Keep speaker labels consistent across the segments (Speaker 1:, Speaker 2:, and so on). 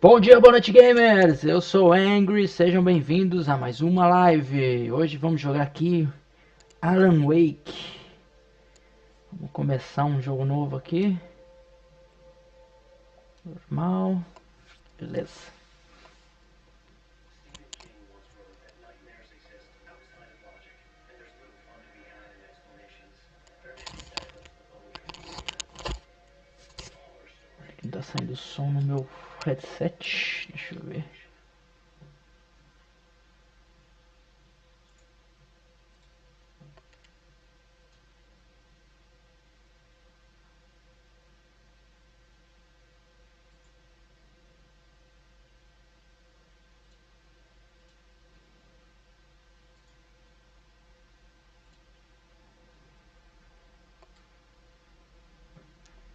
Speaker 1: Bom dia, boa noite, gamers! Eu sou o Angry, sejam bem-vindos a mais uma live. Hoje vamos jogar aqui Alan Wake. Vamos começar um jogo novo aqui. Normal. Beleza. Não tá saindo som no meu headset. Deixa eu ver.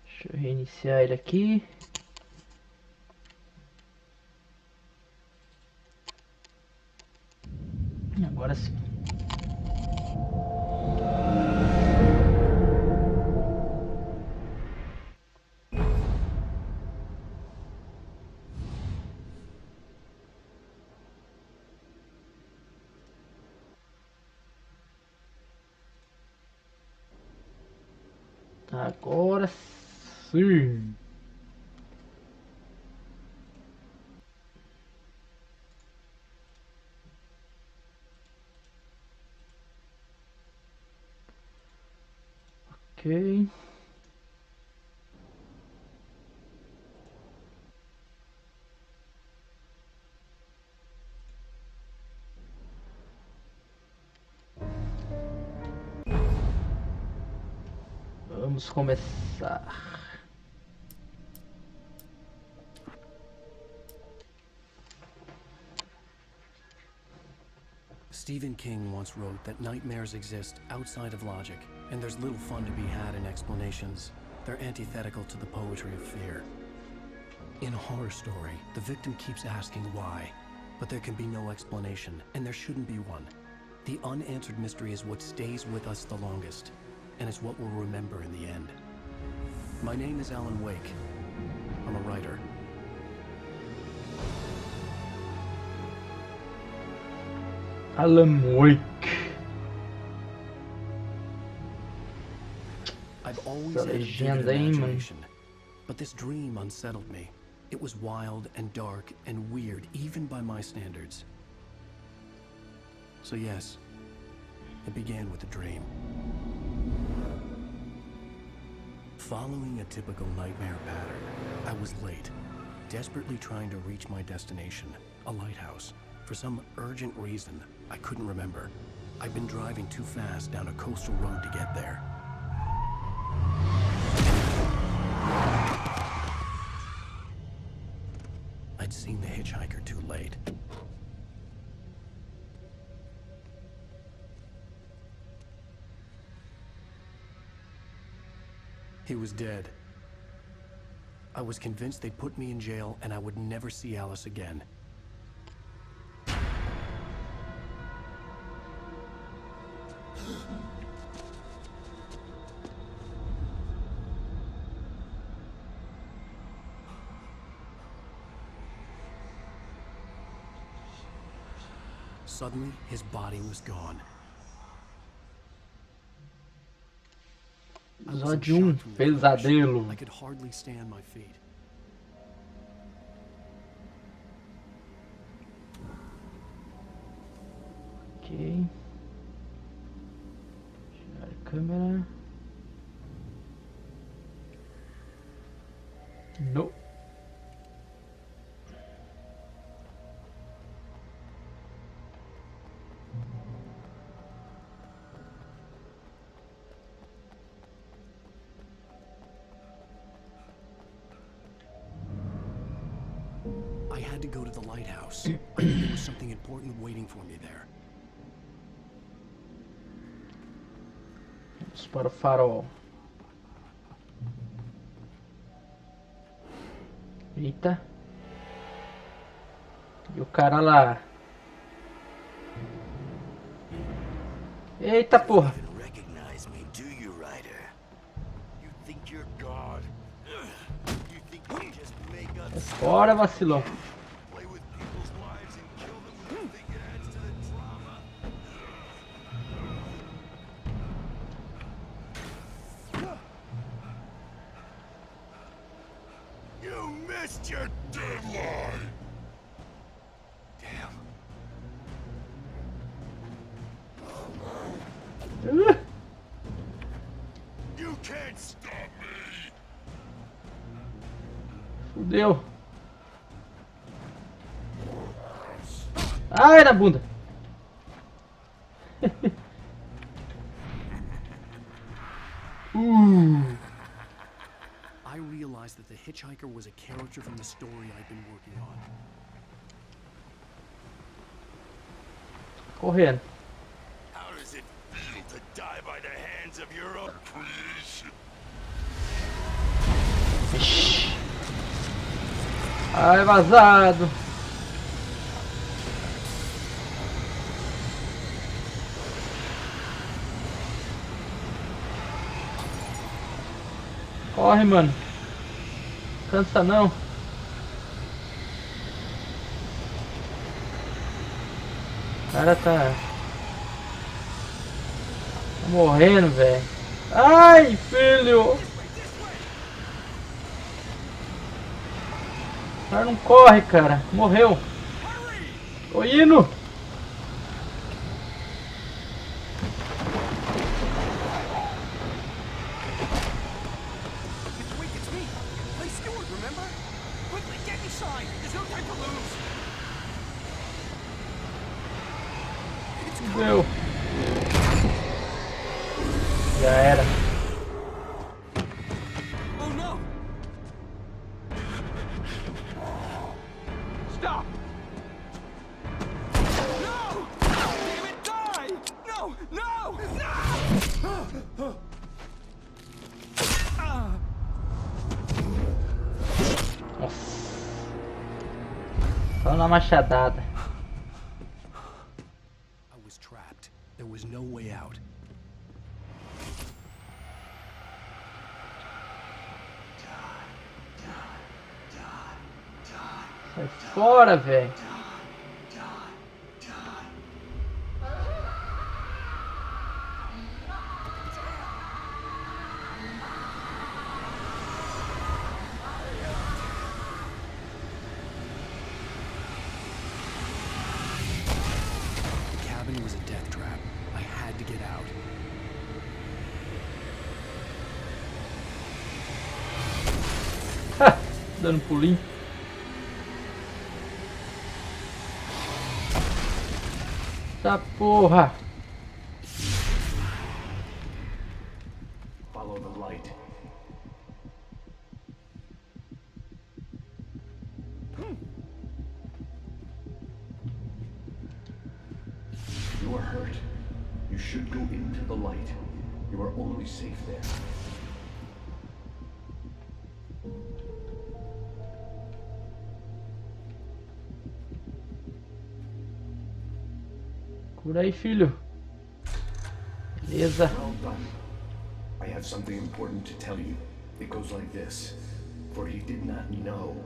Speaker 1: Deixa eu reiniciar ele aqui. Agora sim. Agora sim. Ok. Vamos começar.
Speaker 2: Stephen King once wrote that nightmares exist outside of logic, and there's little fun to be had in explanations. They're antithetical to the poetry of fear. In a horror story, the victim keeps asking why, but there can be no explanation, and there shouldn't be one. The unanswered mystery is what stays with us the longest, and it's what we'll remember in the end. My name is Alan Wake. I'm a writer.
Speaker 1: Alan Wake.
Speaker 2: I've always
Speaker 1: Essa
Speaker 2: had a
Speaker 1: legenda
Speaker 2: vivid
Speaker 1: aí, mano.
Speaker 2: imagination, but this dream unsettled me. It was wild and dark and weird, even by my standards. So yes, it began with a dream. Following a typical nightmare pattern, I was late, desperately trying to reach my destination, a lighthouse. For some urgent reason, I couldn't remember. I'd been driving too fast down a coastal road to get there. I'd seen the hitchhiker too late. He was dead. I was convinced they'd put me in jail and I would never see Alice again. Suddenly, his body was gone.
Speaker 1: Episódio 1, Pesadelo.
Speaker 2: I could hardly stand my feet.
Speaker 1: Ok. Girar a câmera. Não.
Speaker 2: I had to go to the lighthouse. I knew there was something important waiting for me there.
Speaker 1: Vamos para o farol. Eita. E o cara lá. Eita porra. Bora, vacilão.
Speaker 3: You missed your deadline! Damn. You can't stop me!
Speaker 1: Fudeu. Ai, na bunda.
Speaker 2: I realized that the hitchhiker was a character from the story I'd been working on.
Speaker 1: Correndo.
Speaker 3: How does it feel to die by the hands of your own creation?
Speaker 1: Ixi. Ai, vazado. Corre, mano. Cansa não. O cara tá morrendo, velho. Ai, filho. O cara não corre, cara. Morreu. Tô indo. Deu. Já era.
Speaker 3: Oh no! Stop! No! Damn it, die! No! No! No!
Speaker 1: Nossa. Só na machadada.
Speaker 2: I was trapped. There was no way out.
Speaker 1: Sai fora, velho.
Speaker 2: The cabin was a death trap. I had to get out.
Speaker 1: Ha! Dando pulinho. Essa porra.
Speaker 4: Follow the light. You are hurt. You should go into the light. You are only safe there.
Speaker 1: Cura aí, filho. Beleza.
Speaker 4: Well done. I have something important to tell you. It goes like this. For he did not know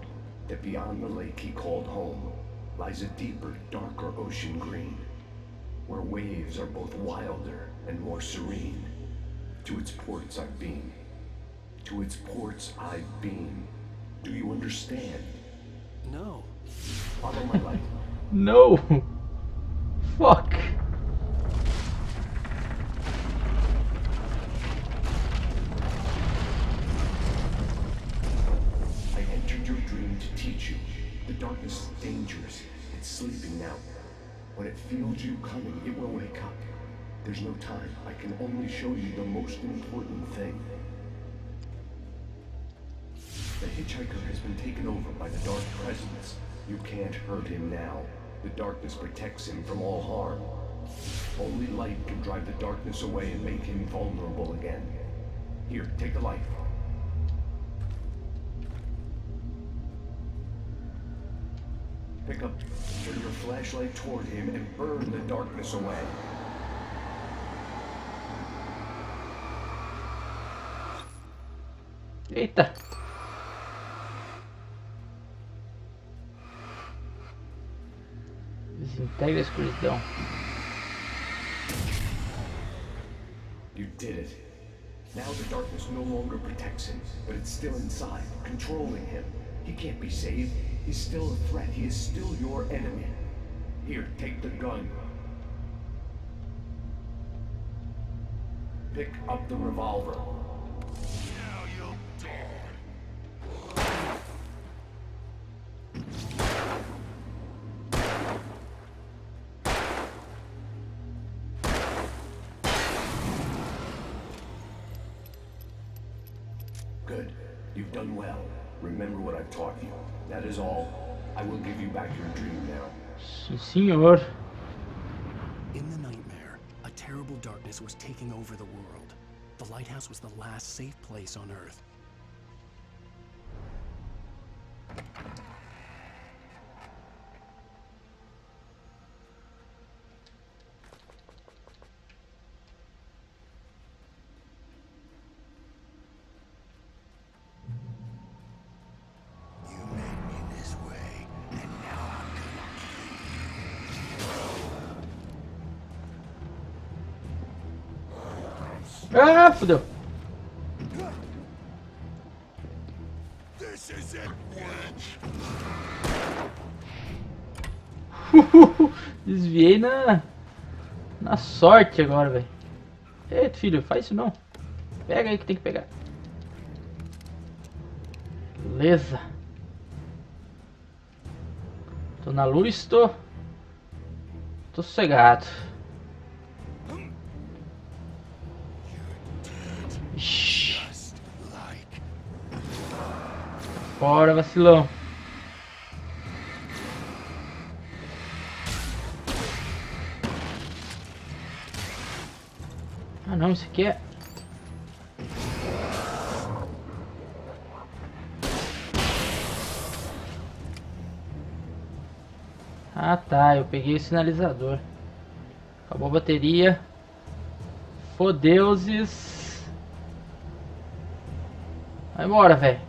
Speaker 4: that beyond the lake he called home lies a deeper, darker ocean green, where waves are both wilder and more serene. To its ports I've been. To its ports I've been. Do you understand?
Speaker 2: No.
Speaker 4: Follow my light.
Speaker 1: No. Fuck.
Speaker 4: I entered your dream to teach you. The darkness is dangerous. It's sleeping now. When it feels you coming, it will wake up. There's no time. I can only show you the most important thing. The hitchhiker has been taken over by the dark presence. You can't hurt him now. The darkness protects him from all harm. Only light can drive the darkness away and make him vulnerable again. Here, take the light. Pick up, turn your flashlight toward him and burn the darkness away.
Speaker 1: Eita. Desintegra a escuridão.
Speaker 4: You did it. Now the darkness no longer protects him, but it's still inside, controlling him. He can't be saved. He's still a threat. He is still your enemy. Here, take the gun. Pick up the revolver.
Speaker 3: Now you'll die.
Speaker 4: Good. You've done well. Remember what I've taught you. That is all. I will give you back your dream now.
Speaker 1: Sim, senhor.
Speaker 2: In the nightmare, a terrible darkness was taking over the world. The lighthouse was the last safe place on Earth.
Speaker 3: You made me this way, and now I'm gonna
Speaker 1: Ah, fodeu.
Speaker 3: This is it, witch.
Speaker 1: Desviei na sorte agora, velho. Eita, filho, faz isso não. Pega aí que tem que pegar. Beleza. Tô na luz, tô sossegado. Ixi.
Speaker 3: Just like
Speaker 1: Bora, vacilão. Ah não, isso aqui é... Ah tá, eu peguei o sinalizador. Acabou a bateria. Fodeuses. Vai embora, velho.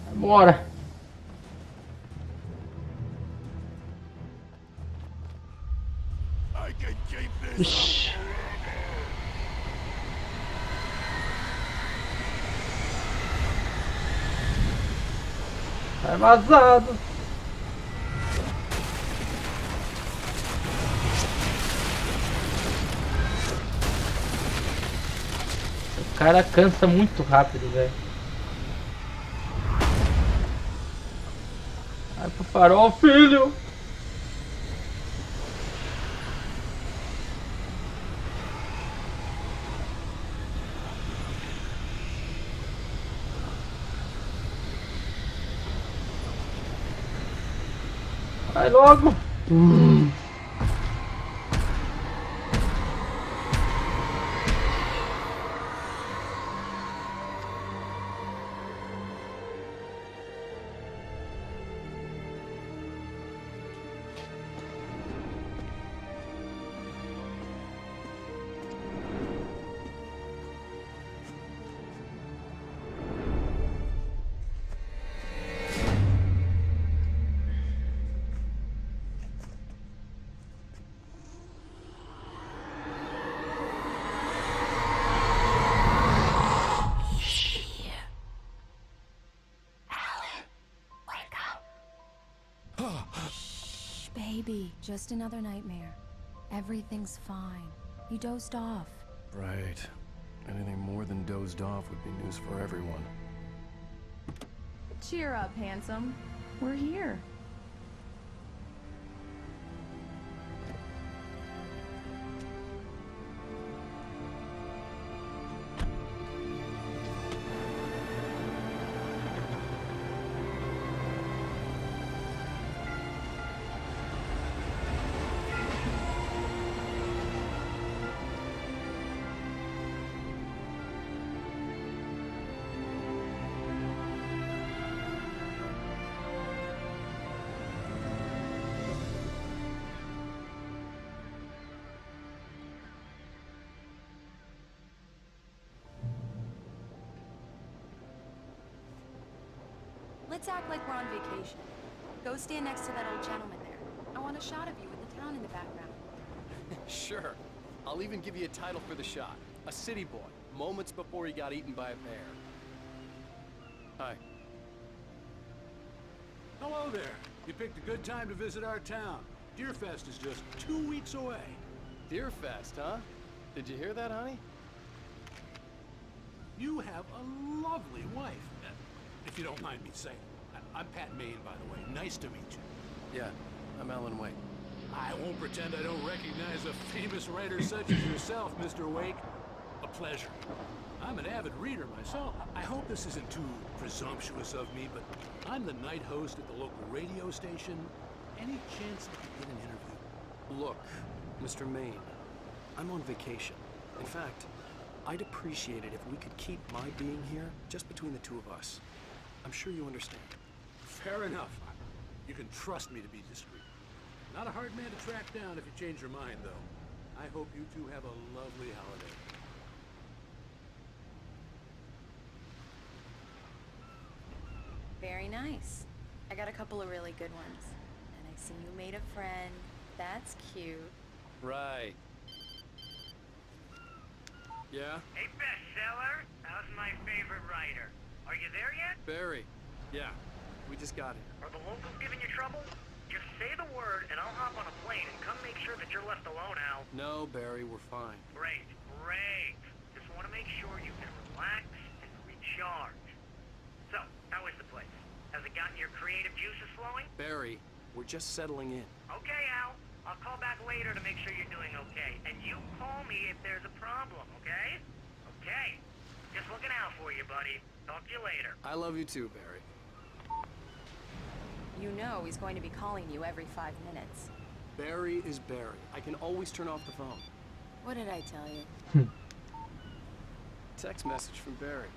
Speaker 1: Vai embora.
Speaker 3: I can keep this.
Speaker 1: Ixi. Vai vazado. O cara cansa muito rápido, velho. Vai pro farol, filho. Vai logo.
Speaker 5: Shh, baby, just another nightmare. Everything's fine. You dozed off.
Speaker 2: Right. Anything more than dozed off would be news for everyone.
Speaker 6: Cheer up, handsome. We're here.
Speaker 5: Let's act like we're on vacation. Go stand next to that old gentleman there. I want a shot of you with the town in the background.
Speaker 2: Sure. I'll even give you a title for the shot. A city boy, moments before he got eaten by a bear. Hi.
Speaker 7: Hello there. You picked a good time to visit our town. Deerfest is just 2 weeks away.
Speaker 2: Deerfest, huh? Did you hear that, honey?
Speaker 7: You have a lovely wife, if you don't mind me saying. I'm Pat Maine, by the way. Nice to meet you.
Speaker 2: Yeah, I'm Alan Wake.
Speaker 7: I won't pretend I don't recognize a famous writer such as yourself, Mr. Wake. A pleasure. I'm an avid reader myself. I hope this isn't too presumptuous of me, but I'm the night host at the local radio station. Any chance I could get an interview?
Speaker 2: Look, Mr. Maine, I'm on vacation. In fact, I'd appreciate it if we could keep my being here just between the two of us. I'm sure you understand.
Speaker 7: Fair enough. You can trust me to be discreet. Not a hard man to track down if you change your mind, though. I hope you two have a lovely holiday.
Speaker 5: Very nice. I got a couple of really good ones. And I see you made a friend. That's cute.
Speaker 2: Right. Yeah?
Speaker 8: Hey, bestseller, how's my favorite writer? Are you there yet?
Speaker 2: Barry. Yeah, we just got here.
Speaker 8: Are the locals giving you trouble? Just say the word and I'll hop on a plane and come make sure that you're left alone, Al.
Speaker 2: No, Barry, we're fine.
Speaker 8: Great, great. Just want to make sure you can relax and recharge. So, how is the place? Has it gotten your creative juices flowing?
Speaker 2: Barry, we're just settling in.
Speaker 8: Okay, Al. I'll call back later to make sure you're doing okay. And you call me if there's a problem, okay? Okay. Just looking out for you, buddy. Talk to you later.
Speaker 2: I love you too, Barry.
Speaker 5: You know he's going to be calling you every 5 minutes.
Speaker 2: Barry is Barry. I can always turn off the phone.
Speaker 5: What did I tell you?
Speaker 2: Text message from Barry.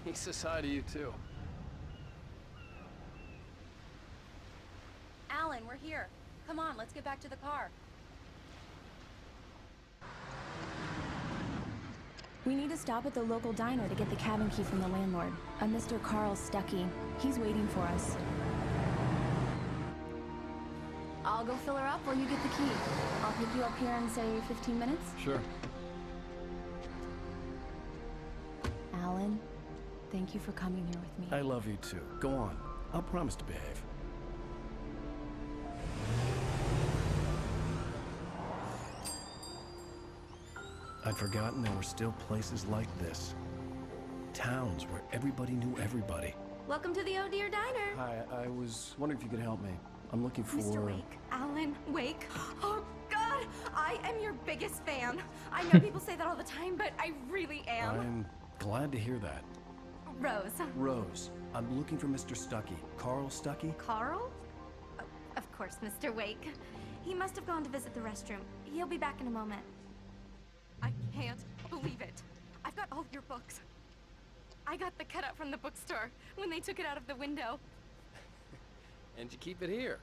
Speaker 2: He says hi to you too.
Speaker 5: Alan, we're here. Come on, let's get back to the car. We need to stop at the local diner to get the cabin key from the landlord. A Mr. Carl Stuckey. He's waiting for us. I'll go fill her up while you get the key. I'll pick you up here in, say, 15 minutes?
Speaker 2: Sure.
Speaker 5: Alan, thank you for coming here with me.
Speaker 2: I love you too. Go on. I'll promise to behave. I'd forgotten there were still places like this. Towns where everybody knew everybody.
Speaker 9: Welcome to the Oh Dear Diner.
Speaker 2: Hi, I was wondering if you could help me. I'm looking for...
Speaker 9: Mr. Wake. Alan Wake. Oh, God! I am your biggest fan. I know people say that all the time, but I really am.
Speaker 2: I'm glad to hear that.
Speaker 9: Rose.
Speaker 2: Rose, I'm looking for Mr. Stuckey. Carl Stuckey?
Speaker 9: Carl? Oh, of course, Mr. Wake. He must have gone to visit the restroom. He'll be back in a moment. I can't believe it. I've got all your books. I got the cutout from the bookstore when they took it out of the window.
Speaker 2: And you keep it here.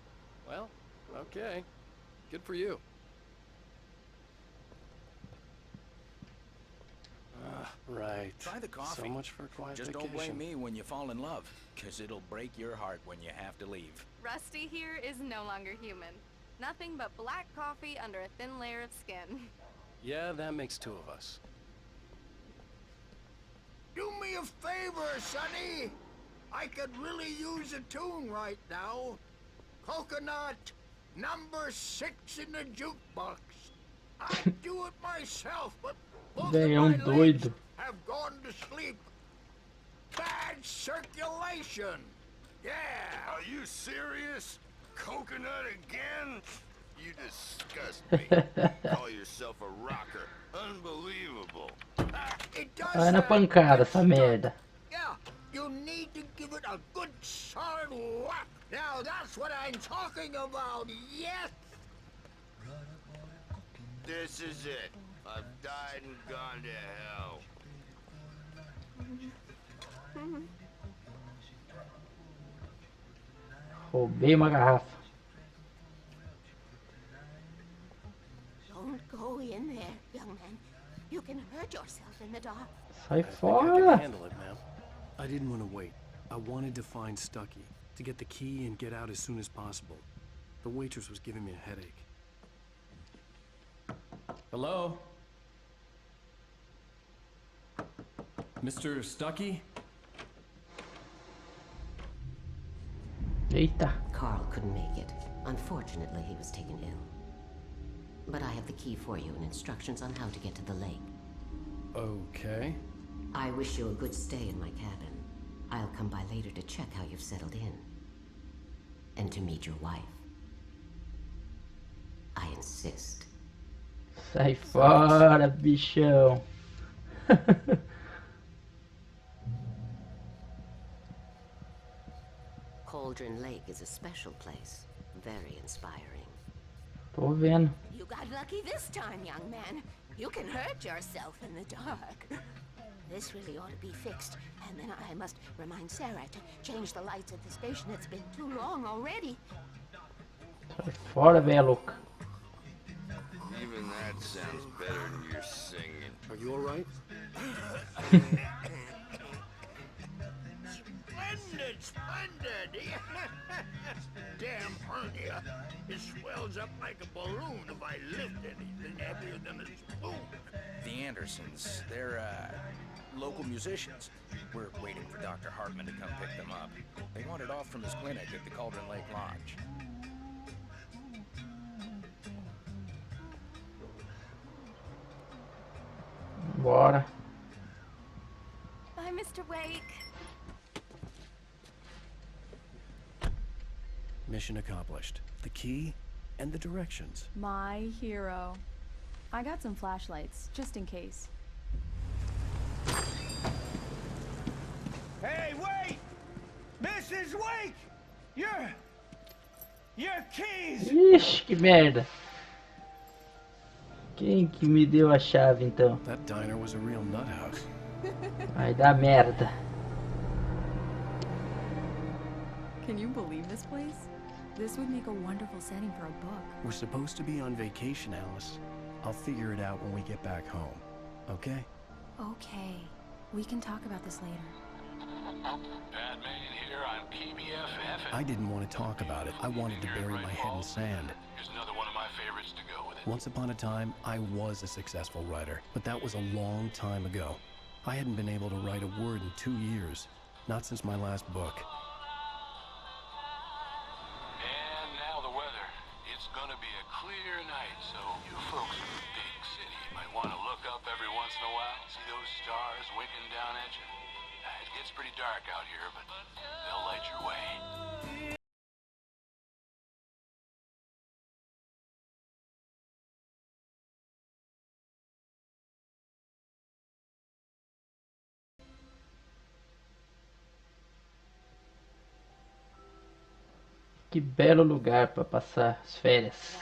Speaker 2: Well, okay. Good for you. Right.
Speaker 10: Try the coffee.
Speaker 2: So much for a quiet
Speaker 10: Just
Speaker 2: vacation.
Speaker 10: don't blame me when you fall in love, because it'll break your heart when you have to leave.
Speaker 6: Rusty here is no longer human. Nothing but black coffee under a thin layer of skin.
Speaker 2: Yeah, that makes two of us.
Speaker 11: Do me a favor, Sonny. I could really use a tune right now. Coconut, number 6 in the jukebox. I'd do it myself, but both of my legs have gone to sleep. Bad circulation. Yeah.
Speaker 3: Are you serious? Coconut again? You disgust me. Call yourself a rocker. Unbelievable.
Speaker 11: It does
Speaker 1: Vai na
Speaker 11: have
Speaker 1: pancada
Speaker 11: good
Speaker 1: essa
Speaker 11: stuff.
Speaker 1: merda.
Speaker 11: Yeah, you need to give it a good solid whack. Now that's what I'm talking about, yes?
Speaker 3: This is it. I've died and gone to hell.
Speaker 1: Roubei uma garrafa.
Speaker 9: Don't go in there, young man. You can hurt yourself in the dark.
Speaker 1: Sai
Speaker 2: I think I
Speaker 1: fora.
Speaker 2: can handle it, ma'am. I didn't want to wait. I wanted to find Stucky, to get the key and get out as soon as possible. The waitress was giving me a headache. Hello? Mr. Stucky?
Speaker 1: Eita.
Speaker 12: Carl couldn't make it. Unfortunately, he was taken ill. But I have the key for you and instructions on how to get to the lake.
Speaker 2: Okay.
Speaker 12: I wish you a good stay in my cabin. I'll come by later to check how you've settled in. And to meet your wife. I insist.
Speaker 1: Sai fora, bichão.
Speaker 12: Cauldron Lake is a special place. Very inspiring.
Speaker 1: Tô vendo.
Speaker 13: You got lucky this time, young man. You can hurt yourself in the dark. This really ought to be fixed. And then I must remind Sarah to change the lights at the station. It's been too long already.
Speaker 1: Sai fora, velha louca.
Speaker 3: Even that sounds better than your singing.
Speaker 2: Are you alright?
Speaker 11: Splendid, splendid! Damn hernia. It swells up like a balloon if I lift anything heavier than a spoon.
Speaker 10: The Andersons, they're, local musicians. We're waiting for Dr. Hartman to come pick them up. They wandered off from his clinic at the Cauldron Lake Lodge.
Speaker 1: Bora.
Speaker 6: Bye, Mr. Wake.
Speaker 2: Mission accomplished. The key and the directions.
Speaker 5: My hero. I got some flashlights, just in case.
Speaker 11: Hey, wait! Mrs. Wake! Your keys!
Speaker 1: Ixi, que merda. Quem que me deu a chave então?
Speaker 2: That diner was a real nut house.
Speaker 1: Vai dar merda.
Speaker 5: Can you believe this place? This would make a wonderful setting for a book.
Speaker 2: We're supposed to be on vacation, Alice. I'll figure it out when we get back home. Okay?
Speaker 5: Okay. We can talk about this later.
Speaker 7: Batman here on PBFF.
Speaker 2: I didn't want to talk about it. I wanted to bury my head in sand.
Speaker 7: Here's another one of my favorites to go with it.
Speaker 2: Once upon a time, I was a successful writer, but that was a long time ago. I hadn't been able to write a word in 2 years. Not since my last book.
Speaker 7: And now the weather. It's gonna be a clear night, so you folks in the big city might want to look up every once in a while. See those stars winking down at you? It gets pretty dark out here, but they'll light your way.
Speaker 1: Que belo lugar para passar as férias.
Speaker 5: Wow.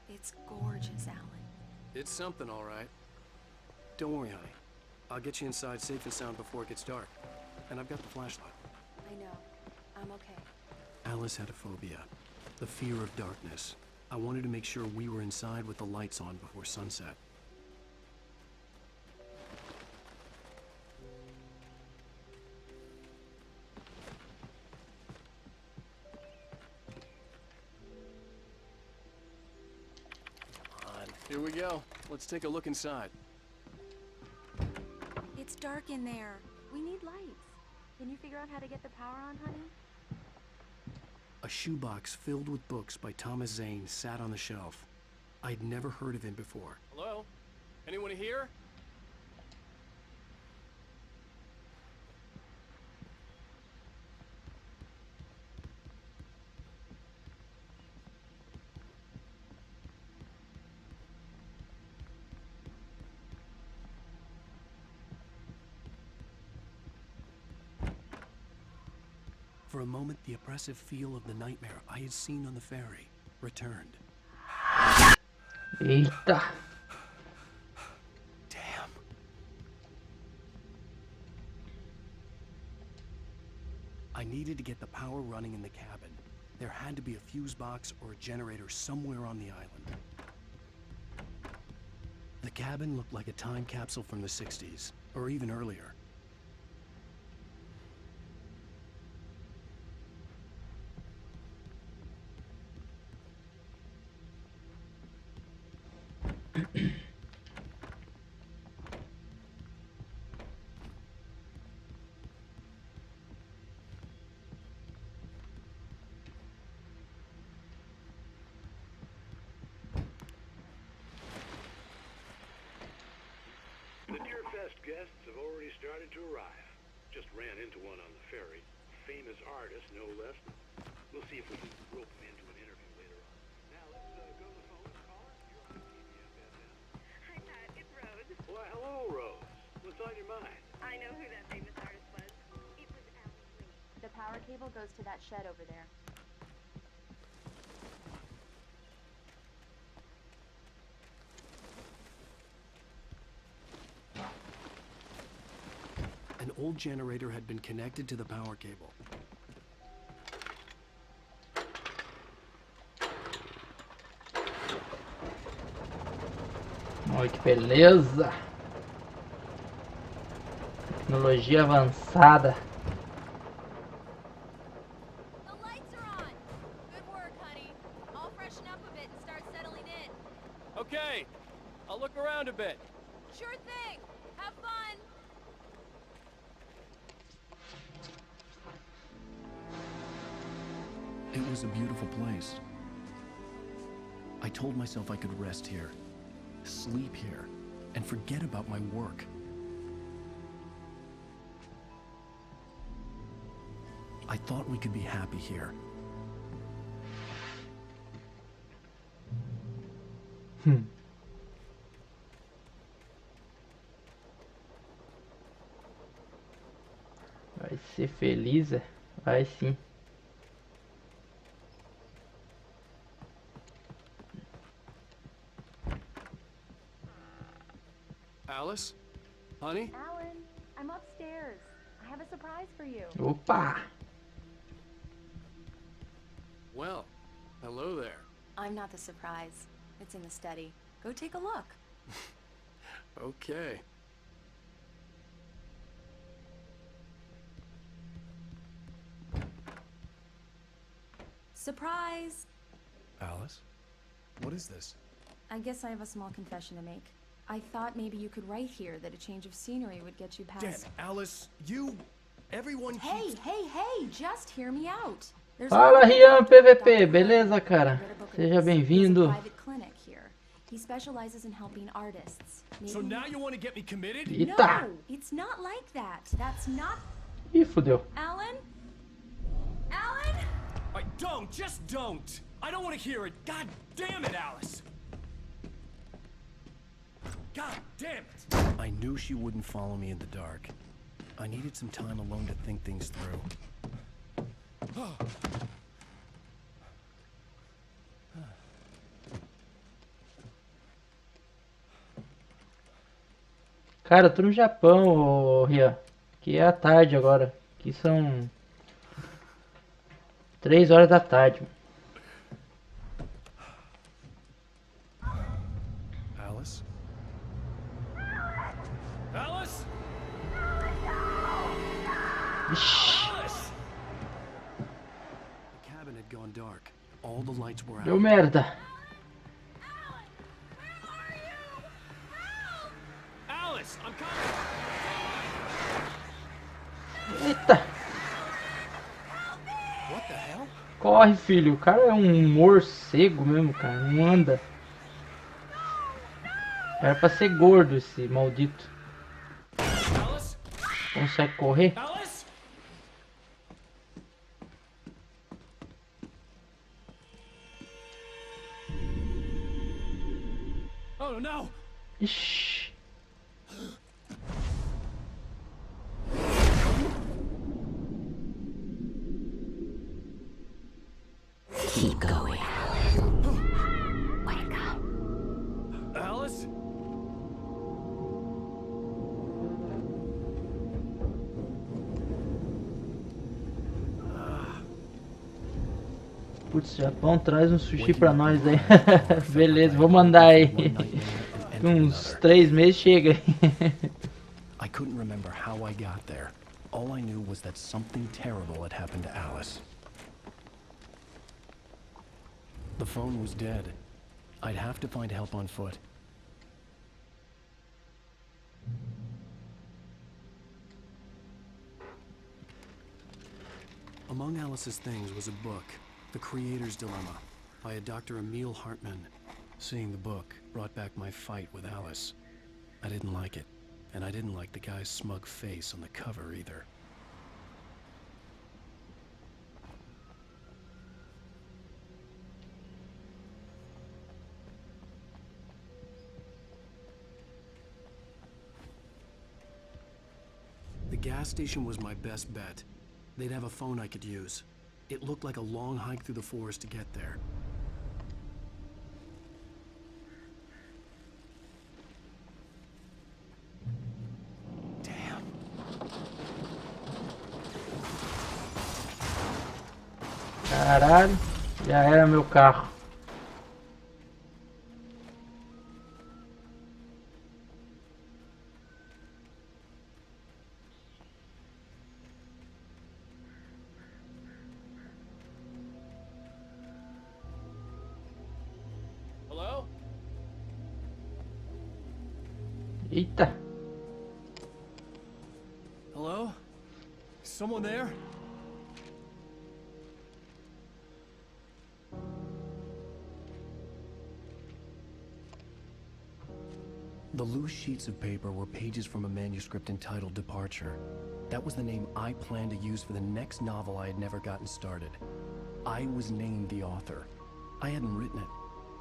Speaker 5: It's gorgeous, Alan.
Speaker 2: It's something, all right. Don't worry, honey. I'll get you inside safe and sound before it gets dark. And I've got the flashlight.
Speaker 5: I know. I'm okay.
Speaker 2: Alice had a phobia. The fear of darkness. I wanted to make sure we were inside with the lights on before sunset. Come on. Here we go. Let's take a look inside.
Speaker 9: It's dark in there. We need lights. Can you figure out how to get the power on, honey?
Speaker 2: A shoebox filled with books by Thomas Zane sat on the shelf. I'd never heard of him before. Hello? Anyone here? For a moment, the oppressive feel of the nightmare I had seen on the ferry returned.
Speaker 1: Eita.
Speaker 2: Damn. I needed to get the power running in the cabin. There had to be a fuse box or a generator somewhere on the island. The cabin looked like a time capsule from the 60s, or even earlier.
Speaker 7: The Deer Fest guests have already started to arrive. Just ran into one on the ferry. Famous artist, no less. We'll see if we can rope him into an interview later on. Now let's go to the phone and call her. You're on KBFS now.
Speaker 6: Hi, Pat. It's Rose.
Speaker 7: Why, hello, Rose. What's on your mind?
Speaker 6: I know who that famous artist was. It was Alan Wake. The power cable goes to that shed over there.
Speaker 2: An old generator had been connected to the power cable.
Speaker 1: Olha que beleza! Tecnologia avançada.
Speaker 6: The lights are on. Good work, honey. I'll freshen up a bit and start settling in.
Speaker 14: Okay, I'll look around a bit.
Speaker 6: Sure thing. Have fun.
Speaker 2: It was a beautiful place. I told myself I could rest here, sleep here, and forget about my work. I thought we could be happy here.
Speaker 1: Vai ser feliz, é? Vai sim.
Speaker 2: Alice? Honey?
Speaker 6: Alan, I'm upstairs. I have a surprise for you.
Speaker 1: Opa!
Speaker 2: Well, hello there.
Speaker 6: I'm not the surprise. It's in the study. Go take a look.
Speaker 2: Okay.
Speaker 6: Surprise!
Speaker 2: Alice? What is this?
Speaker 6: I guess I have a small confession to make. I thought maybe you could write here that a change of scenery would get you past...
Speaker 2: Damn, Alice, everyone
Speaker 6: Hey, hey, just hear me out. There's
Speaker 1: Fala, Rian PVP, beleza, cara? Seja bem-vindo.
Speaker 6: private clinic here. He specializes in helping artists.
Speaker 2: So now you want to get me committed?
Speaker 1: Eita!
Speaker 6: No, it's not like that. That's not...
Speaker 1: Ih, fudeu.
Speaker 6: Alan? Alan?
Speaker 2: Just don't! I don't want to hear it! God damn it, Alice! God damn it! I knew she wouldn't follow me in the dark. I needed some time alone to think things through.
Speaker 1: Cara, eu tô no Japão, ô, Rian. Que é a tarde agora. Aqui são 3 horas da tarde.
Speaker 2: Alice? Alice?
Speaker 1: Ixi,
Speaker 2: Alice! The cabin had gone dark. All the lights were out.
Speaker 1: deu merda.
Speaker 2: Alice, I'm coming!
Speaker 1: Eita,
Speaker 2: What the hell?
Speaker 1: corre, filho. O cara é um morcego mesmo, cara. Não anda. Era pra ser gordo esse maldito.
Speaker 2: Alice?
Speaker 1: Consegue correr?
Speaker 2: Alice? Oh no!
Speaker 1: Ixi.
Speaker 12: Keep going. Wake up.
Speaker 2: Alice?
Speaker 1: Putz, Japão traz um sushi pra nós aí. Beleza, vou mandar aí. Uns 3 meses chega aí.
Speaker 2: I couldn't remember how I got there. All I knew was that something terrible had happened to Alice. The phone was dead. I'd have to find help on foot. Among Alice's things was a book, The Creator's Dilemma, by a Dr. Emil Hartman. Seeing the book brought back my fight with Alice. I didn't like it, and I didn't like the guy's smug face on the cover either. The gas station was my best bet. They'd have a phone I could use. It looked like a long hike through the forest to get there.
Speaker 1: Caralho, já era meu carro.
Speaker 14: Hello?
Speaker 1: Eita.
Speaker 2: Hello? Someone there? The loose sheets of paper were pages from a manuscript entitled Departure. That was the name I planned to use for the next novel I had never gotten started. I was named the author. I hadn't written it.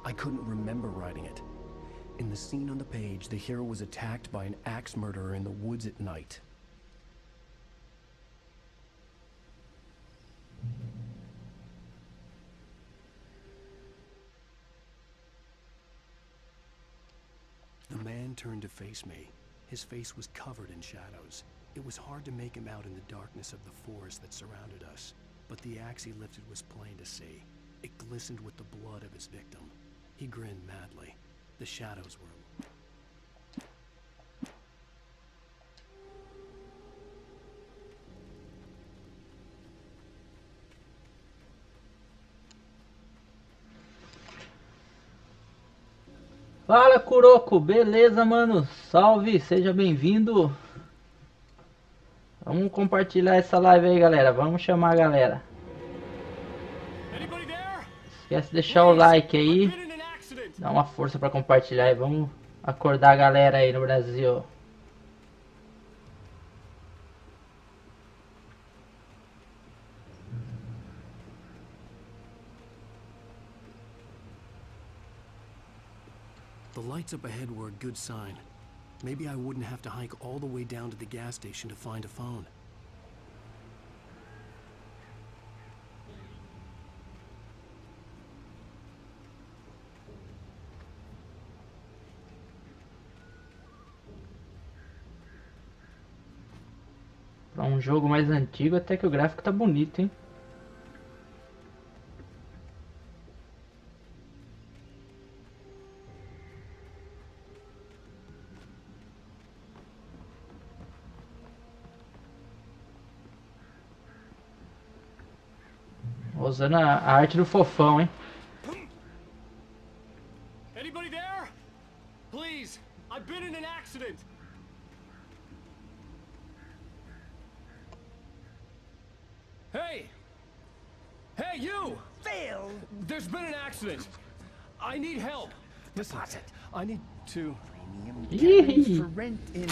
Speaker 2: I couldn't remember writing it. In the scene on the page, the hero was attacked by an axe murderer in the woods at night. The man turned to face me. His face was covered in shadows. It was hard to make him out in the darkness of the forest that surrounded us, but the axe he lifted was plain to see. It glistened with the blood of his victim. He grinned madly. The shadows were...
Speaker 1: Fala, Kuroko, beleza, mano? Salve, seja bem-vindo. Vamos compartilhar essa live aí, galera. Vamos chamar a galera. Esquece de deixar o like aí. Dá uma força pra compartilhar e vamos acordar a galera aí no Brasil.
Speaker 2: The lights up ahead were a good sign. Maybe I wouldn't have to hike all the way down to the gas station to find a phone.
Speaker 1: Pra um jogo mais antigo, até que o gráfico tá bonito, hein? Usando a arte do fofão, hein?
Speaker 14: Anybody there? Please, I've been in an accident. Hey! Hey, you!
Speaker 11: Phil!
Speaker 14: There's been an accident. I need help.
Speaker 2: Listen, I need to...
Speaker 1: Yee.
Speaker 11: For rent in...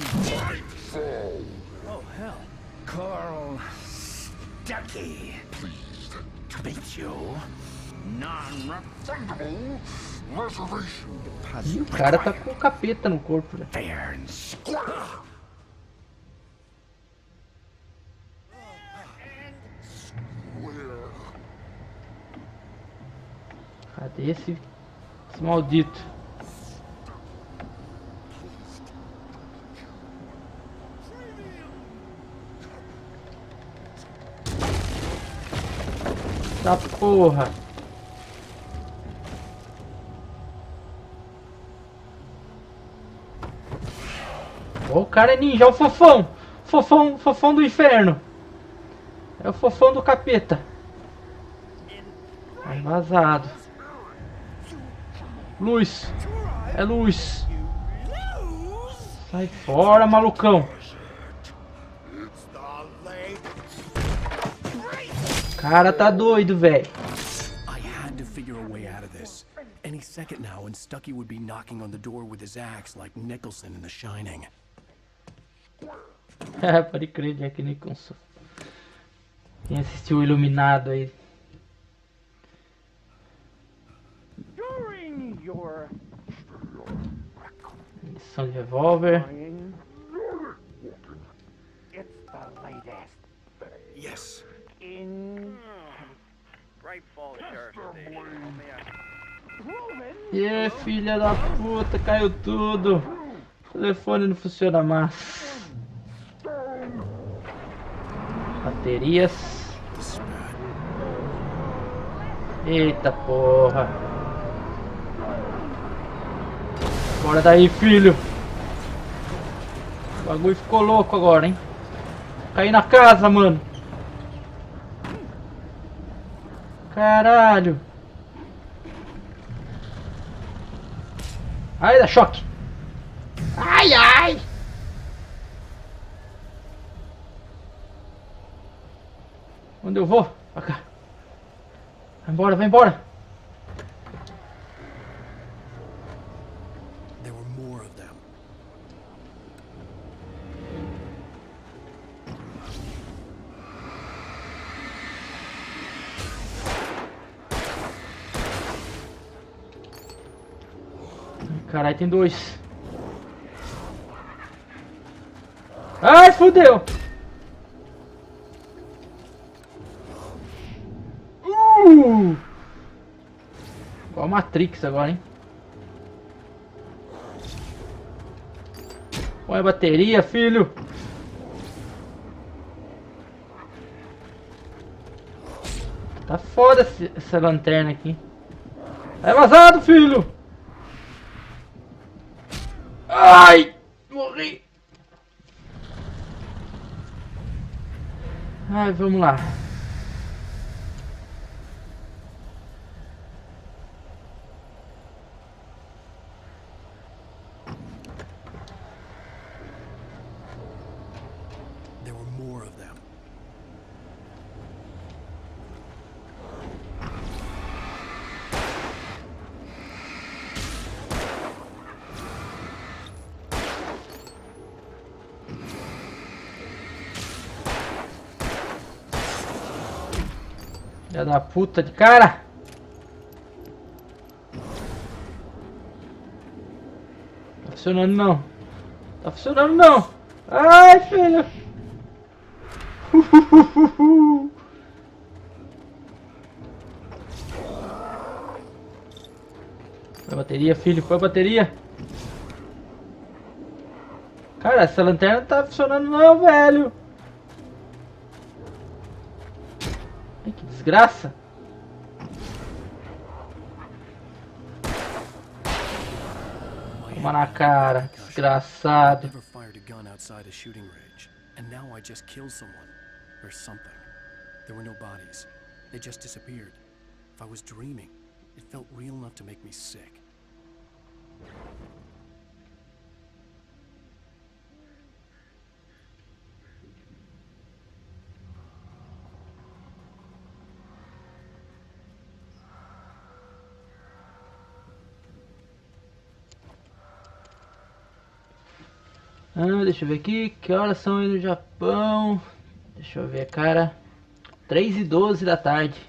Speaker 14: Oh, hell.
Speaker 11: Carl Stucky. To meet you. Non-refundable reservation deposit.
Speaker 1: O cara tá com o capeta no corpo, né?
Speaker 11: Fair and square.
Speaker 1: Cadê esse maldito? Tá porra. O cara é ninja, é o fofão. Fofão do inferno. É o fofão do capeta. Tá vazado. Luz. É luz. Sai fora, malucão. Cara tá doido, velho.
Speaker 2: I had to figure a way out of this. Any second now, and Stucky would be knocking on the door with his axe like Nicholson in The Shining.
Speaker 1: Pode crer, Jack Nicholson. Quem assistiu o Iluminado aí? Munição de revólver.
Speaker 10: Yes.
Speaker 1: E filha da puta, caiu tudo. O telefone não funciona mais. Baterias. Eita porra. Bora daí, filho. O bagulho ficou louco agora, hein? Caí na casa, mano. Caralho. Ai, dá choque. Ai, ai. Onde eu vou? Pra cá. Vai embora, vai embora.
Speaker 2: There were more of them.
Speaker 1: Caralho, tem dois. Ai, fudeu. Igual Matrix agora, hein? Põe a bateria, filho. Tá foda essa lanterna aqui. É vazado, filho. Ai, morri. Ai, vamos lá.
Speaker 2: There were more of them.
Speaker 1: Filha da puta de cara. Tá funcionando não. Tá funcionando não. Ai, filho. Põe a bateria, filho. Põe a bateria. Cara, essa lanterna não tá funcionando não, velho. Ai, que desgraça. Toma na cara, desgraçado.
Speaker 2: Never fired a gun outside a shooting range, and now I just killed someone or something. There were no bodies. They just disappeared. If I was dreaming, it felt real enough to make me sick.
Speaker 1: Deixa eu ver aqui, que horas são aí no Japão? Deixa eu ver, cara. 3h12 da tarde.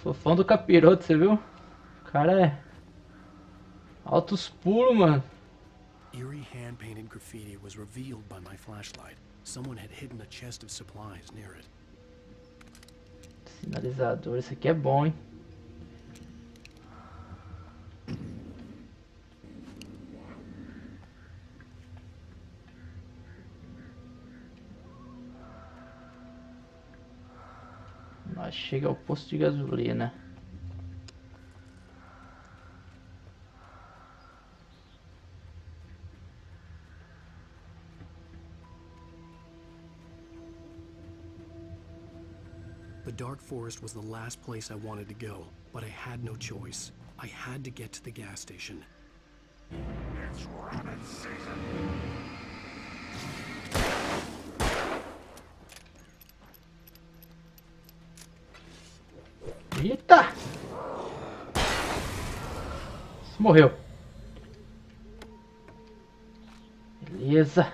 Speaker 1: Fofão do capiroto, você viu? O cara é altos pulos, mano.
Speaker 2: Eerie hand-painted graffiti was revealed by my flashlight. Someone had hidden a chest of supplies near it.
Speaker 1: Sinalizador, esse aqui é bom, hein? Nós chega ao posto de gasolina.
Speaker 2: The dark forest was the last place I wanted to go, but I had no choice. I had to get to the gas station.
Speaker 3: It's rabbit season.
Speaker 1: Eita! Morreu. Beleza.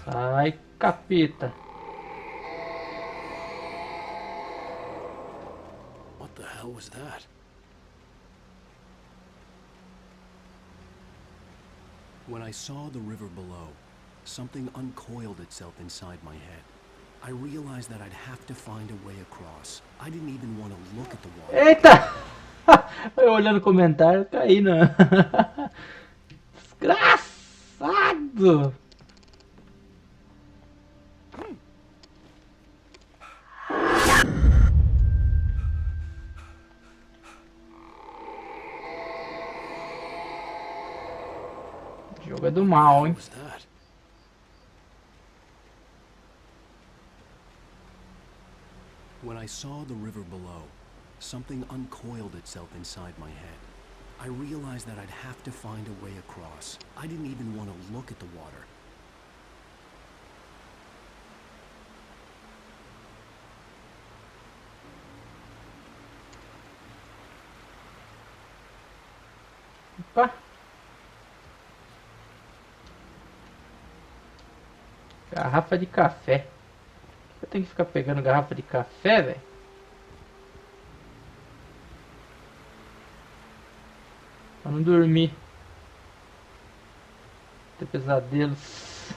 Speaker 1: Sai, capeta.
Speaker 2: What the hell was that? When I saw the river below, something uncoiled itself inside my head. I realized that I'd have to find a way across. I didn't even want to look at the water.
Speaker 1: Eita! Eu olhando o comentário, caí na... Desgraçado! O jogo é do mal, hein?
Speaker 2: When I saw the river below, something uncoiled itself inside my head. I realized that I'd have to find a way across. I didn't even want to look at the water.
Speaker 1: Opa! Garrafa de café. Eu tenho que ficar pegando garrafa de café, velho. Pra não dormir. Ter pesadelos.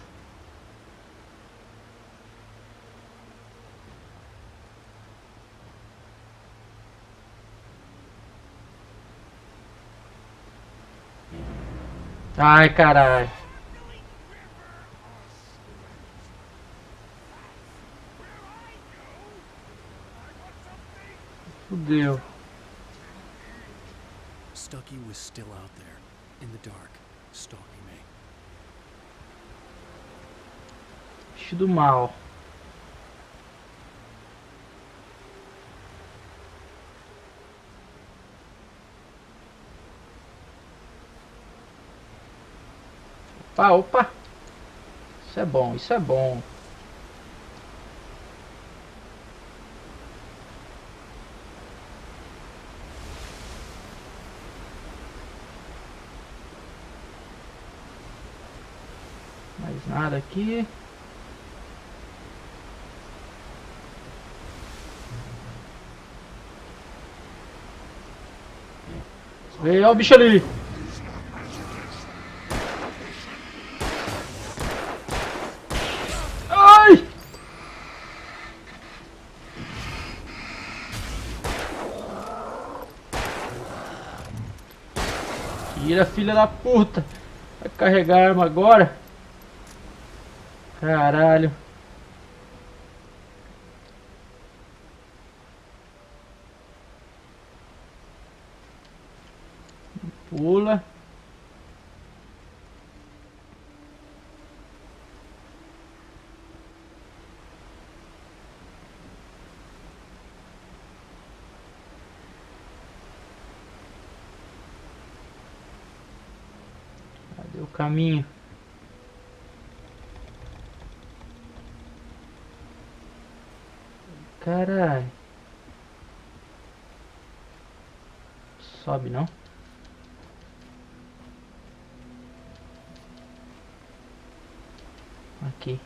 Speaker 1: Ai, caralho. Fudeu.
Speaker 2: Stucky was still out there, in the dark, stalking me.
Speaker 1: Bicho do mal. Opa, opa. Isso é bom, isso é bom. Mais nada aqui. Olha o bicho ali. Ai! Tira, filha da puta. Vai carregar a arma agora. Caralho. Pula. Cadê o caminho? Caralho. Sobe não? Aqui.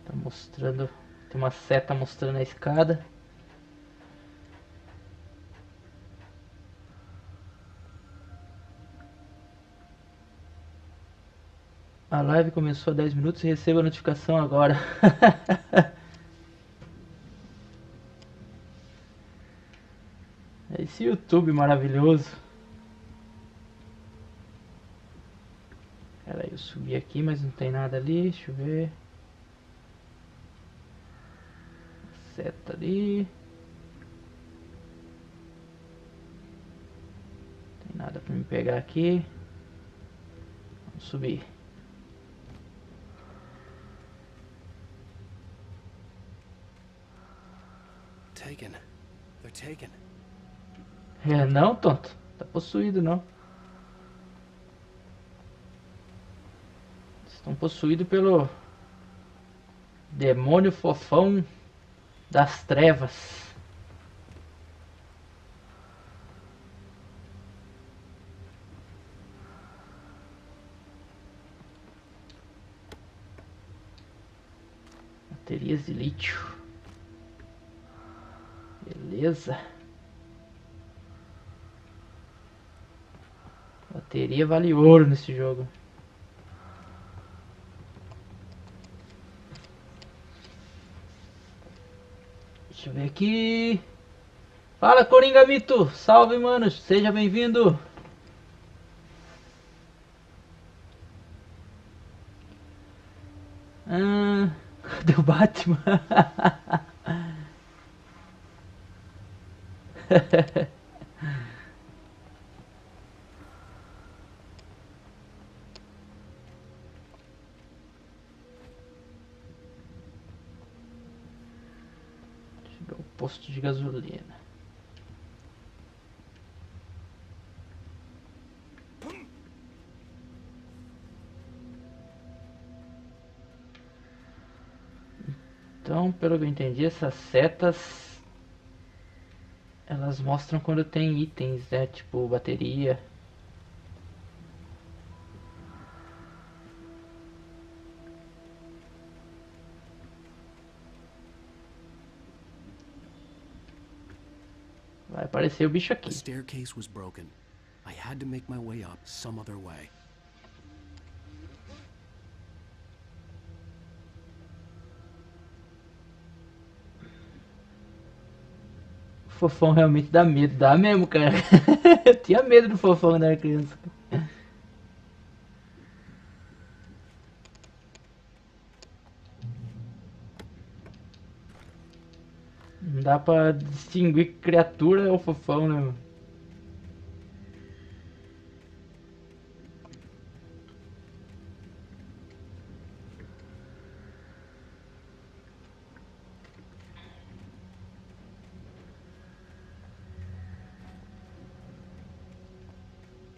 Speaker 1: Tá mostrando, tem uma seta mostrando a escada. A live começou há 10 minutos e recebo a notificação agora. Esse YouTube maravilhoso. Pera aí, eu subi aqui, mas não tem nada ali. Deixa eu ver. Seta ali. Dá pra me pegar aqui. Vamos subir.
Speaker 2: Taken. They're taken.
Speaker 1: É, não, tonto. Tá possuído, não. Estão possuídos pelo demônio fofão das trevas. Baterias de lítio. Beleza. Bateria vale ouro nesse jogo. Deixa eu ver aqui. Fala, Coringa Mito. Salve, mano. Seja bem-vindo. Cadê o Batman? Chegou o posto de gasolina. Então, pelo que eu entendi, essas setas elas mostram quando tem itens, né? Tipo bateria. Vai aparecer o bicho aqui.
Speaker 2: The staircase was broken. I had to make my way up some other way.
Speaker 1: O fofão realmente dá medo, dá mesmo, cara. Eu tinha medo do fofão quando era criança. Não dá pra distinguir que criatura é o fofão, né, mano?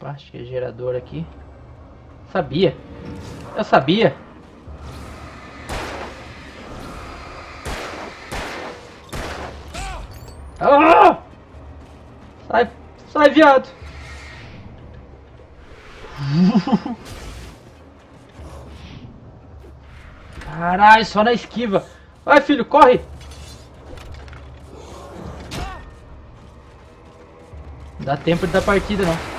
Speaker 1: Acho que é gerador aqui. Sabia. Eu sabia. Ah! Sai, sai, viado. Caralho, só na esquiva. Vai, filho, corre. Não dá tempo de dar partida, não.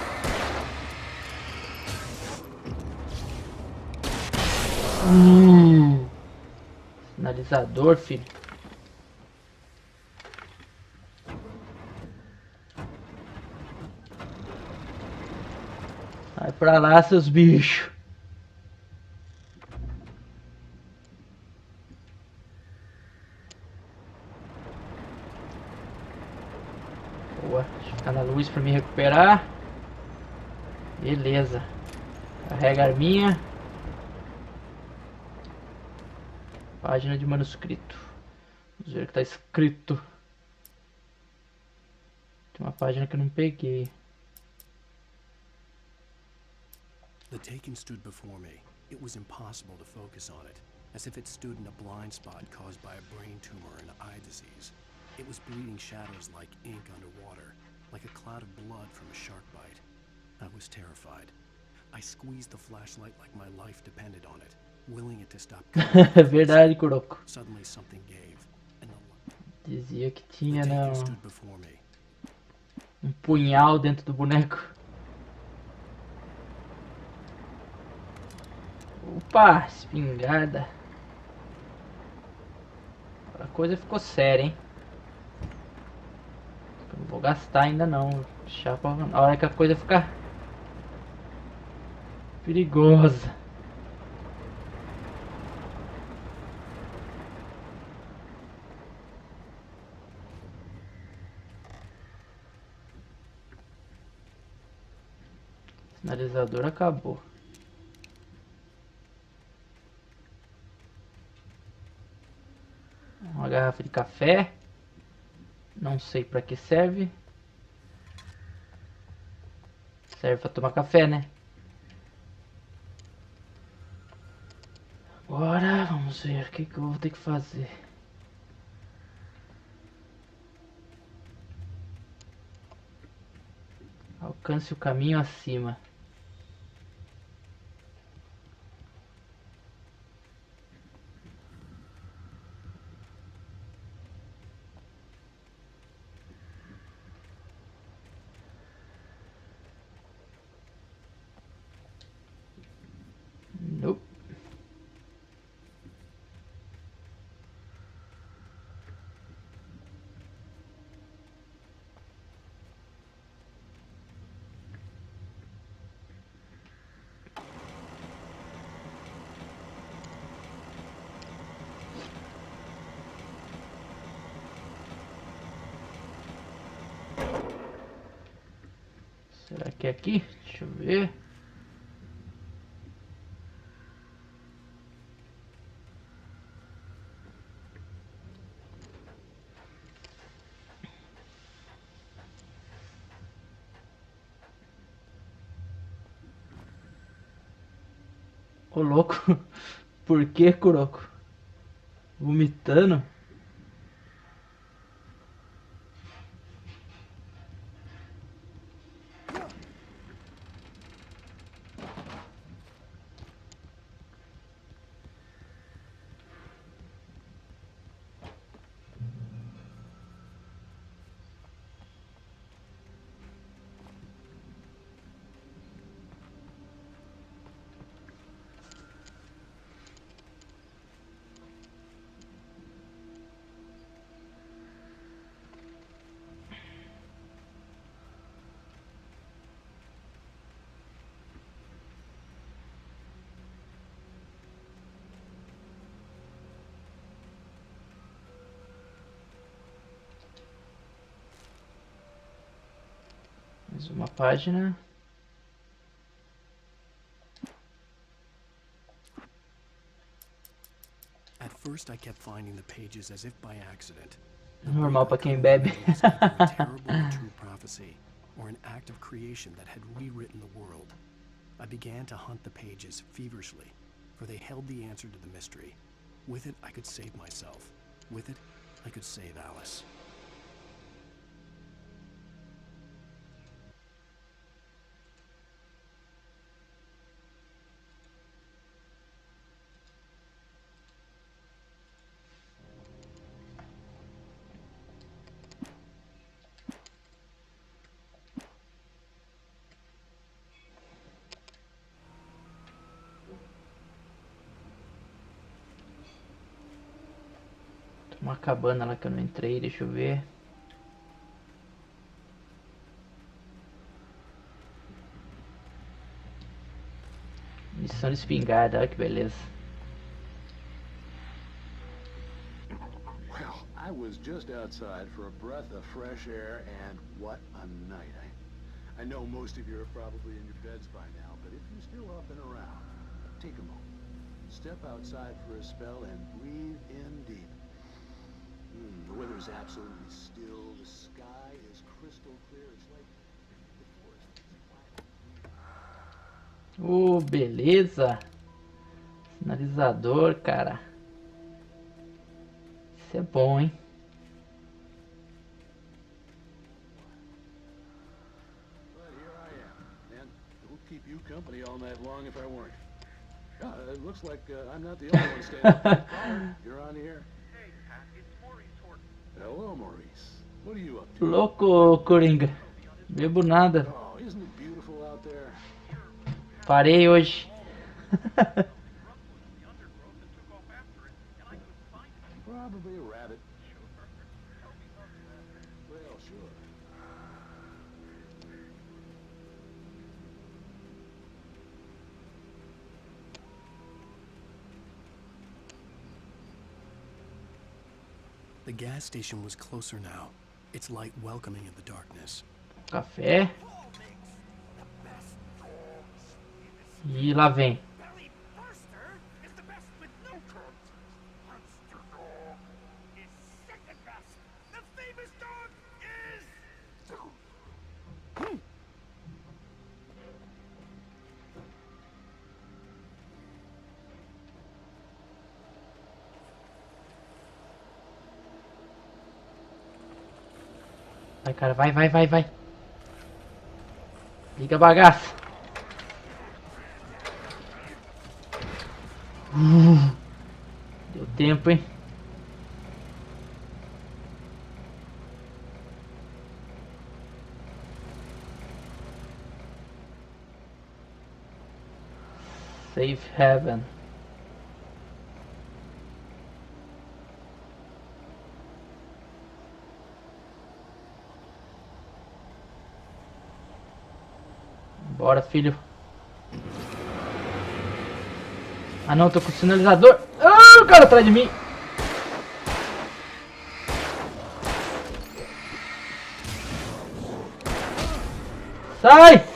Speaker 1: Sinalizador, filho. Vai pra lá, seus bichos. Boa, deixa eu ficar na luz pra me recuperar. Beleza. Carrega a arminha. Página de manuscrito. Vamos ver o que tá escrito. Tem uma página que eu não peguei.
Speaker 2: The Taken stood before me. It was impossible to focus on it, as if it stood in a blind spot caused by a brain tumor and eye disease. It was bleeding shadows like ink underwater, like a cloud of blood from a shark bite. I was terrified. I squeezed the flashlight like my life depended on it, willing it to stop coming.
Speaker 1: Verdade, Kuroko.
Speaker 2: Suddenly something gave, and
Speaker 1: Dizia que tinha,
Speaker 2: the Taken
Speaker 1: não,
Speaker 2: stood before me.
Speaker 1: um punhal dentro do boneco. Opa, espingarda. A coisa ficou séria, hein? Eu não vou gastar ainda não. Deixar pra na hora que a coisa ficar perigosa. Sinalizador acabou. Uma garrafa de café. Não sei pra que serve. Serve pra tomar café, né? Agora vamos ver o que eu vou ter que fazer. Alcance o caminho acima. Nope. Será que é aqui? Deixa eu ver. Ô louco. Por que, Kuroko? Vomitando? Mais uma página.
Speaker 2: At first I kept finding the pages as if by accident.
Speaker 1: Normal pra quem bebe.
Speaker 2: A terrible and true prophecy, or an act of creation that had rewritten the world. I began to hunt the pages feverishly, for they held the answer to the mystery. With it, I could save myself. With it, I could save Alice.
Speaker 1: Uma cabana lá que eu não entrei, deixa eu ver. Missão de espingarda, olha que beleza.
Speaker 15: Well, I was just outside for a breath of fresh air, and what a night. I know most of you are probably in your beds by now, but if you're still up and around, take a moment. Step outside for a spell and breathe in deep. The weather is absolutely still. The sky is crystal clear. It's like the forest is quiet.
Speaker 1: Oh, beleza. Sinalizador, cara. Isso é bom, hein?
Speaker 15: But here I am, and it would keep you company all night long if I weren't. It looks like I'm not the only one staying up in the car. You're on here. Hello, Maurice. What are you up to?
Speaker 1: Louco, Coringa. Bebo nada.
Speaker 15: Oh, isn't it beautiful out there?
Speaker 1: Parei hoje.
Speaker 15: Probably a rabbit. Well, sure.
Speaker 2: The gas station was closer now, its light welcoming in the darkness.
Speaker 1: Café. E lá vem. Vai, cara, vai, vai, vai, vai. Liga a bagaça. Deu tempo, hein? Safe Haven. Bora, filho. Ah não, tô com o sinalizador. Ah, o cara atrás de mim. Sai!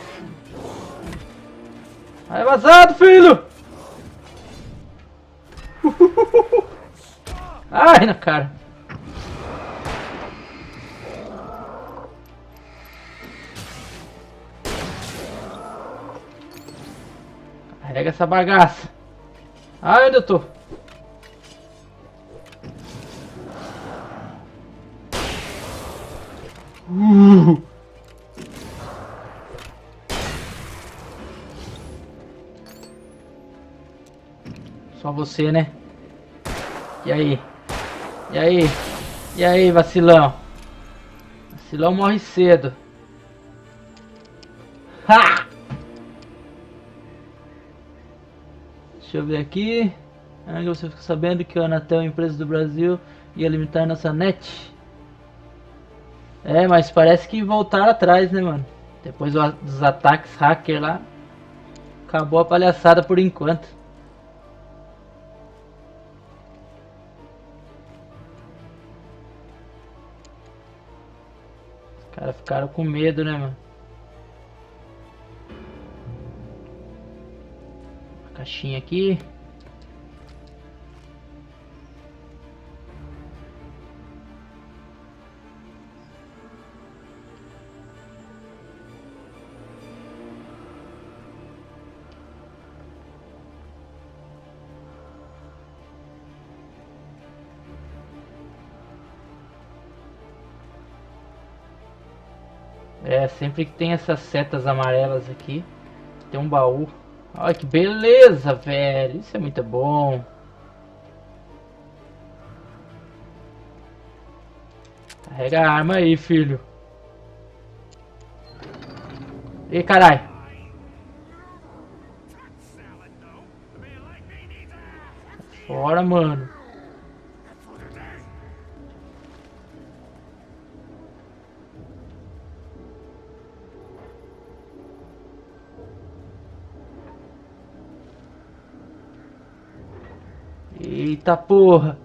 Speaker 1: Vai vazado, filho! Ai, na cara. Carrega essa bagaça. Ah, onde eu tô? Só você, né? E aí? E aí? E aí, vacilão? Vacilão morre cedo. Ha! Deixa eu ver aqui. Você ficou sabendo que a Anatel, empresa do Brasil, ia limitar nossa net? É, mas parece que voltaram atrás, né, mano? Depois dos ataques hacker lá, acabou a palhaçada por enquanto. Os caras ficaram com medo, né, mano? Uma caixinha aqui. É, sempre que tem essas setas amarelas aqui, tem um baú. Olha que beleza, velho. Isso é muito bom. Carrega a arma aí, filho. Ih, carai. Fora, mano. Eita porra.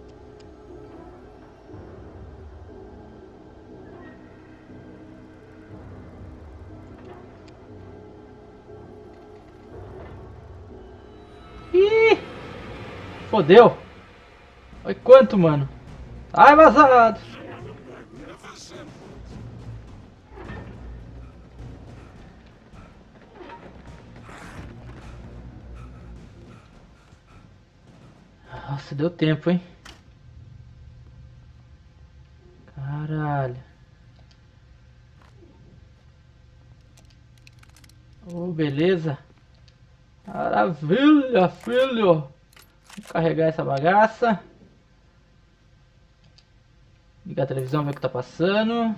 Speaker 1: Ih! Fodeu. Olha quanto, mano. Ai, vazado. Nossa, deu tempo, hein? Caralho. Oh, beleza. Maravilha, filho. Vou carregar essa bagaça. Ligar a televisão, ver o que tá passando.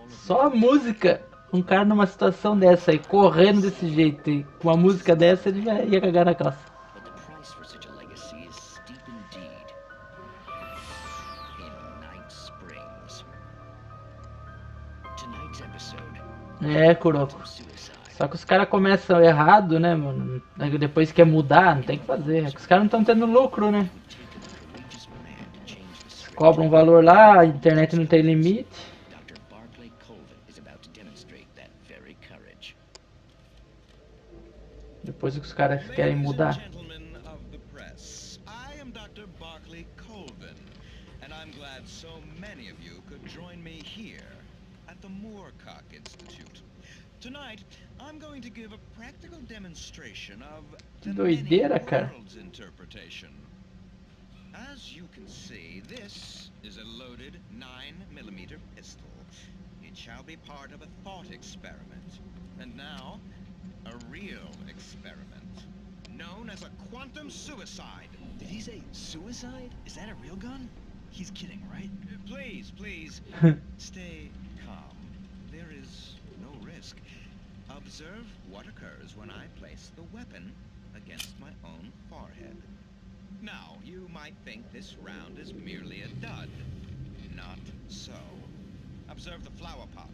Speaker 1: Só a música. Um cara numa situação dessa aí, correndo desse jeito e com uma música dessa, ele já ia cagar na calça. É, Kuroko. Só que os caras começam errado, né, mano? Depois quer mudar, não tem o que fazer. É que os caras não estão tendo lucro, né? Cobram um valor lá, a internet não tem limite. Depois o que os caras querem mudar.
Speaker 16: I am Dr. Barclay Colvin, and I'm glad so many of you could join me here at the Moorcock Institute. Tonight, I'm going to give a practical demonstration of
Speaker 1: Que
Speaker 16: the
Speaker 1: doideira,
Speaker 16: many
Speaker 1: cara.
Speaker 16: worlds interpretation. As you can see, this is a loaded 9mm pistol. It shall be part of a thought experiment. And now, a real experiment, known as a quantum suicide.
Speaker 17: Did he say suicide? Is that a real gun? He's kidding, right?
Speaker 16: Please, please, stay calm. There is no risk. Observe what occurs when I place the weapon against my own forehead. Now, you might think this round is merely a dud. Not so. Observe the flower pot.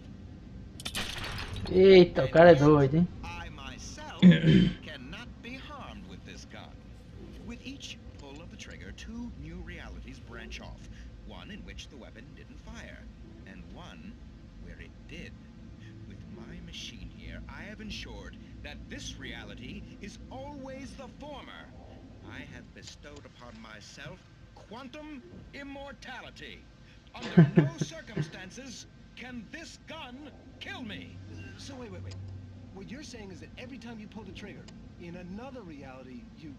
Speaker 1: Eita, o cara é doido, hein?
Speaker 16: I myself cannot be harmed with this gun. With each pull of the trigger, two new realities branch off. One in which the weapon didn't fire, and one where it did. With my machine here, I have ensured that this reality is always the former. I have bestowed upon myself quantum immortality. Under no circumstances can this gun kill me.
Speaker 17: So wait. What you're saying is that every time you pull the trigger, in another reality, you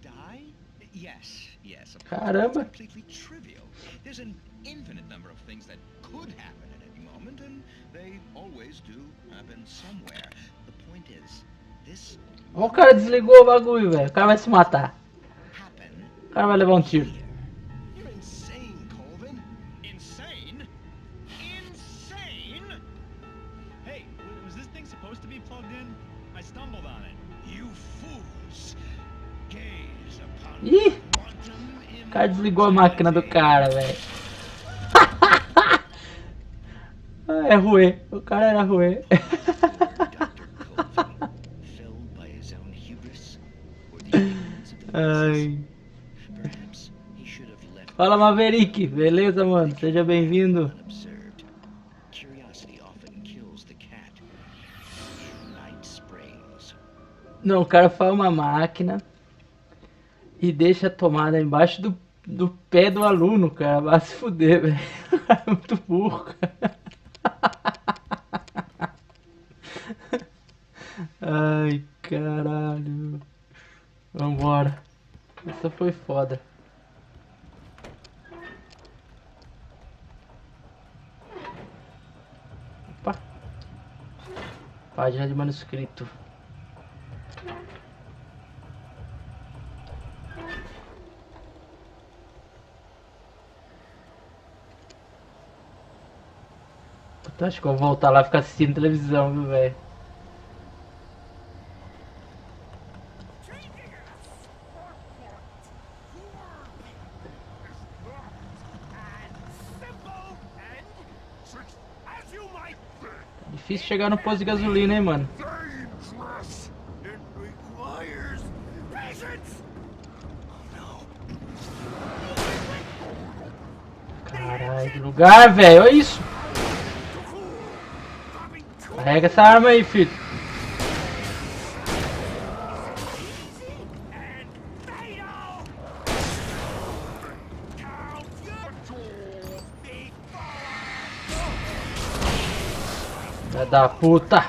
Speaker 17: die?
Speaker 16: Yes. Of course,
Speaker 1: Caramba.
Speaker 16: it's completely trivial. There's an infinite number of things that could happen at any moment, and they always do happen somewhere. The point is, this
Speaker 1: Ó, o cara desligou o bagulho, velho. O cara vai se matar. O cara vai levar um tiro.
Speaker 17: You're insane, Colvin.
Speaker 16: Insane? Insane?
Speaker 14: Hey, was this thing supposed to be plugged in? I stumbled on it.
Speaker 16: You fools! Gaze upon
Speaker 1: Ih! O cara desligou a máquina do cara, velho. É ruim. O cara era ruim. Ai. Fala, Maverick. Beleza, mano? Seja bem-vindo. Não, o cara faz uma máquina e deixa a tomada embaixo do pé do aluno, cara. Vai se fuder, velho. O cara é muito burro, cara. Ai, caralho. Vambora. Essa foi foda. Opa. Página de manuscrito. Puta, acho que eu vou voltar lá e ficar assistindo televisão, viu, velho? Difícil chegar no posto de gasolina, hein, mano. Caralho, que lugar, velho. Olha isso. Carrega essa arma aí, filho. Filha da puta.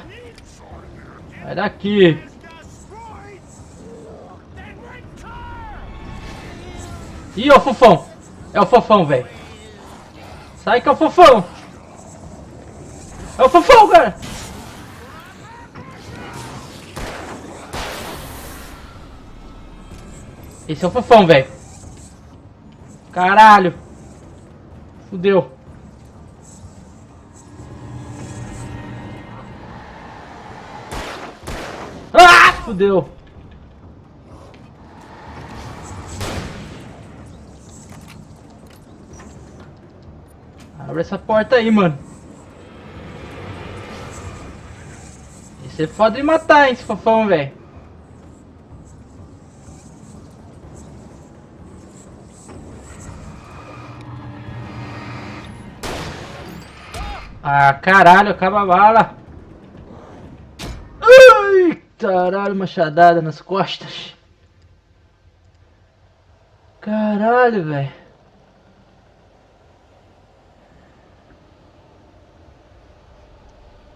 Speaker 1: Sai daqui. Ih, é o fofão. É o fofão, velho. Sai que é o fofão. É o fofão, cara. Esse é o fofão, velho. Caralho. Fudeu. Ah, fudeu. Abre essa porta aí, mano. Esse é foda de matar, hein, esse fofão, velho. Ah, caralho, acaba a bala. Caralho, machadada nas costas. Caralho, velho.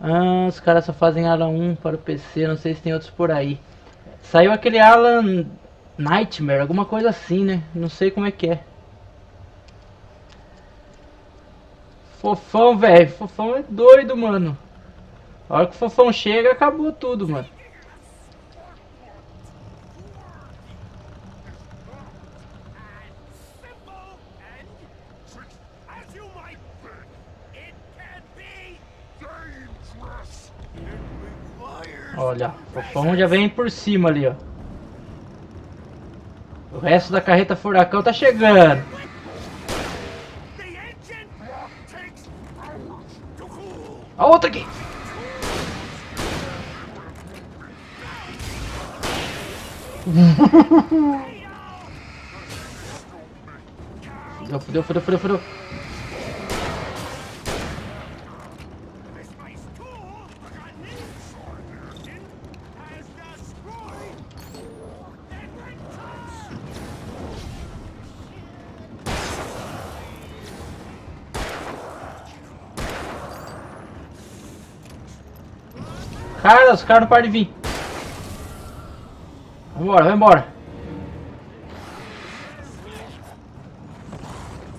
Speaker 1: Ah, os caras só fazem Alan 1 para o PC, não sei se tem outros por aí. Saiu aquele Alan Nightmare, alguma coisa assim, né? Não sei como é que é. Fofão, velho. Fofão é doido, mano. A hora que o Fofão chega, acabou tudo, mano. Olha, o Fofão já vem por cima ali, ó. O resto da carreta furacão tá chegando. A outra aqui. Fudeu. Cara, os caras não param de vir. Vai embora.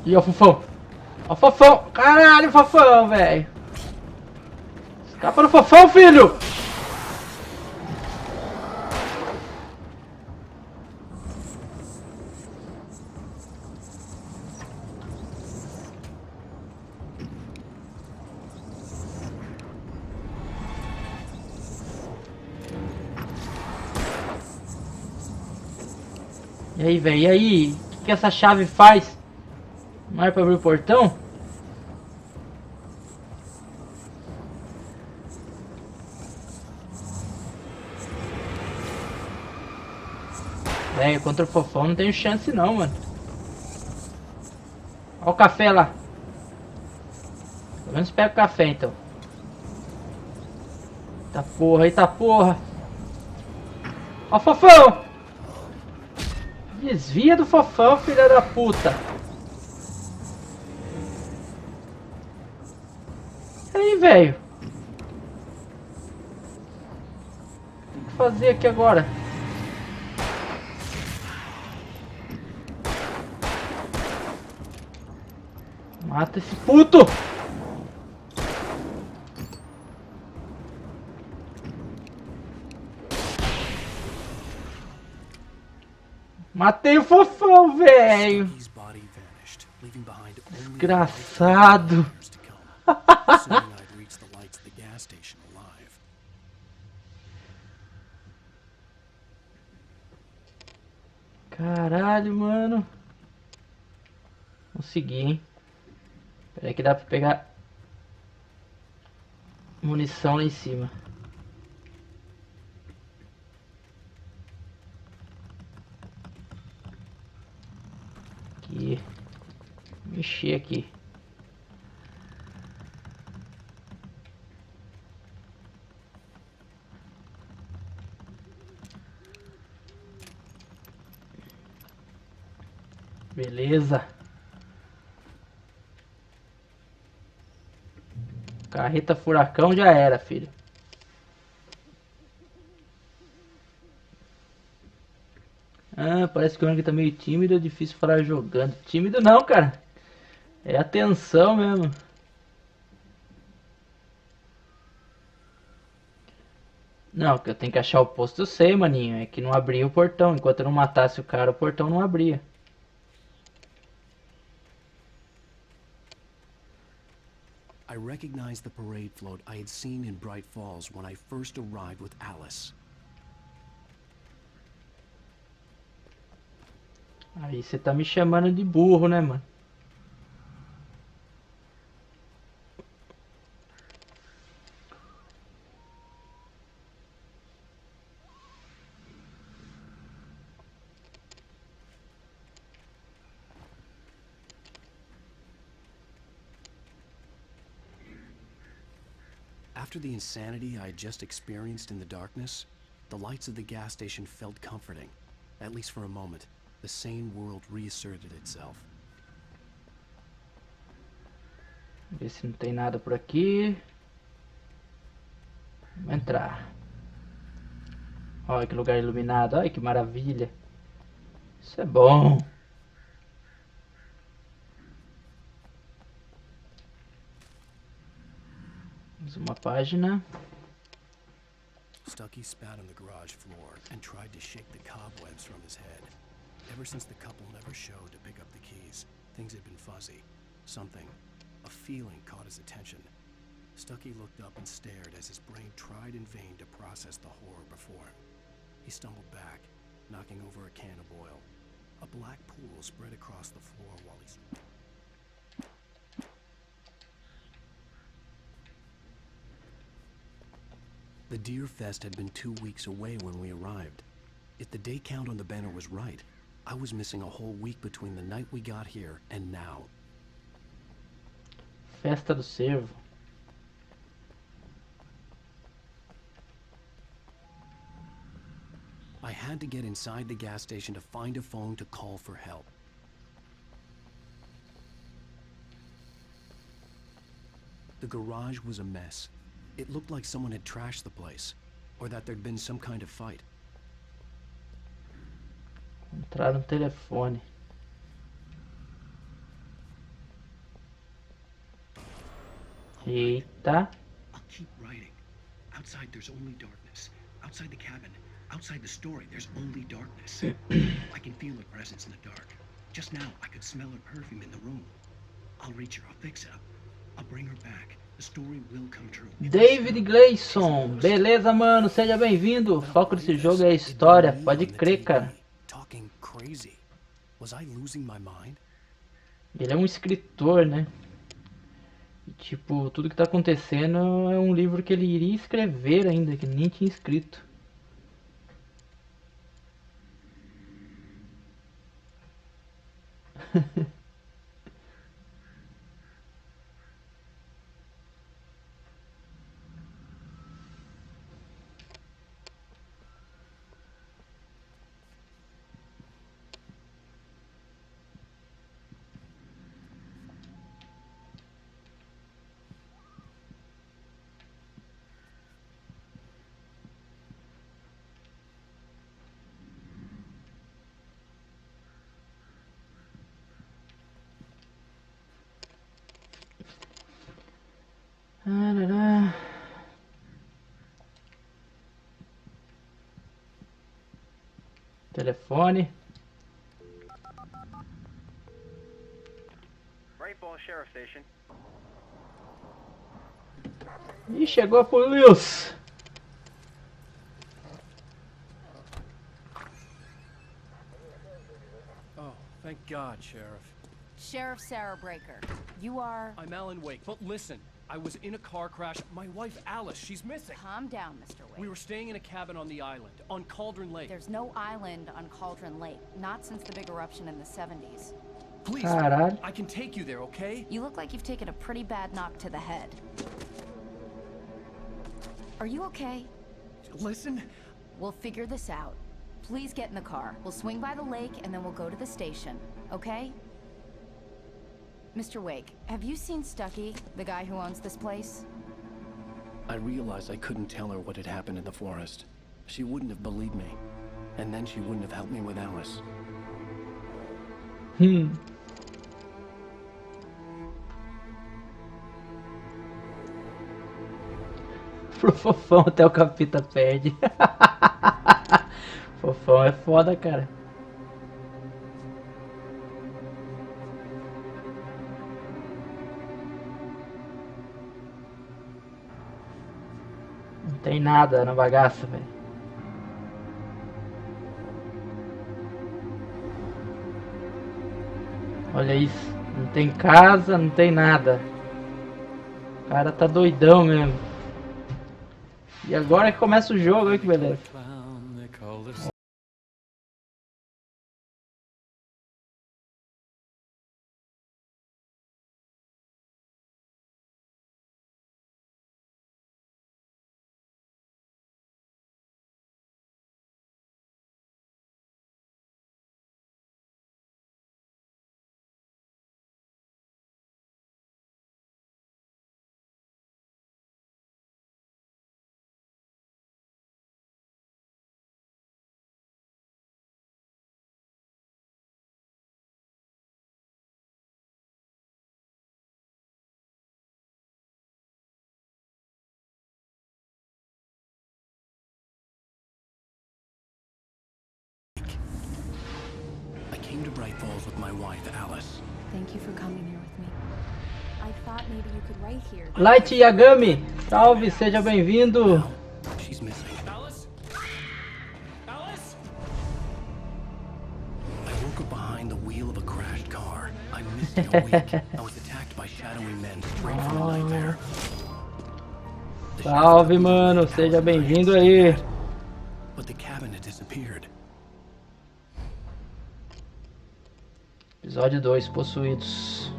Speaker 1: E ó o Fofão. Ó o Fofão. Caralho, o Fofão, velho. Escapa do Fofão, filho. E aí, velho? E aí? O que essa chave faz? Não é pra abrir o portão? Velho, contra o Fofão não tenho chance não, mano. Olha o café lá. Pelo menos pega o café, então. Eita porra. Ó o Fofão! Desvia do Fofão, filha da puta. E aí, velho? O que fazer aqui agora? Mata esse puto! Matei o Fofão, velho! Desgraçado! Caralho, mano! Consegui, hein? Peraí que dá pra pegar munição lá em cima. Aqui. Mexer aqui. Beleza. Carreta furacão já era, filho. Ah, parece que o Ang tá meio tímido, é difícil falar jogando. Tímido não, cara. É atenção mesmo. Não, que eu tenho que achar o posto, eu sei, maninho. É que não abria o portão. Enquanto eu não matasse o cara, o portão não abria.
Speaker 2: I recognized the parade float I had seen in Bright Falls when I first arrived with Alice.
Speaker 1: Aí você tá me chamando de burro, né, mano?
Speaker 2: After the insanity I had just experienced in the darkness, The lights of the gas station felt comforting, at least for a moment. The sane world reasserted itself.
Speaker 1: Ver se não tem nada por aqui. Vamos entrar. Olha que lugar iluminado. Olha que maravilha. Isso é bom. Mais uma página.
Speaker 2: Stucky spat on the garage floor and tried to shake the cobwebs from his head. Ever since the couple never showed to pick up the keys, things had been fuzzy. Something, a feeling, caught his attention. Stucky looked up and stared as his brain tried in vain to process the horror before him. He stumbled back, knocking over a can of oil. A black pool spread across the floor while he stood. The Deer Fest had been 2 weeks away when we arrived. If the day count on the banner was right, I was missing a whole week between the night we got here and now.
Speaker 1: Festa do Cervo.
Speaker 2: I had to get inside the gas station to find a phone to call for help. The garage was a mess. It looked like someone had trashed the place, or that there'd been some kind of fight.
Speaker 1: Entrar no telefone. Eita.
Speaker 18: I'll keep writing. Outside there's only darkness. Outside the cabin, outside the story, there's only darkness. I can feel her presence in the dark. Just now, I could smell her perfume in the room. I'll reach her, I'll fix it up. I'll bring her back. The story will come true.
Speaker 1: David Gleason, beleza, mano? Seja bem-vindo. O foco desse jogo é a história. Pode crer, cara.
Speaker 2: Talking crazy. Was I losing my mind?
Speaker 1: Ele é um escritor, né? E, tipo, tudo que tá acontecendo é um livro que ele iria escrever ainda, que nem tinha escrito. Telefone.
Speaker 19: Rainbow Sheriff Station.
Speaker 1: Ih, chegou a polícia.
Speaker 2: Oh, thank God, Sheriff.
Speaker 20: Sheriff Sarah Breaker, you are...
Speaker 14: I'm Alan Wake, but listen, I was in a car crash. My wife, Alice, she's missing.
Speaker 20: Calm down, Mr. Wake.
Speaker 14: We were staying in a cabin on the island, on Cauldron Lake.
Speaker 20: There's no island on Cauldron Lake, not since the big eruption in the 70s.
Speaker 14: Please, I can take you there, okay?
Speaker 20: You look like you've taken a pretty bad knock to the head. Are you okay?
Speaker 14: Listen.
Speaker 20: We'll figure this out. Please get in the car. We'll swing by the lake and then we'll go to the station, okay? Mr. Wake, have you seen Stucky, the guy who owns this place?
Speaker 2: I realized I couldn't tell her what had happened in the forest. She wouldn't have believed me. And then she wouldn't have helped me with Alice.
Speaker 1: Pro Fofão até o Capita perde. Fofão é foda, cara. Não tem nada na bagaça, velho. Olha isso. Não tem casa, não tem nada. O cara tá doidão mesmo. E agora que começa o jogo, olha que beleza.
Speaker 2: Bright Falls with my wife, Alice.
Speaker 5: Thank you for coming here with me. I thought maybe you could write here.
Speaker 1: Light Yagami, salve, seja bem-vindo.
Speaker 2: She's missing. Alice? Alice? I woke up behind the wheel of a crashed car. I missed it a week. I was attacked by shadowy men straight from a nightmare.
Speaker 1: Salve, mano, seja bem-vindo aí.
Speaker 2: But the cabin had disappeared.
Speaker 1: Episódio 2, Possuídos.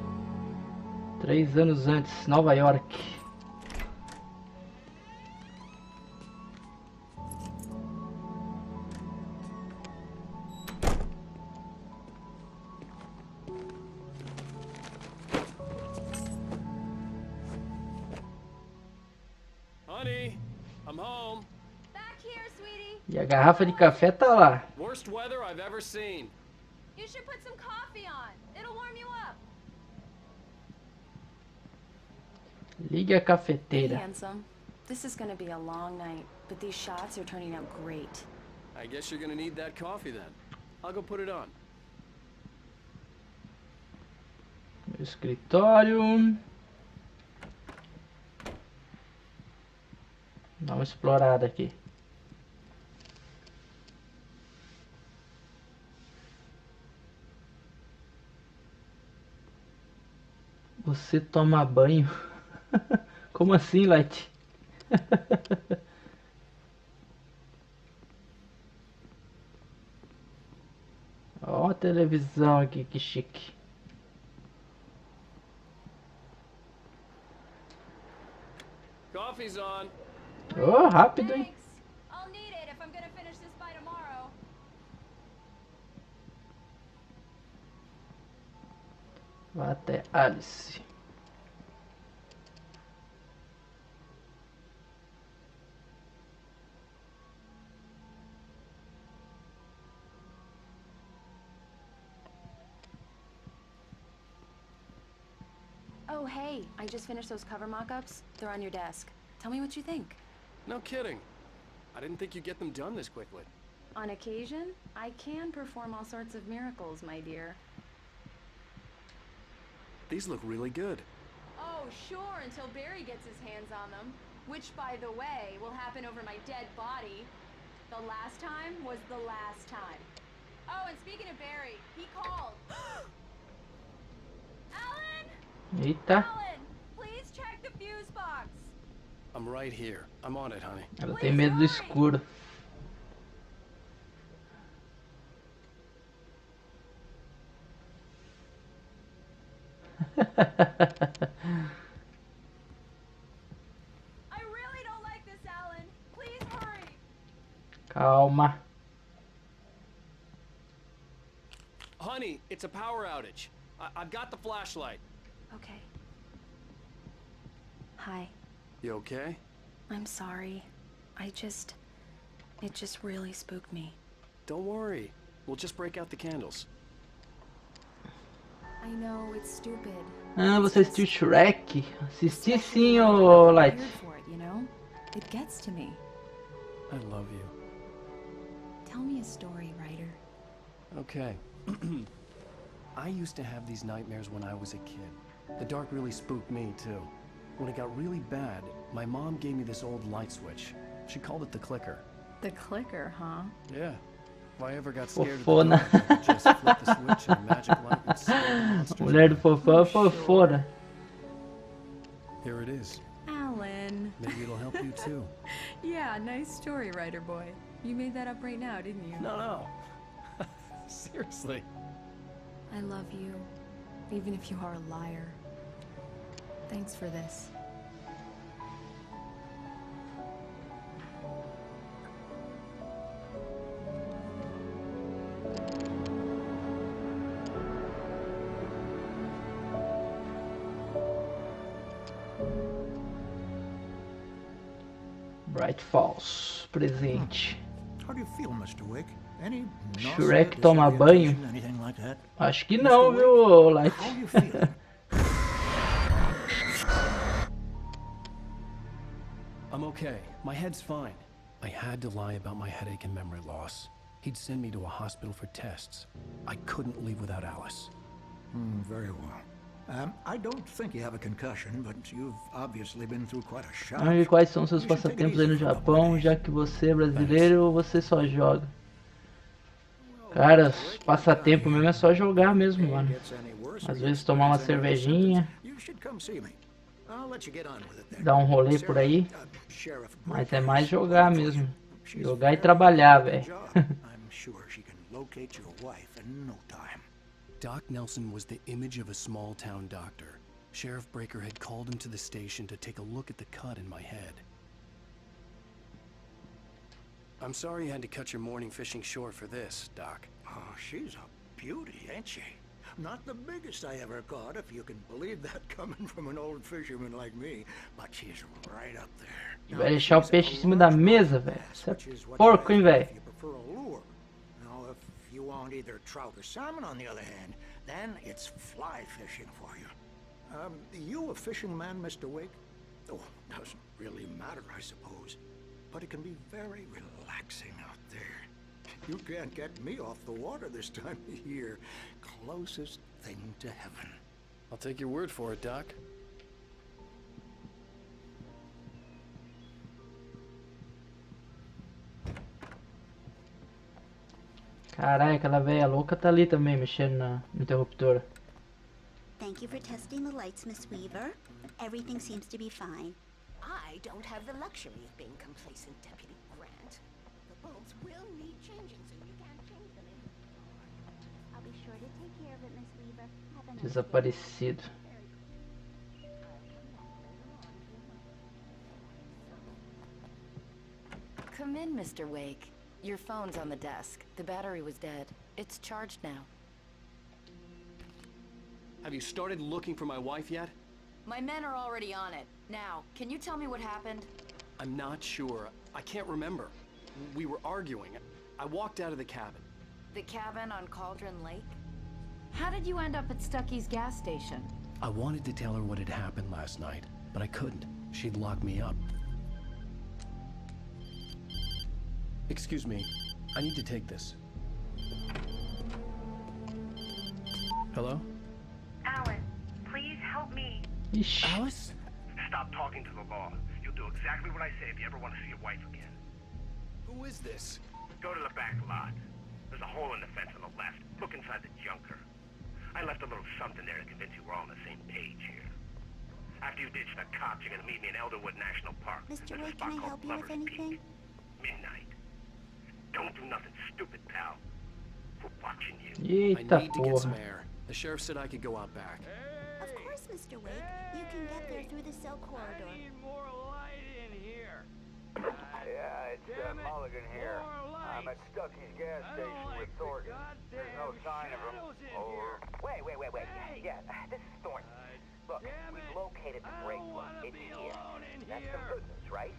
Speaker 1: 3 anos antes, Nova York.
Speaker 14: Honey, I'm home.
Speaker 6: Back here, sweetie.
Speaker 1: E a garrafa de café tá lá.
Speaker 14: Worst weather I've ever seen.
Speaker 6: You should put some coffee on. It'll warm you up.
Speaker 1: Ligue a
Speaker 5: Hey,
Speaker 1: cafeteira.
Speaker 5: handsome. This is gonna be a long night, but these shots are turning out great.
Speaker 14: I guess you're gonna need that coffee then. I'll go put it on.
Speaker 1: Meu escritório. Dá uma explorada aqui. Você toma banho? Como assim, Light? Ó a televisão aqui, que chique.
Speaker 14: Coffee's on.
Speaker 1: Oh, rápido, hein?
Speaker 6: I'll need it if I'm gonna finish this by tomorrow.
Speaker 1: Vá até Alice.
Speaker 5: Oh, hey, I just finished those cover mock-ups. They're on your desk. Tell me what you think.
Speaker 14: No kidding. I didn't think you'd get them done this quickly.
Speaker 5: On occasion, I can perform all sorts of miracles, my dear.
Speaker 14: These look really good.
Speaker 6: Oh, sure, until Barry gets his hands on them. Which, by the way, will happen over my dead body. The last time was the last time. Oh, and speaking of Barry, he called. Alan!
Speaker 1: Eita.
Speaker 6: Alan, please check the fuse box.
Speaker 14: I'm right here. I'm on it, honey.
Speaker 1: Ela tem medo do escuro.
Speaker 6: I really don't like this, Alan. Please hurry.
Speaker 1: Calma.
Speaker 14: Honey, it's a power outage. I've got the flashlight.
Speaker 5: Okay. Hi.
Speaker 14: You okay?
Speaker 5: I'm sorry. It just really spooked me.
Speaker 14: Don't worry. We'll just break out the candles.
Speaker 5: I know, it's stupid.
Speaker 1: Ah, você assistiu Shrek? Assisti sim, ô Light.
Speaker 5: Weird for it, you know? It gets to me.
Speaker 14: I love you.
Speaker 5: Tell me a story, writer.
Speaker 14: Okay. I used to have these nightmares when I was a kid. The dark really spooked me, too. When it got really bad, my mom gave me this old light switch. She called it the clicker.
Speaker 5: The clicker, huh?
Speaker 14: Yeah. If I ever got scared of the
Speaker 1: Fofona.
Speaker 14: dark, I could just flip the switch and a magic light would scare the monsters.
Speaker 1: Mulher do fofão, fofona.
Speaker 14: Here it is.
Speaker 5: Alan.
Speaker 14: Maybe it'll help you, too.
Speaker 5: Yeah, nice story, writer boy. You made that up right now, didn't you?
Speaker 14: No. Seriously.
Speaker 5: I love you, even if you are a liar. Thanks for this.
Speaker 1: Bright Falls, presente.
Speaker 19: How do you feel, Mr. Wake? Any
Speaker 1: Shrek toma banho?
Speaker 19: anything like that?
Speaker 1: Acho que não, viu, Light?
Speaker 19: How are you feeling?
Speaker 2: I'm okay. My head's fine. I had to lie about my headache and memory loss.
Speaker 14: He'd send me to a hospital for tests. I couldn't leave without Alice.
Speaker 19: Very well. I don't think you have a concussion, but you've obviously been through quite a shock.
Speaker 1: Angry, quais são seus passatempos aí no Japão, já que você é brasileiro ou você só joga? Cara, passatempo mesmo é só jogar mesmo, mano. Às vezes tomar uma cervejinha, dar um rolê por aí, mas é mais jogar mesmo. Jogar e trabalhar, velho.
Speaker 2: Doc Nelson was the image of a small-town doctor. Sheriff Breaker had called him to the station to take a look at the cut in my head. I'm sorry you had to cut your morning fishing short for this, Doc.
Speaker 19: Oh, she's a beauty, ain't she? Not the biggest I ever caught, if you can believe that coming from an old fisherman like me, but she's right up there.
Speaker 1: Vai deixar o peixe em cima da mesa, velho. Você é porco, hein, velho?
Speaker 19: Now, if you want either trout or salmon, on the other hand, then it's fly fishing for you. You a fishing man, Mr. Wake? Oh, doesn't really matter, I suppose. But it can be very relaxing out there. You can't get me off the water this time of year. Closest thing to heaven.
Speaker 14: I'll take your word for it, Doc.
Speaker 1: Caralho, aquela velha louca tá ali também, mexendo no interruptor.
Speaker 21: Thank you for testing the lights, Miss Weaver. Everything seems to be fine.
Speaker 13: I don't have the luxury of being complacent, Deputy Grant. The bulbs will need changing, so you can't change them in.
Speaker 21: I'll be sure to take care of it, Miss Weaver. Have a nice
Speaker 1: Desaparecido.
Speaker 20: Come in, Mr. Wake. Your phone's on the desk. The battery was dead. It's charged now.
Speaker 14: Have you started looking for my wife yet?
Speaker 20: My men are already on it. Now, can you tell me what happened?
Speaker 14: I'm not sure. I can't remember. We were arguing. I walked out of the cabin.
Speaker 20: The cabin on Cauldron Lake? How did you end up at Stucky's gas station?
Speaker 14: I wanted to tell her what had happened last night, but I couldn't. She'd lock me up. Excuse me. I need to take this. Hello?
Speaker 8: Alice, please help me.
Speaker 14: Alice?
Speaker 8: Stop talking to the law. You'll do exactly what I say if you ever want to see your wife again.
Speaker 14: Who is this?
Speaker 8: Go to the back lot. There's a hole in the fence on the left. Look inside the junker. I left a little something there to convince you we're all on the same page here. After you ditch the cops, you're gonna meet me in Elderwood National Park.
Speaker 21: Mr.
Speaker 8: There's a
Speaker 21: Wake,
Speaker 8: spot
Speaker 21: can I
Speaker 8: called
Speaker 21: help you with
Speaker 8: Lover's
Speaker 21: anything?
Speaker 8: Peak. Midnight. Don't do nothing stupid, pal. We're watching you.
Speaker 1: Eita
Speaker 14: I need to get some
Speaker 1: porra.
Speaker 14: air. The sheriff said I could go out back.
Speaker 21: Of course, Mr. Wake. You can get there through the cell corridor.
Speaker 3: More light in here.
Speaker 22: Yeah, it's Mulligan here. I'm at Stucky's gas station with Thornton. There's no sign of him. Wait. Yeah, this is Thornton. Look, we've located the break room. It's here. That's some good news, right?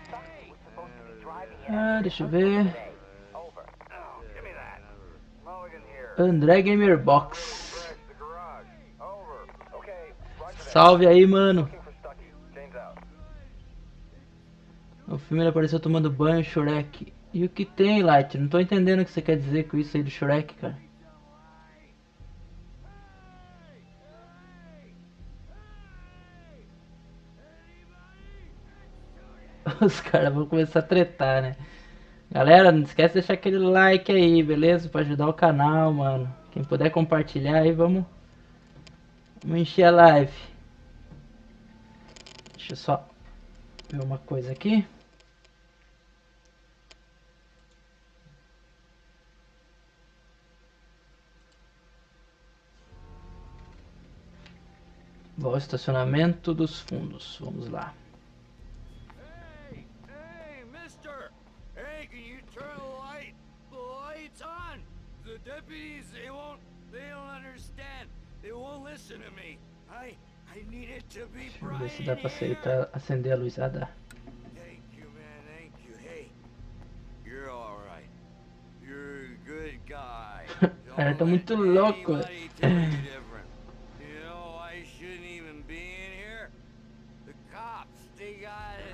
Speaker 22: Stucky was supposed to be driving in
Speaker 1: Deixa eu ver.
Speaker 22: today. Over. Oh, give me that. Mulligan here.
Speaker 1: André Gamer Box.
Speaker 22: Crash the garage. Over. Okay, roger that.
Speaker 1: Salve aí, mano.
Speaker 22: Looking for Stucky. James out.
Speaker 1: No filme ele apareceu tomando banho, Shrek. E o que tem, Light? Não tô entendendo o que você quer dizer com isso aí do Shrek, cara. Os caras vão começar a tretar, né? Galera, não esquece de deixar aquele like aí, beleza? Pra ajudar o canal, mano. Quem puder compartilhar aí, vamos encher a live. Deixa eu só ver uma coisa aqui. Bom, estacionamento dos fundos. Vamos lá.
Speaker 3: Hey, mister! Hey, can you turn the lights on? The deputies, they don't understand. They won't listen to me. I need it to be
Speaker 1: Deixa eu
Speaker 3: bright
Speaker 1: ver se dá pra
Speaker 3: in
Speaker 1: aceitar, acender a luz. Ah, dá.
Speaker 3: Thank you, man, thank you. Hey, you're alright. You're a good guy.
Speaker 1: O cara tá muito louco.
Speaker 3: Anybody tell you different. You know, I shouldn't even be in here. The cops, they got it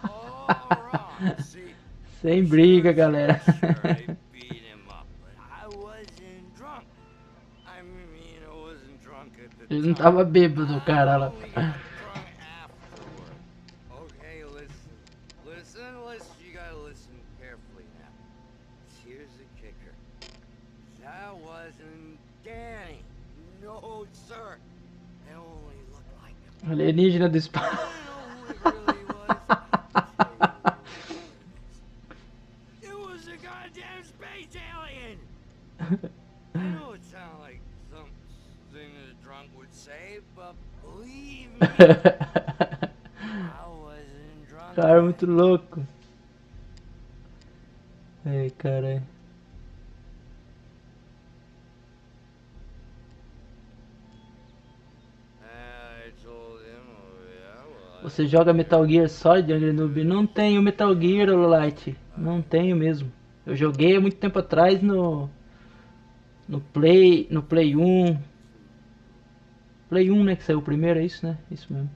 Speaker 3: all wrong. See,
Speaker 1: Sem briga, galera.
Speaker 3: sure, they
Speaker 1: Ele não tava bêbado, o cara lá.
Speaker 3: Okay, listen. Listen, you gotta listen carefully now. Here's the kicker. That wasn't Danny. No, sir. It only looked like him.
Speaker 1: Alienígena do espaço.
Speaker 3: It was a goddamn space alien! I know it sounds like something a drunk would say, but believe me, I wasn't drunk.
Speaker 1: Cara, muito louco. Ai, caralho. Você joga Metal Gear Solid, Angry Noob? Não tenho Metal Gear, Light. Não tenho mesmo. Eu joguei há muito tempo atrás no Play 1. Play 1, né, que saiu o primeiro, é isso, né? Isso mesmo.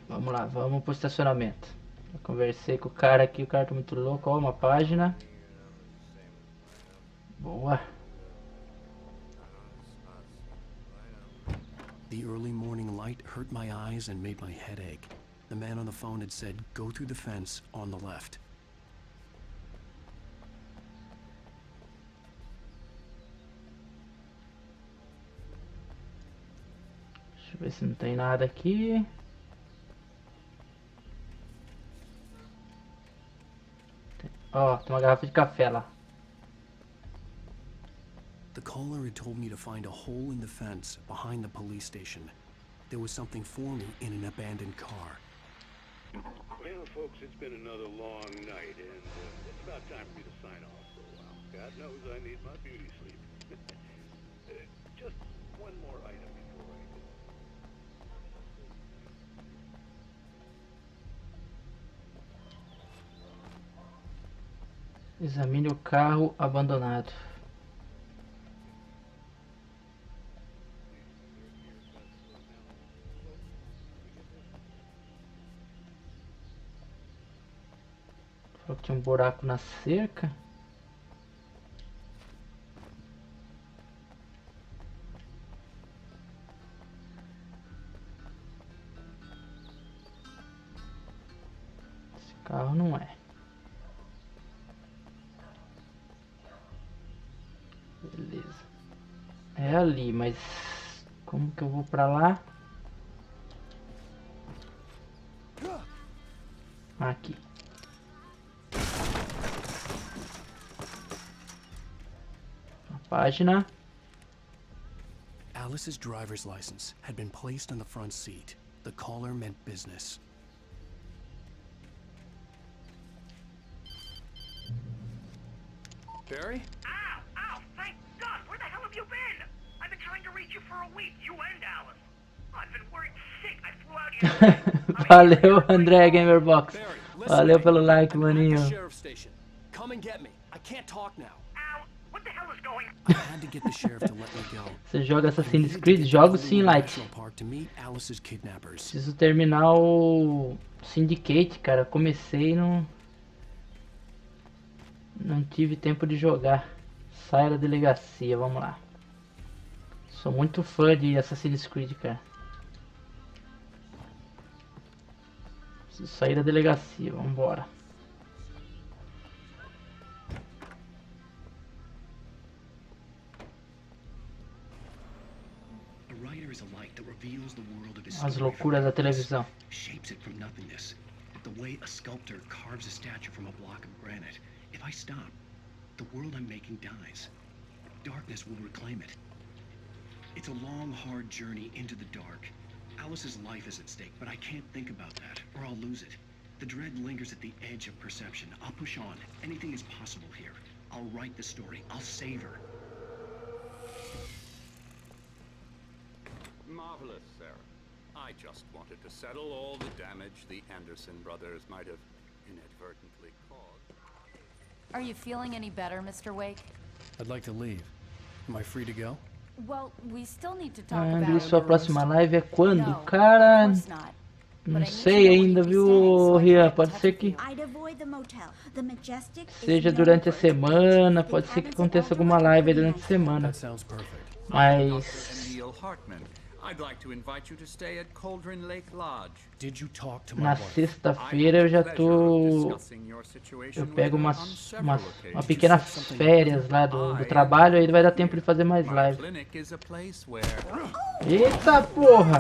Speaker 1: Vamos lá, vamos pro estacionamento. Eu conversei com o cara aqui, o cara tá muito louco. Ó, uma página. Boa.
Speaker 2: The early morning light hurt my eyes and made my head ache. The man on the phone had said, go through the fence on the left.
Speaker 1: Deixa eu ver se não tem nada aqui. Ó, tem uma garrafa de café lá.
Speaker 2: The caller had told me to find a hole in the fence behind the police station. There was something for me in an abandoned car.
Speaker 15: Well, folks, it's been another long night, and it's about time for me to sign off for a while. God knows I need my beauty sleep. Just one more item before I go.
Speaker 1: Examine o carro abandonado. Falou que tinha um buraco na cerca. Esse carro não é. Beleza. É ali, mas como que eu vou pra lá? Aqui. Uma página.
Speaker 2: Alice's driver's license had been placed on the front seat. The caller meant business.
Speaker 7: Barry?
Speaker 8: Ow! Ow! Thank God! Where the hell have you been? I've been trying to reach you for a week, you and Alice. I've been worried sick. I flew out yesterday.
Speaker 1: Valeu, André Gamerbox. Valeu pelo like, maninho.
Speaker 7: Sheriff station. Come and get me. I can't talk now.
Speaker 8: Ow! What the hell is going on?
Speaker 2: I had to get the sheriff to let me go.
Speaker 1: Você joga Assassin's Creed? Jogo sim, Light.
Speaker 2: To meet Alice's kidnappers.
Speaker 1: Preciso terminar o Syndicate, cara. Comecei e não tive tempo de jogar. Sai da delegacia, vamos lá. Sou muito fã de Assassin's Creed, cara. Preciso sair da delegacia, vamos embora. As loucuras da televisão.
Speaker 18: Shapes it from nothingness. The way a sculptor carves a statue from a block of granite. If I stop, the world I'm making dies. Darkness will reclaim it. It's a long, hard journey into the dark. Alice's life is at stake, but I can't think about that, or I'll lose it. The dread lingers at the edge of perception. I'll push on. Anything is possible here. I'll write the story. I'll save her.
Speaker 4: Marvelous, sir. I just wanted to settle all the damage the Anderson brothers might have inadvertently caused.
Speaker 20: Are you feeling any better, Mr. Wake?
Speaker 2: I'd like to leave. Am I free to go?
Speaker 20: Well, we still need to talk
Speaker 1: Ah,
Speaker 20: about
Speaker 1: sua próxima live é quando? Cara, Não sei ainda, viu, Rian? Pode ser que seja durante a semana, pode ser que aconteça alguma live aí durante a semana. Mas na sexta-feira eu já tô. Eu pego uma pequenas férias lá do trabalho, aí vai dar tempo de fazer mais live. Eita porra!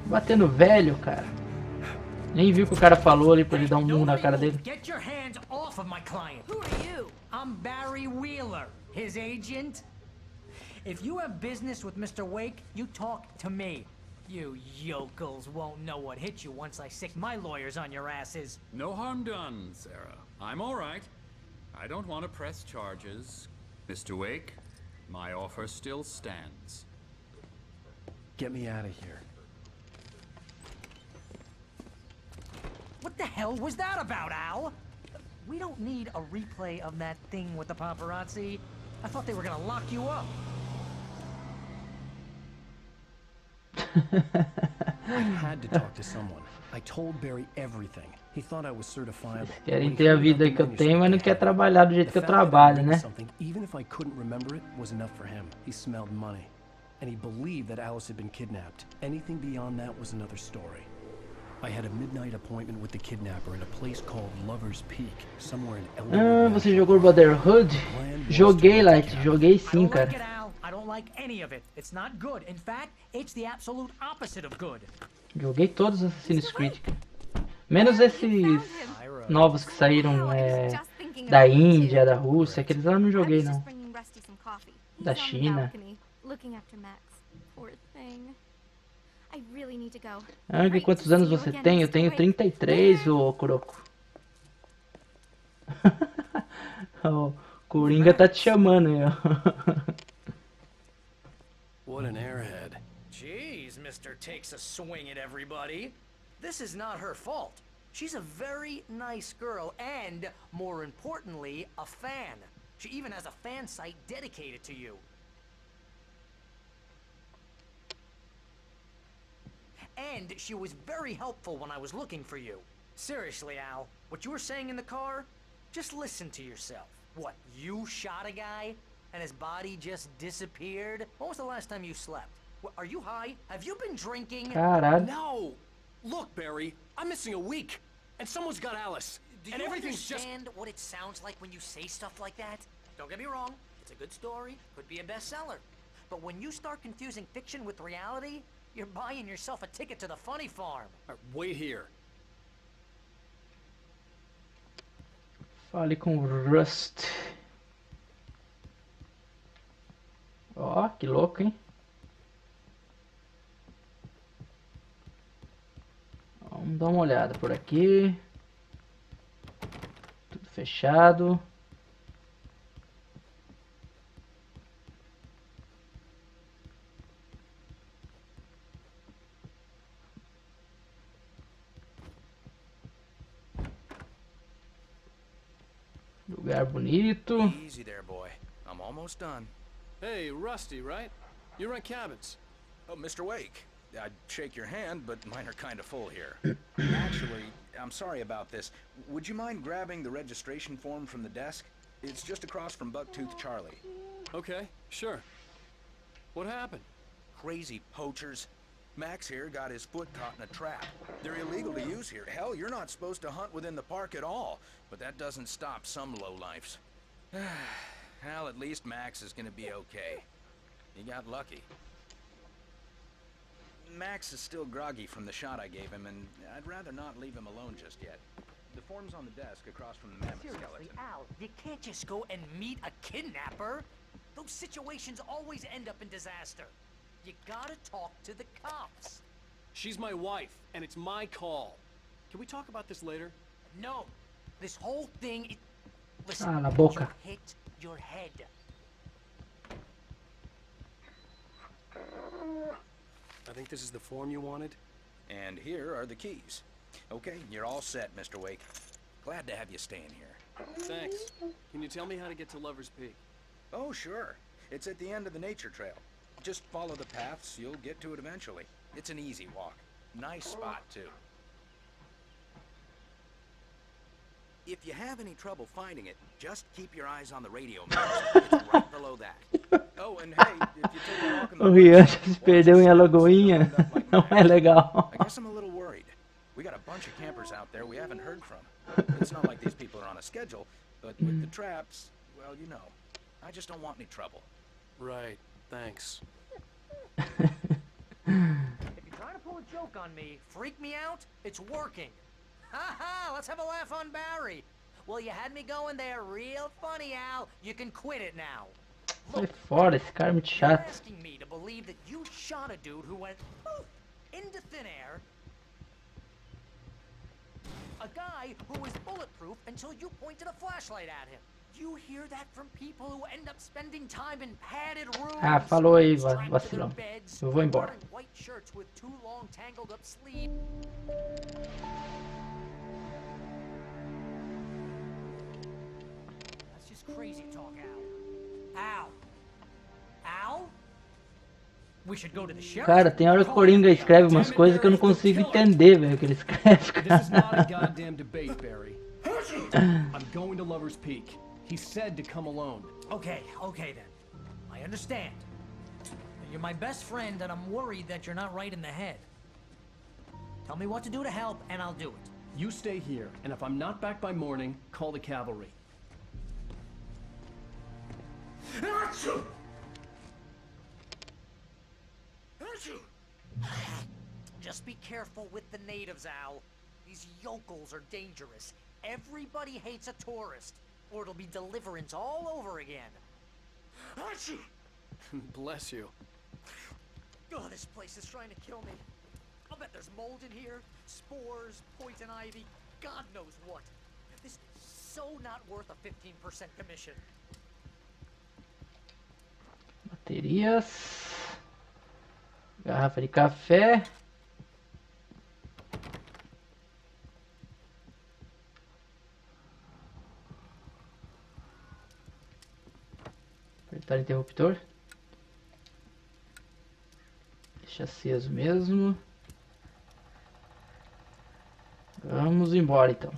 Speaker 1: Batendo velho, cara. Nem viu o que o cara falou ali pra ele dar um murro na cara dele.
Speaker 9: Get your hands off of my client. Who are you? I'm Barry Wheeler, his agent. If you have business with Mr. Wake, you talk to me. You yokels won't know what hit you once I sick my lawyers on your asses.
Speaker 4: No harm done, Sarah. I'm all right. I don't want to press charges. Mr. Wake, my offer still stands.
Speaker 14: Get me out of here.
Speaker 9: What the hell was that about, Al? We don't need a replay of that thing with the paparazzi. I thought they were gonna lock you up.
Speaker 14: I had to talk to someone. I told Barry everything. He thought I was certifiable.
Speaker 1: Querem ter a vida que eu tenho, mas não quer trabalhar do jeito que eu trabalho, né?
Speaker 14: Even if I couldn't remember it, was enough for him. He smelled money. And he believed that Alice had been kidnapped. Anything beyond that was another story. I had a midnight appointment with the kidnapper in a place called Lover's Peak, somewhere in Elwood.
Speaker 1: Você jogou Brotherhood? Joguei, Light. Joguei sim, cara.
Speaker 9: I don't like any of it. It's not good. In fact, it's the absolute opposite of good.
Speaker 1: Joguei todos os Assassin's Creed. Menos esses novos que saíram da Índia, da Rússia, aqueles lá eu não joguei não. Da China. Ang, quantos anos você tem? Eu tenho 33, ô Kuroko. O Coringa tá te chamando aí, ó.
Speaker 10: What an airhead.
Speaker 9: Jeez, Mr. Takes a swing at everybody. This is not her fault. She's a very nice girl and, more importantly, a fan. She even has a fan site dedicated to you. And she was very helpful when I was looking for you. Seriously, Al, what you were saying in the car? Just listen to yourself. What, you shot a guy and his body just disappeared? When was the last time you slept? What, are you high? Have you been drinking?
Speaker 1: Caralho.
Speaker 14: No! Look, Barry, I'm missing a week, and someone's got Alice.
Speaker 9: Do you understand what it sounds like when you say stuff like that? Don't get me wrong, it's a good story, could be a bestseller. But when you start confusing fiction with reality, you're buying yourself a ticket to the funny farm.
Speaker 14: Wait here.
Speaker 1: Fale com Rust. Ó, que louco, hein? Vamos dar uma olhada por aqui. Tudo fechado. Lugar bonito.
Speaker 10: Easy there, boy. I'm almost done.
Speaker 14: Hey, Rusty, right? You run cabins.
Speaker 10: Oh, Mr. Wake. I'd shake your hand, but mine are kind of full here. Actually, I'm sorry about this. Would you mind grabbing the registration form from the desk? It's just across from Bucktooth Charlie.
Speaker 14: Okay, sure. What happened?
Speaker 10: Crazy poachers. Max here got his foot caught in a trap. They're illegal to use here. Hell, you're not supposed to hunt within the park at all. But that doesn't stop some lowlifes. Hell, at least Max is gonna be okay. He got lucky. Max is still groggy from the shot I gave him, and I'd rather not leave him alone just yet. The form's on the desk across from the mammoth skeleton.
Speaker 9: Al, you can't just go and meet a kidnapper. Those situations always end up in disaster. You gotta talk to the cops.
Speaker 14: She's my wife, and it's my call. Can we talk about this later?
Speaker 9: No. This whole thing is... Listen,
Speaker 1: Ah, na boca.
Speaker 9: you hit your head.
Speaker 14: I think this is the form you wanted.
Speaker 10: And here are the keys. Okay, you're all set, Mr. Wake. Glad to have you staying here.
Speaker 14: Thanks. Can you tell me how to get to Lover's Peak?
Speaker 10: Oh, sure. It's at the end of the nature trail. Just follow the paths, you'll get to it eventually. It's an easy walk. Nice spot, too. If you have any trouble finding it, just keep your eyes on the radio mast. It's right below that. Oh, and hey, if you take a walk in the
Speaker 1: O Rian
Speaker 10: woods,
Speaker 1: já se perdeu em Alagoinha. Não é legal.
Speaker 10: I guess I'm a little worried. We got a bunch of campers out there we haven't heard from. It's not like these people are on a schedule, but with the traps, well, you know, I just don't want any trouble.
Speaker 14: Right, thanks.
Speaker 9: If you're trying to pull a joke on me, freak me out, it's working. Ha ha, let's have a laugh on Barry. Well, you had me going there real funny, Al. You can quit it now.
Speaker 1: Sai fora, esse cara é muito
Speaker 9: You're
Speaker 1: chato.
Speaker 9: asking me to believe that you shot a dude who went poof into thin air. A guy who was bulletproof until you pointed a flashlight at him. You hear that from people who end up spending time in padded rooms.
Speaker 1: Ah, falou aí, vacilão. Eu vou embora.
Speaker 9: Wearing white shirts with too long tangled up sleeves. That's just crazy talk, Al. Al? We should go to the sheriff.
Speaker 1: Cara, tem hora que o Coringa escreve umas coisas que eu não consigo entender, velho, que ele escreve,
Speaker 14: This is not a
Speaker 1: cara.
Speaker 14: goddamn debate, Barry. I'm going to Lover's Peak. He said to come alone.
Speaker 9: Okay then. I understand. You're my best friend and I'm worried that you're not right in the head. Tell me what to do to help and I'll do it.
Speaker 14: You stay here, and if I'm not back by morning, call the cavalry.
Speaker 9: Just be careful with the natives, Al. These yokels are dangerous. Everybody hates a tourist, or it'll be deliverance all over again.
Speaker 14: Bless you.
Speaker 9: Oh, this place is trying to kill me. I'll bet there's mold in here, spores, poison ivy, God knows what. This is so not worth a 15% commission.
Speaker 1: Baterias. Garrafa de café. Apertar o interruptor. Deixa aceso mesmo. Vamos embora então.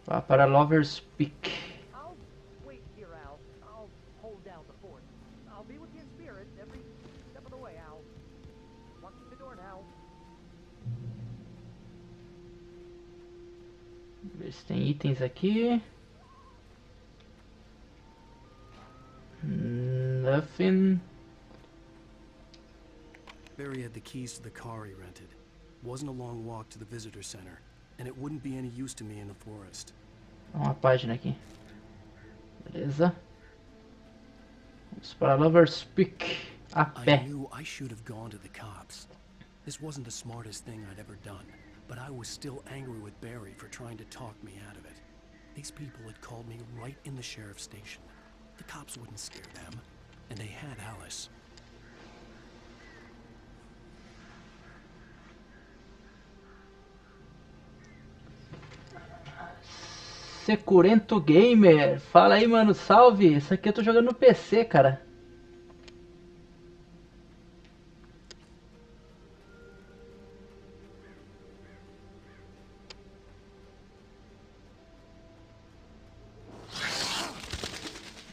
Speaker 1: Vá para Lover's Peak.
Speaker 9: I'll wait here, Al. I'll hold down the fort. I'll be with you in spirit every step of the way, Al. Walk through the door now.
Speaker 1: Ver se tem itens aqui. Nothing.
Speaker 14: Barry had the keys to the car he rented. Wasn't a long walk to the visitor center, and it wouldn't be any use to me in the forest.
Speaker 1: Uma página aqui. Beleza. Vamos para Lover's Peak. A pé.
Speaker 14: I knew I should have gone to the cops. This wasn't the smartest thing I'd ever done, but I was still angry with Barry for trying to talk me out of it. These people had called me right in the sheriff's station. The cops wouldn't scare them, and they had Alice.
Speaker 1: Securento Gamer. Fala aí, mano. Salve. Isso aqui eu tô jogando no PC, cara.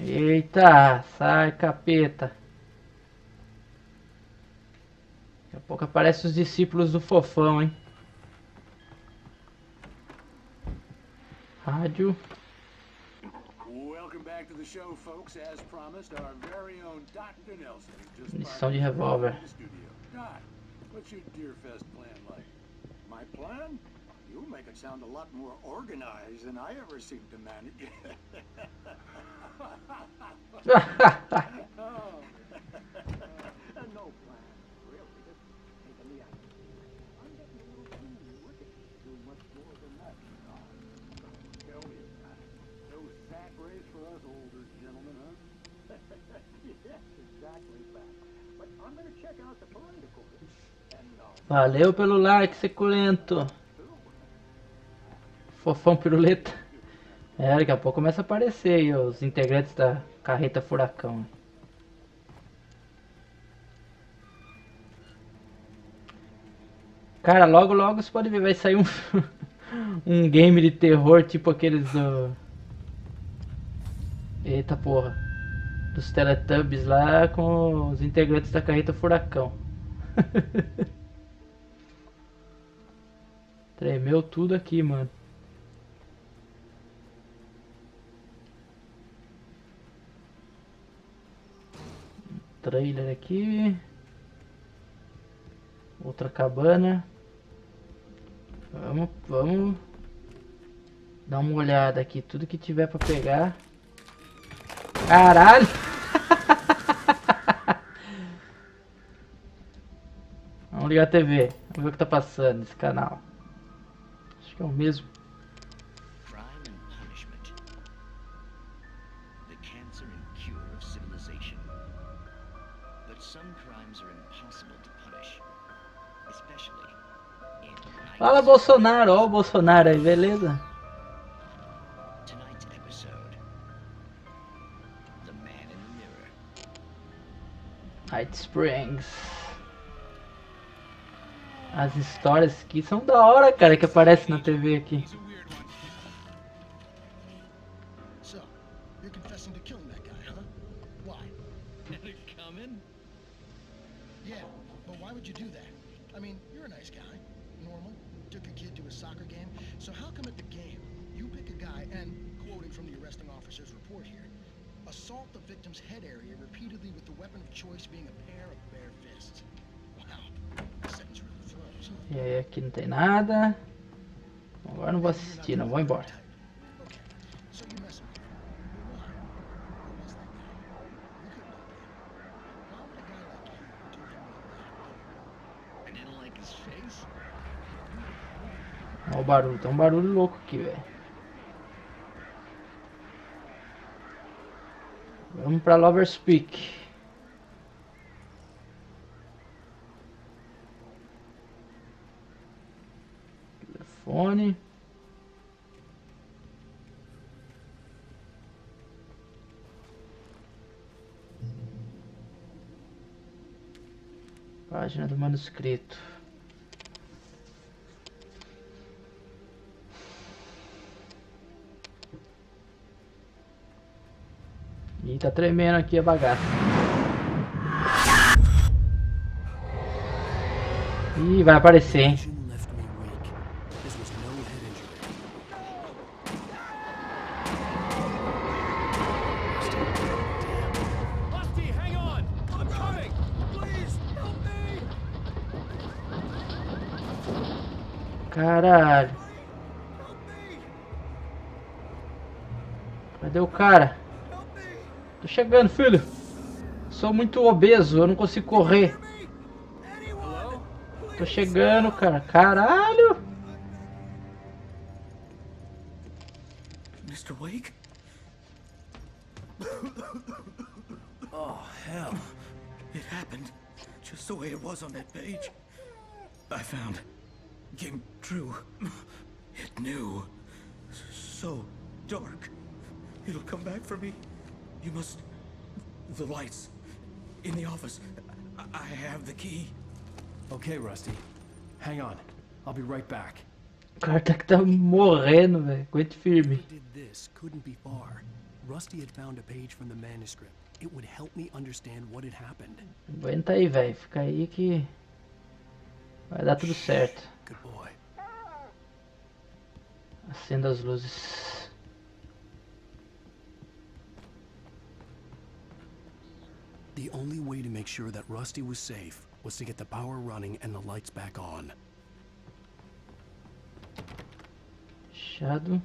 Speaker 1: Eita, sai, capeta. Daqui a pouco aparecem os discípulos do fofão, hein? Rádio.
Speaker 15: Welcome back to the show, folks. As promised, our very own Dr. Nelson just
Speaker 1: Munição de revólver.
Speaker 15: the studio. Doc, what's your Deerfest plan like? My plan? You make it sound a lot more organized than I ever seem to manage. Oh. No plan, really. Just taking the action. I'm getting a little too wicked to do much more than that. Tell me about it. No sack race for us older gentlemen, huh? Yes, exactly that. But I'm going to check out the parade, of course. And
Speaker 1: Valeu pelo like, Securento. Fofão piruleta. É, daqui a pouco começa a aparecer aí os integrantes da carreta furacão. Cara, logo logo você pode ver, vai sair um game de terror tipo aqueles do... Eita porra. Dos Teletubbies lá com os integrantes da carreta furacão. Tremeu tudo aqui, mano. Trailer aqui. Outra cabana. Vamos dar uma olhada aqui. Tudo que tiver pra pegar. Caralho! Vamos ligar a TV. Vamos ver o que tá passando nesse canal. Acho que é o mesmo.
Speaker 16: Crime and punishment. The cancer and cure of civilization. But some crimes are impossible to punish. Especially in
Speaker 1: Fala Bolsonaro, ó o Bolsonaro aí, beleza?
Speaker 16: tonight's episode. The Man in the Mirror.
Speaker 1: Night Springs. As histórias aqui são da hora, cara, que aparecem na TV aqui.
Speaker 17: So, you're confessing to killing that guy, huh? Why?
Speaker 7: Coming?
Speaker 17: Yeah, but why would you do that? I mean, you're a nice guy. Normal. Took a kid to a soccer game. So how come at the game, you pick a guy and, quoting from the arresting officer's report here, assault the victim's head area repeatedly with the weapon of choice being a pair of bare fists? Wow. That sentence really throws.
Speaker 1: E aí aqui não tem nada. Agora não vou assistir, não vou embora.
Speaker 17: So you mess with him. But why? Who was that guy? You couldn't know him. Why would a guy like you do him like that?
Speaker 16: I didn't like his face.
Speaker 1: Olha o barulho, tem um barulho louco aqui, velho. Vamos pra Lover's Peak. Telefone. Página do manuscrito. Ih, tá tremendo aqui a bagaça. Ih, vai aparecer, hein? Caralho. Cadê o cara? Tô chegando, filho. Sou muito obeso, eu não consigo correr. Tô chegando, cara. Caralho.
Speaker 2: Mr. Wake? Oh, hell. It happened just the way it was on that page. I found. Came true. It knew. So dark. It'll come back for me. You must... The lights. In the office. I have the key.
Speaker 14: Okay, Rusty. Hang on. I'll be right back.
Speaker 1: O cara tá morrendo, velho. Aguente firme.
Speaker 2: Did this couldn't be far. Rusty had found a page from the manuscript. It would help me understand what had happened.
Speaker 1: Aguenta aí, velho. Fica aí que vai dar tudo certo.
Speaker 2: Good boy.
Speaker 1: Acenda as luzes.
Speaker 2: The only way to make sure that Rusty was safe was to get the power running and the lights back on.
Speaker 1: Fechado.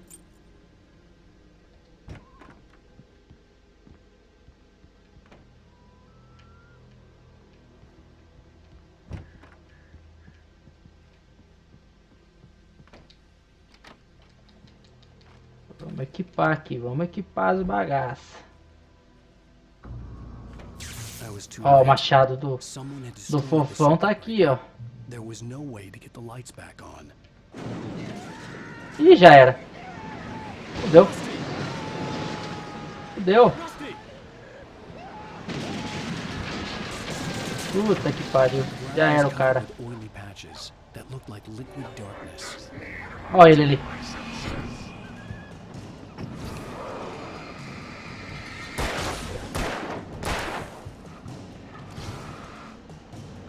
Speaker 1: Vamos equipar aqui, vamos equipar as bagaças. Ó, o machado do fofão tá aqui, ó. Ih, já era. Fudeu. Fudeu. Puta que pariu. Já era o cara. Olha ele ali.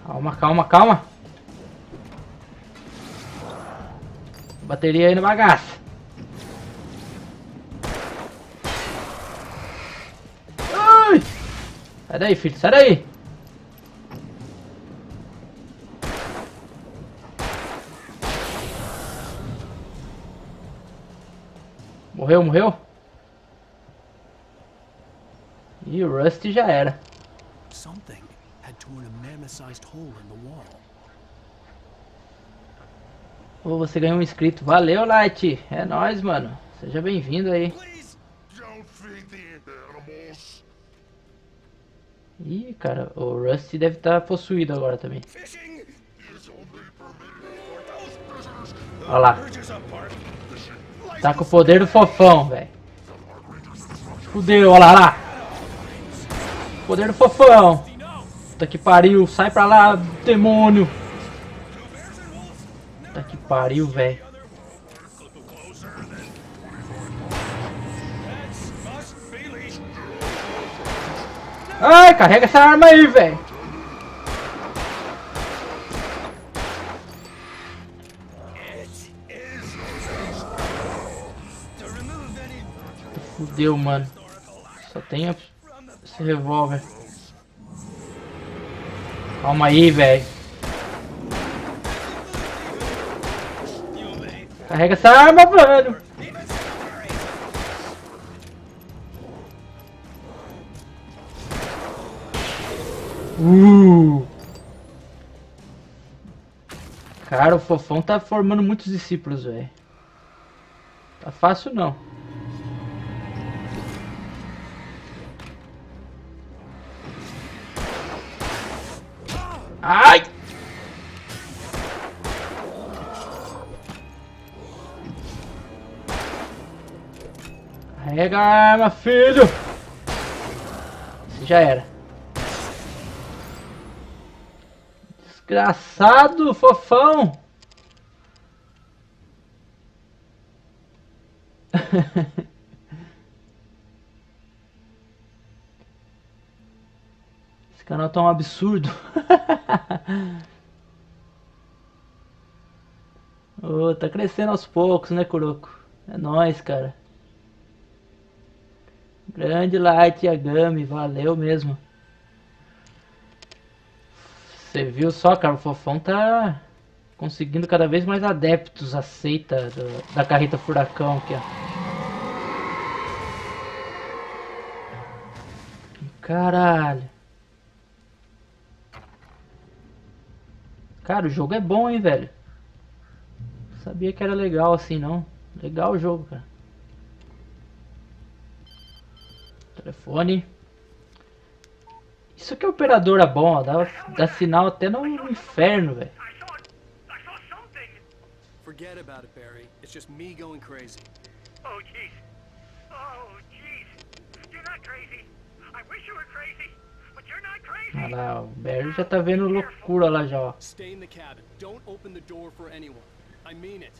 Speaker 1: Calma, calma, calma. Bateria aí no bagaço. Ai! Sai daí, filho, sai daí. Morreu, morreu? E o Rusty já era.
Speaker 14: Something had torn a mammoth-sized hole in the wall.
Speaker 1: Ô, você ganhou um inscrito. Valeu, Light. É nóis, mano. Seja bem-vindo aí. Ih, cara, o Rusty deve estar possuído agora também. Olha lá. Tá com o poder do fofão, velho. Fudeu, olha lá, olha lá. Poder do fofão. Puta que pariu, sai pra lá, demônio. Puta que pariu, velho. Ai, carrega essa arma aí, velho. Fudeu, mano. Só tem esse revólver. Calma aí, velho. Carrega essa arma, velho. Cara, o fofão tá formando muitos discípulos, velho. Tá fácil não. Ai! Carrega a arma, filho! Já era. Desgraçado, fofão! Esse canal tá um absurdo. Oh, tá crescendo aos poucos, né, Kuroko? É nóis, cara. Grande Light Yagami, valeu mesmo. Você viu só, cara, o fofão tá conseguindo cada vez mais adeptos, aceita da carreta furacão aqui, ó. Caralho. Cara, o jogo é bom, hein, velho. Não sabia que era legal assim, não. Legal o jogo, cara. Telefone. Isso que é operadora bom, ó. Dá sinal até no inferno, velho.
Speaker 14: Forget about it, Barry. It's just me going crazy.
Speaker 8: Oh, jeez. Oh, jeez. You're not crazy. I wish you were crazy, but you're not crazy.
Speaker 1: Olha lá, o Barry já tá vendo loucura lá já, ó.
Speaker 14: Stay in the cabin. Don't open the door for anyone. I mean it.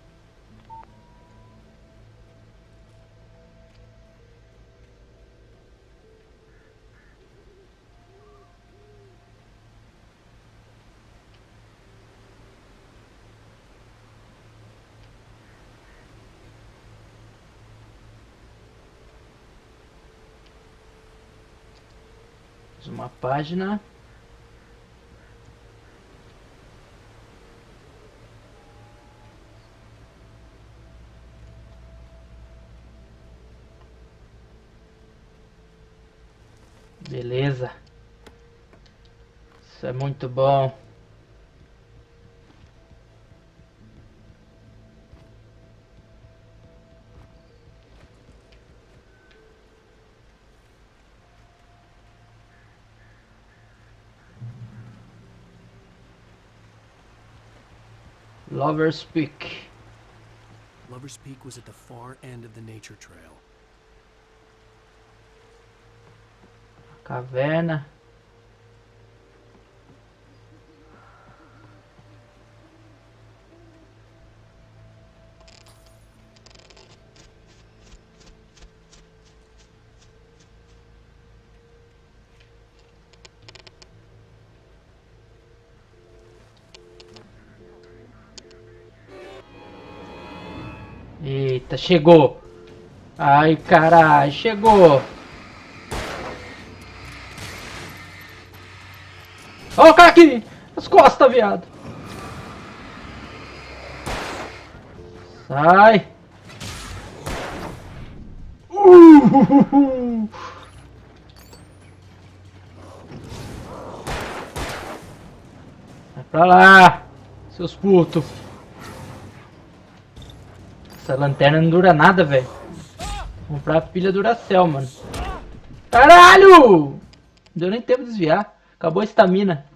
Speaker 1: Uma página. Beleza. Isso é muito bom. Lovers Peak.
Speaker 2: Lover's Peak was at the far end of the nature trail.
Speaker 1: Caverna. Eita, chegou. Ai, caralho, chegou. Ó o cara aqui. As costas, viado. Sai. Vai pra lá, seus putos. Essa lanterna não dura nada, velho. Vou comprar a pilha Duracell, mano. Caralho! Não deu nem tempo de desviar. Acabou a estamina.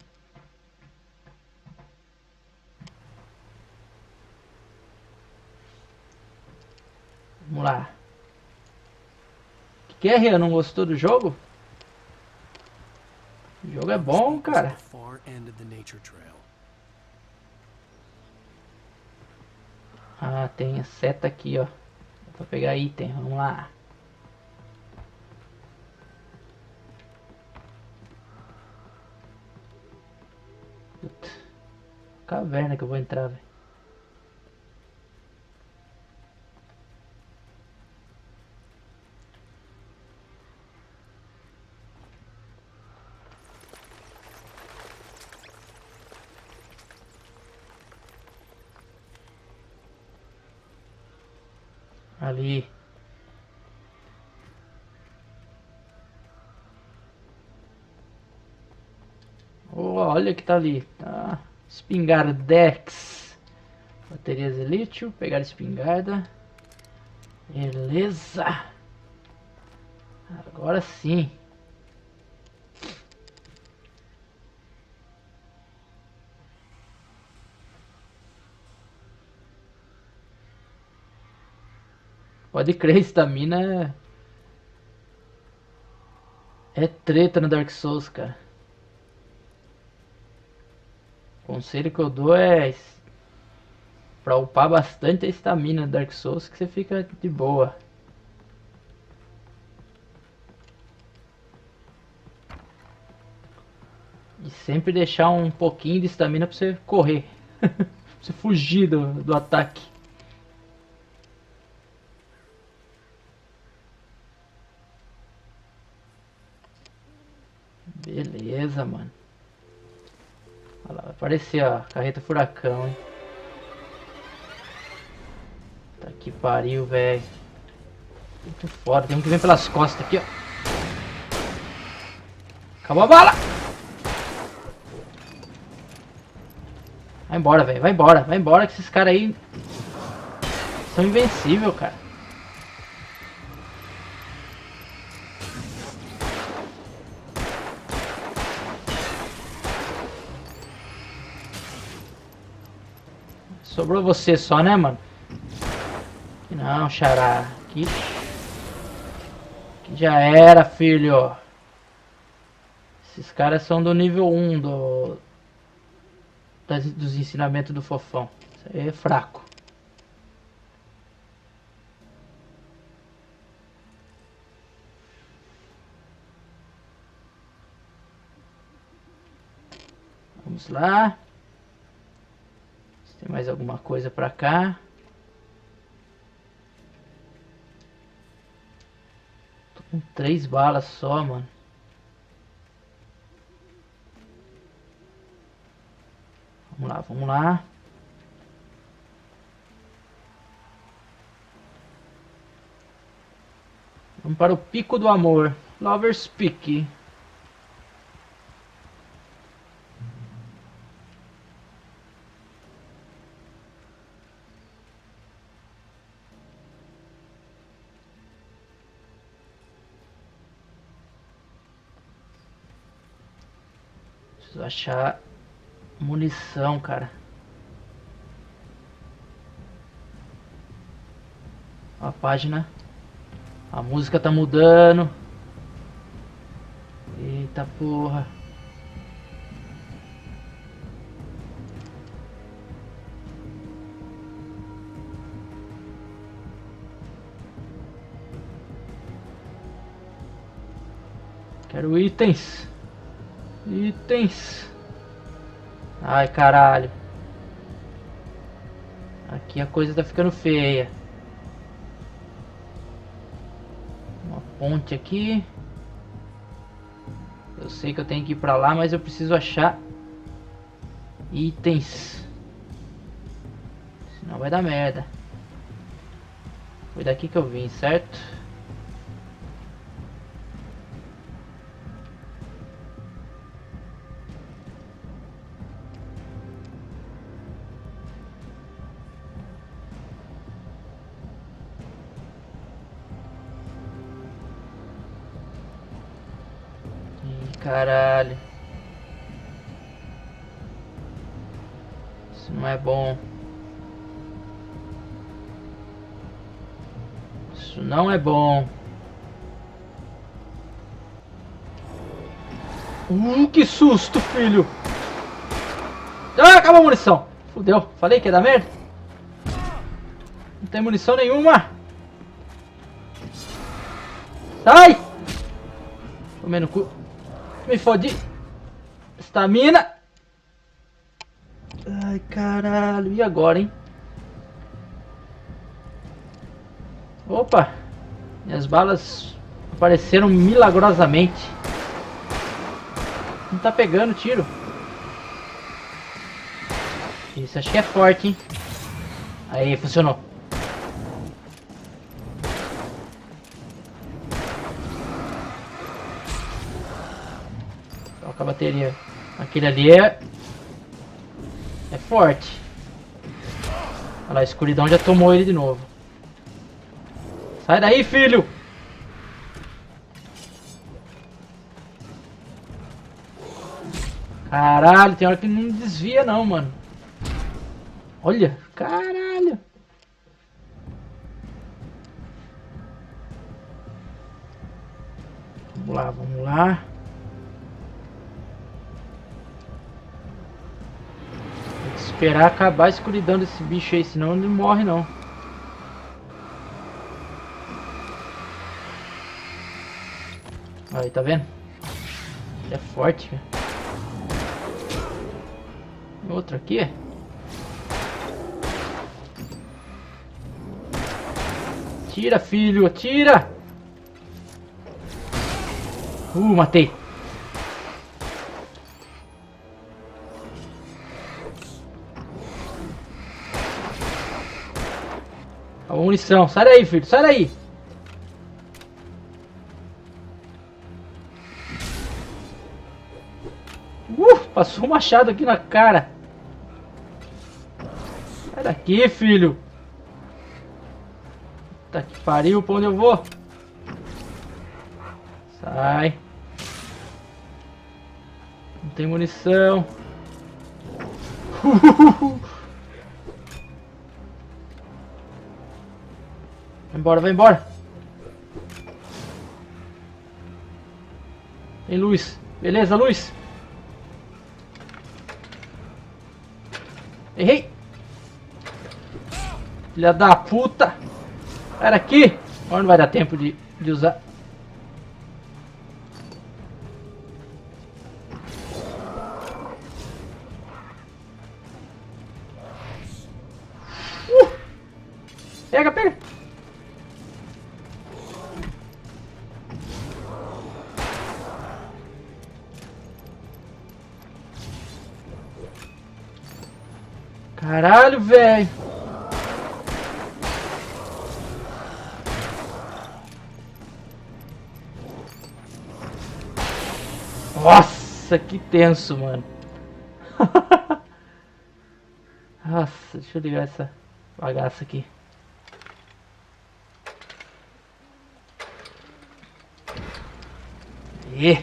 Speaker 1: Vamos lá. O que é, Rian? Não gostou do jogo? O jogo é bom, cara. Ah, tem a seta aqui, ó. Dá pra pegar item, vamos lá. Puta. Caverna que eu vou entrar, velho. Ali. Oh, olha que tá ali. Tá. Espingardex. Baterias de lítio. Pegar a espingarda. Beleza. Agora sim. Pode crer, estamina é treta no Dark Souls, cara. O conselho que eu dou é pra upar bastante a estamina no Dark Souls, que você fica de boa. E sempre deixar um pouquinho de estamina pra você correr. Pra você fugir do ataque. Beleza, mano. Olha lá, vai aparecer a carreta furacão, hein? Tá que pariu, velho. Muito foda, tem um que vem pelas costas aqui, ó. Acabou a bala! Vai embora, velho, vai embora que esses caras aí são invencíveis, cara. Sobrou você só, né, mano? Não, xará. Aqui já era, filho. Esses caras são do nível 1 dos ensinamentos do fofão. Isso aí é fraco. Vamos lá. Tem mais alguma coisa pra cá? Tô com 3 balas só, mano. Vamos lá, vamos lá. Vamos para o Pico do Amor. Lover's Peak. Preciso achar munição, cara. página. A música tá mudando. Eita porra. Quero itens. Itens. Ai, caralho. Aqui a coisa tá ficando feia. Uma ponte aqui. Eu sei que eu tenho que ir pra lá, mas eu preciso achar itens. Senão vai dar merda. Foi daqui que eu vim, certo? Caralho. Isso não é bom. Isso não é bom. Que susto, filho. Ah, acabou a munição. Fudeu. Falei que ia dar merda. Não tem munição nenhuma. Sai. Tomei no cu. Me fodi. Estamina. Ai, caralho. E agora, hein? Opa. Minhas balas apareceram milagrosamente. Não tá pegando tiro. Isso, acho que é forte, hein? Aí, funcionou. Troca a bateria. Aquele ali é forte. Olha lá, a escuridão já tomou ele de novo. Sai daí, filho! Caralho, tem hora que não desvia não, mano. Olha, caralho. Vamos lá, vamos lá. Tem que esperar acabar a escuridão desse bicho aí, senão ele não morre não. Aí, tá vendo? Ele é forte, velho. Outro aqui. Tira, filho, atira! Matei. A munição, sai daí, filho, sai daí! Passou um machado aqui na cara. Sai daqui, filho. Tá que pariu, pra onde eu vou? Sai. Não tem munição. Vai embora, vai embora. Tem luz. Beleza, luz. Errei. Filha da puta. Era aqui. Agora não vai dar tempo de usar. Pega, pega. Caralho, velho. Nossa, que tenso, mano. Nossa, deixa eu ligar essa bagaça aqui. E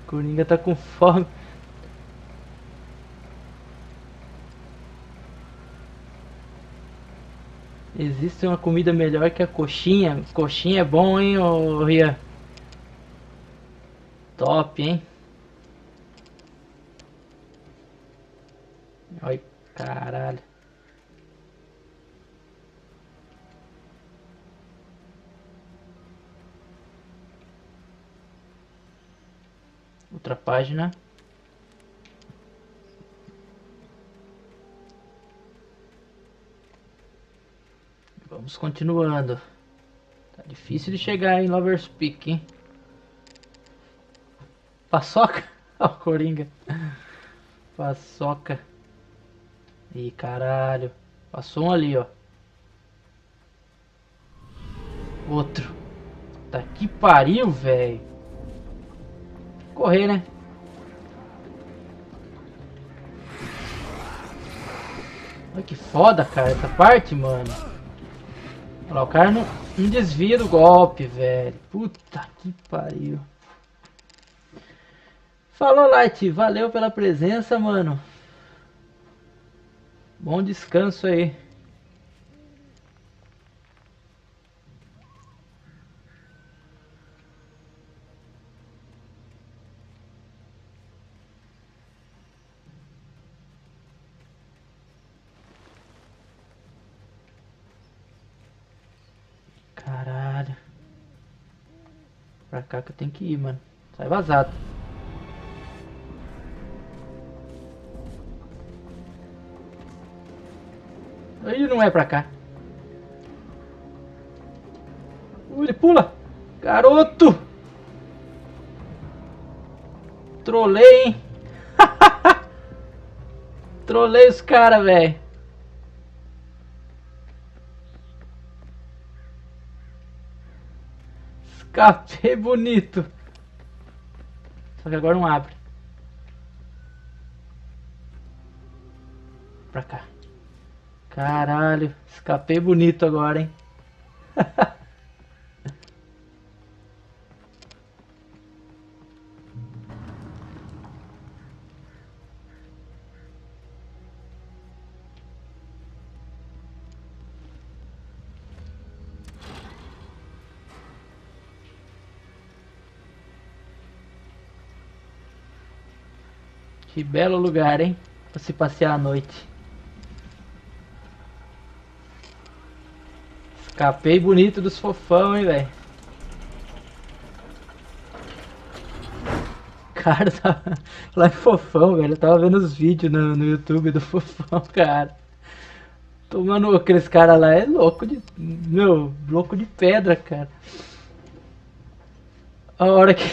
Speaker 1: Coringa tá com fome. Existe uma comida melhor que a coxinha. Coxinha é bom, hein, ô Rian? Top, hein? Ai, caralho. Outra página. Vamos continuando. Tá difícil de chegar em Lover's Peak, hein? Paçoca? Ó, Coringa. Paçoca. Ih, caralho. Passou um ali, ó. Outro. Tá que pariu, velho. Correr, né? Olha que foda, cara, essa parte, mano. Olha lá, o cara não desvia do golpe, velho. Puta que pariu. Falou, Light. Valeu pela presença, mano. Bom descanso aí. Caralho. Pra cá que eu tenho que ir, mano. Sai vazado. Ele não é pra cá. Ele pula. Garoto. Trolei, hein. Trolei os caras, velho. Escapei bonito. Só que agora não abre. Pra cá. Caralho, escapei bonito agora, hein? Que belo lugar, hein? Pra se passear à noite. Escapei bonito dos fofão, hein, velho. Cara, tá lá em fofão, velho. Eu tava vendo os vídeos no YouTube do fofão, cara. Tomando aqueles caras lá é louco de... Meu, louco de pedra, cara. A hora que...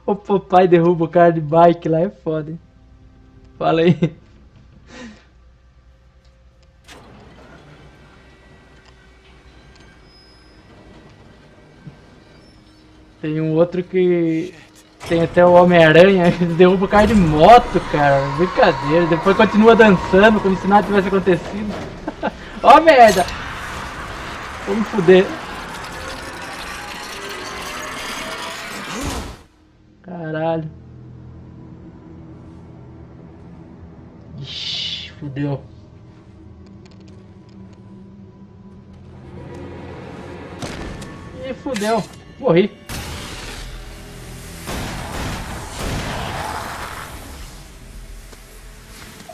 Speaker 1: o papai derruba o cara de bike lá é foda, hein. Fala aí. Tem um outro que tem até o Homem-Aranha, derruba o cara de moto, cara. Brincadeira. Depois continua dançando como se nada tivesse acontecido. Ó, merda! Vamos fuder. Caralho. Ixi, fudeu. E fudeu. Morri.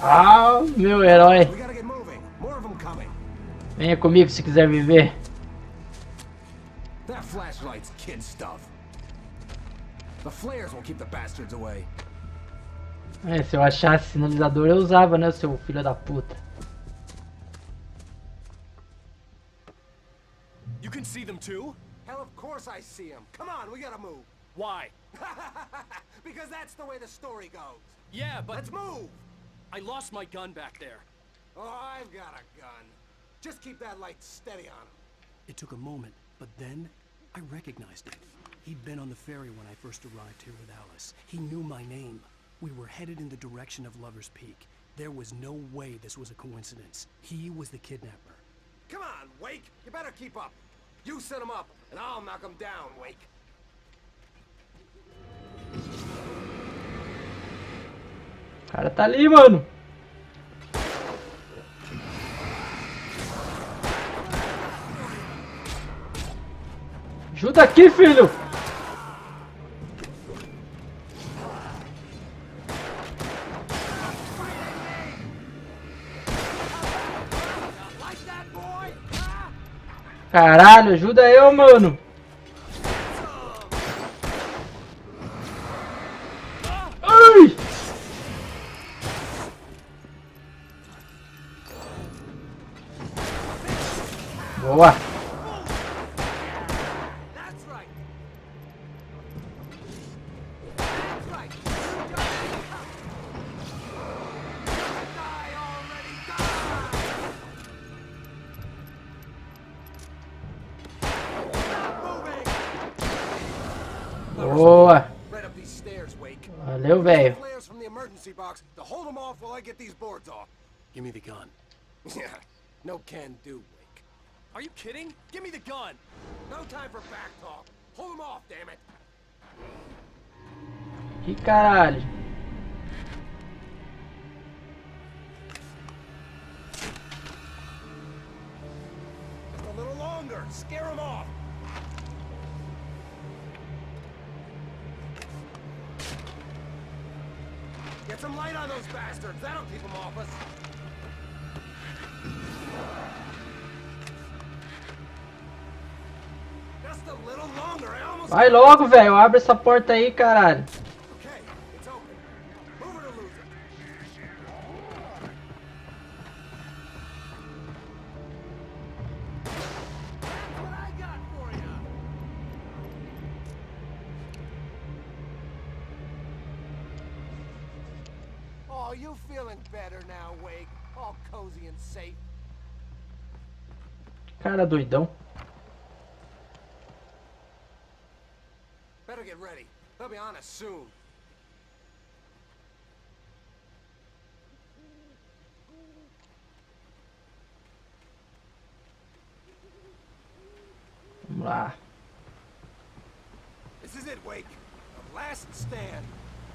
Speaker 1: Ah, meu herói. Venha comigo se quiser viver.
Speaker 10: That flashlight's kid stuff. The flares will keep the bastards away.
Speaker 1: É, se eu achasse sinalizador eu usava, né, seu filho da puta.
Speaker 7: You can see them too?
Speaker 10: Hell, of course I see him. Come on, we gotta move.
Speaker 7: Why?
Speaker 10: Because that's the way the story goes.
Speaker 7: Yeah, but...
Speaker 10: Let's move!
Speaker 7: I lost my gun back there.
Speaker 10: Oh, I've got a gun. Just keep that light steady on him.
Speaker 14: It took a moment, but then I recognized him. He'd been on the ferry when I first arrived here with Alice. He knew my name. We were headed in the direction of Lover's Peak. There was no way this was a coincidence. He was the kidnapper.
Speaker 10: Come on, Wake! You better keep up. You set him up, and I'll knock him down, Wake.
Speaker 1: O cara tá ali, mano. Ajuda aqui, filho! Caralho, ajuda eu, mano! Ai! Boa! Boa! Valeu, velho.
Speaker 14: Give me the gun.
Speaker 11: Yeah, no can do, Wake. Are you kidding? Give me the gun! No time for back talk. Hold him off, damn it!
Speaker 1: Que caralho.
Speaker 11: Just a little longer. Scare him off. Get some light on those bastards. That'll keep them off us. Just a little longer. I almost.
Speaker 1: Vai logo, velho. Abre essa porta aí, caralho.
Speaker 11: Okay, it's open. Move it or lose it. That's what I got for you. Oh, you feeling better now, Wake? All cozy and safe.
Speaker 1: Cara doidão.
Speaker 11: Better get ready. They'll be on us soon.
Speaker 1: Vamos lá.
Speaker 11: This is it, Wake. The last stand.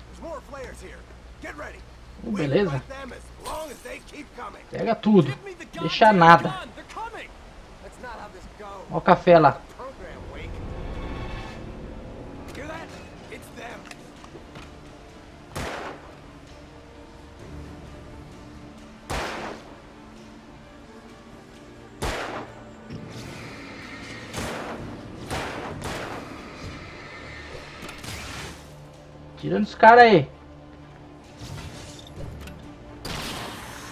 Speaker 11: There's more flares here. Get ready.
Speaker 1: Beleza.
Speaker 11: Them as long as they keep coming.
Speaker 1: Pega tudo. Deixa nada.
Speaker 11: That's not how this goes.
Speaker 1: Olha o café lá.
Speaker 11: Program, Wake. Hear that? It's them.
Speaker 1: Tirando os caras aí.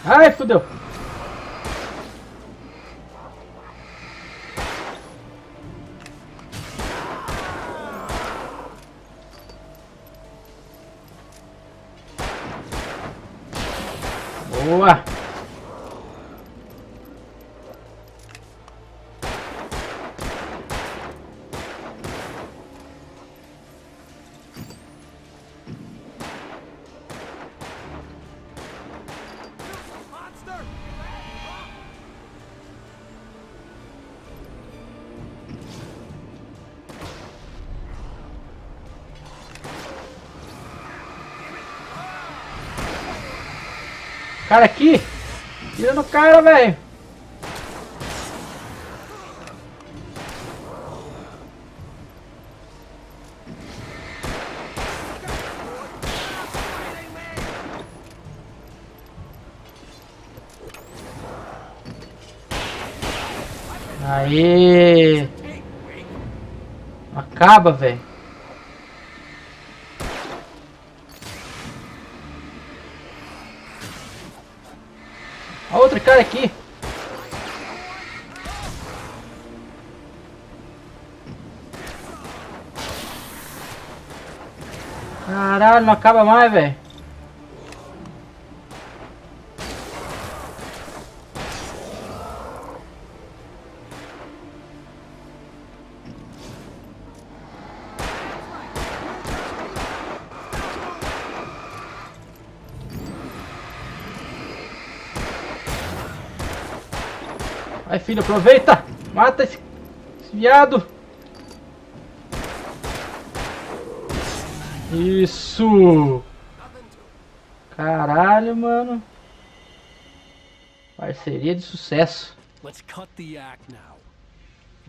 Speaker 1: Ai, fudeu. Boa. Cara aqui! Tira no cara, velho! Aê! Acaba, velho! A outra cara aqui. Caralho, não acaba mais, velho. Vai, filho, aproveita! Mata esse viado! Isso! Caralho, mano! Parceria de sucesso.
Speaker 14: Let's cut the act now.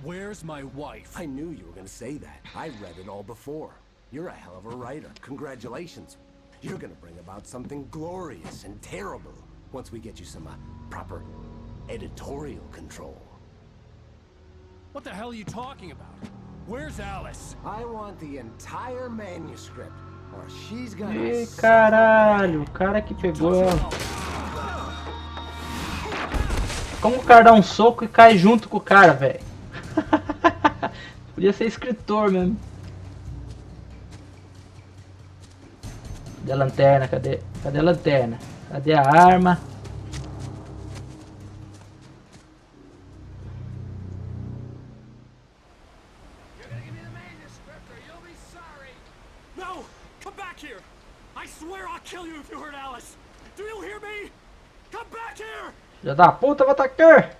Speaker 7: Where's my wife?
Speaker 11: I knew you were gonna say that. I read it all before. You're a hell of a writer. Congratulations. You're gonna bring about something glorious and terrible once we get you some proper editorial control.
Speaker 7: What the hell are you talking about? Where's Alice?
Speaker 11: I want the entire manuscript, or she's gonna...
Speaker 1: Ih, caralho, o cara que pegou ela. Como o cara dá um soco e cai junto com o cara, velho? Podia ser escritor mesmo. Cadê a lanterna? Cadê a lanterna? Cadê a arma?
Speaker 7: No! Come back here! I swear I'll kill you if you hurt Alice! Do you hear me? Come back here!
Speaker 1: Filha da puta, vou atacar!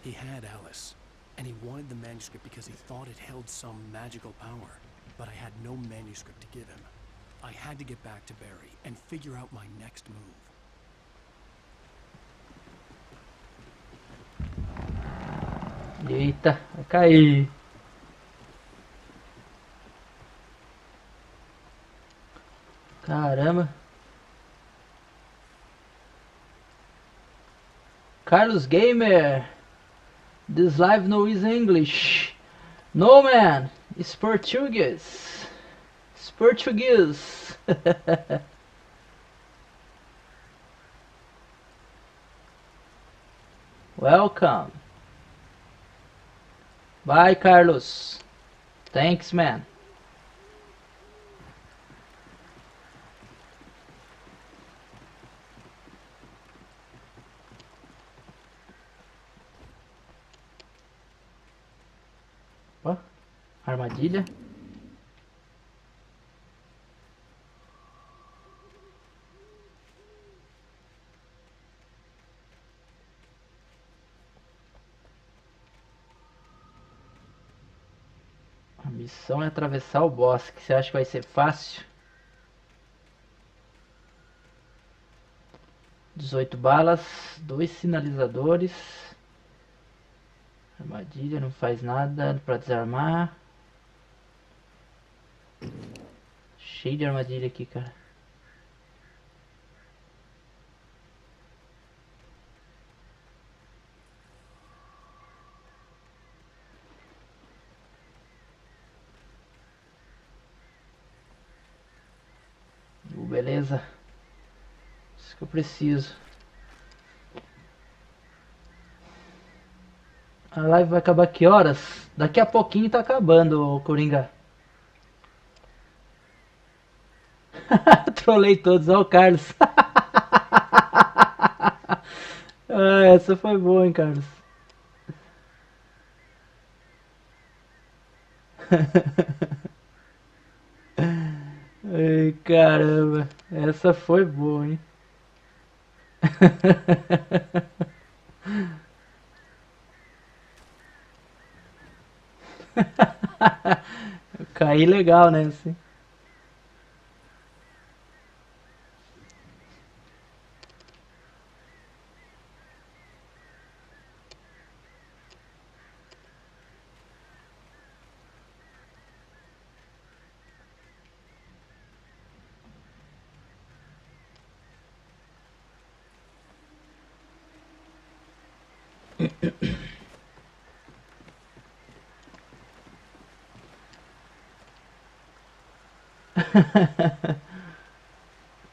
Speaker 14: He had Alice, and he wanted the manuscript because he thought it held some magical power. But I had no manuscript to give him. I had to get back to Barry and figure out my next move.
Speaker 1: Eita, vai cair. Caramba. Carlos Gamer. This live no is English. No man, it's Portuguese. It's Portuguese. Welcome. Bye, Carlos. Thanks, man. Ó, armadilha. A missão é atravessar o bosque. Você acha que vai ser fácil? 18 balas, 2 sinalizadores. Armadilha, não faz nada pra desarmar. Cheio de armadilha aqui, cara. Beleza. Isso que eu preciso. A live vai acabar que horas? Daqui a pouquinho tá acabando, Coringa. Trolei todos, ó o Carlos. Ah, essa foi boa, hein, Carlos. Ai, caramba. Essa foi boa, hein. Eu caí legal nessa.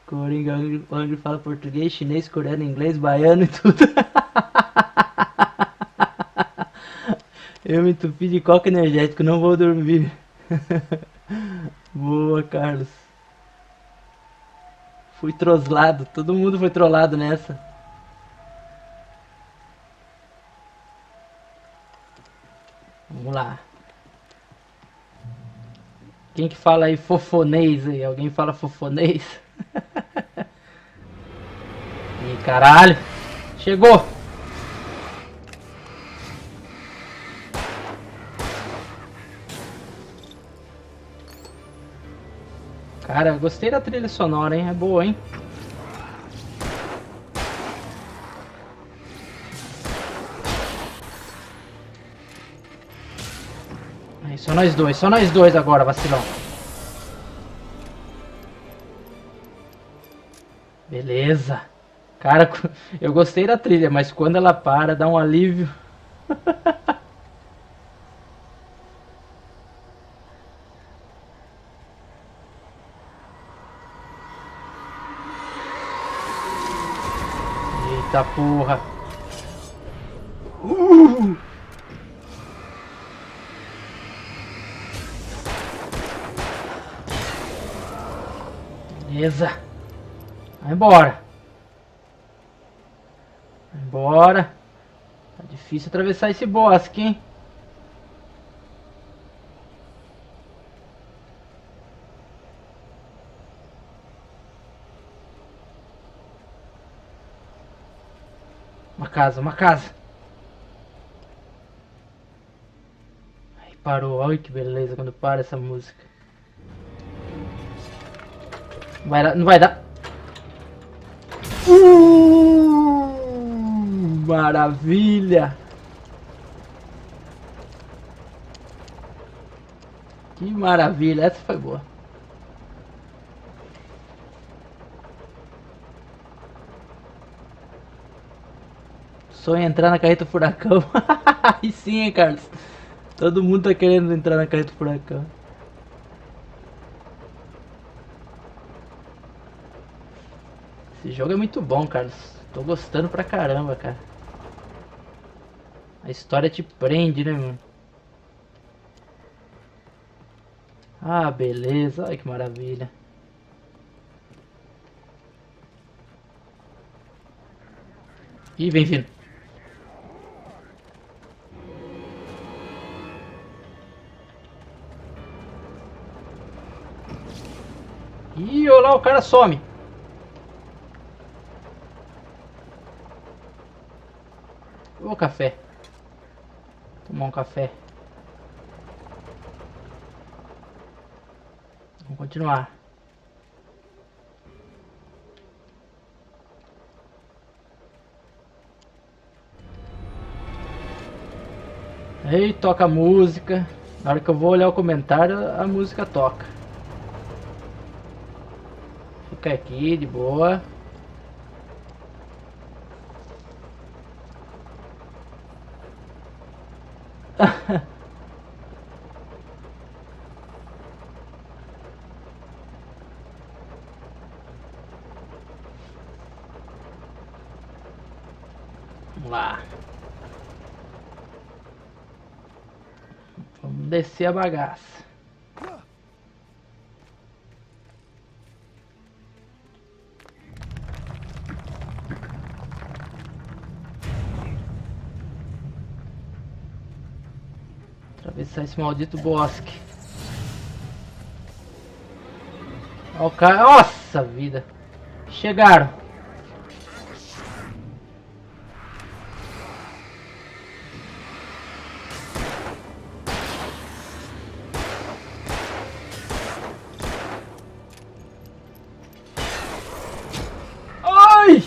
Speaker 1: Coringa, o Angry fala português, chinês, coreano, inglês, baiano e tudo. Eu me entupi de coca energético, não vou dormir. Boa, Carlos. Fui troslado, todo mundo foi trollado nessa. Vamos lá. Quem que fala aí fofonês aí? Alguém fala fofonês? Ih, caralho. Chegou. Cara, gostei da trilha sonora, hein? É boa, hein? Só nós dois agora, vacilão. Beleza. Cara, eu gostei da trilha, mas quando ela para, dá um alívio. Eita porra. Beleza. Vai embora. Vai embora. Tá difícil atravessar esse bosque, hein? Uma casa, uma casa. Aí parou. Olha que beleza quando para essa música. Vai dar, não vai dar. Maravilha. Que maravilha. Essa foi boa. Sonho entrar na carreta furacão. Aí sim, hein, Carlos. Todo mundo tá querendo entrar na carreta furacão. Esse jogo é muito bom, Carlos. Tô gostando pra caramba, cara. A história te prende, né, mano? Ah, beleza. Olha que maravilha. Ih, vem vindo. Ih, olha lá, o cara some. Ô, café. Tomar um café. Vamos continuar. Ei, toca a música. Na hora que eu vou olhar o comentário, a música toca. Fica aqui de boa. Vamos lá. Vamos descer a bagaça. Atravessar esse maldito bosque. Ó o cara. Nossa vida. Chegaram. Ai!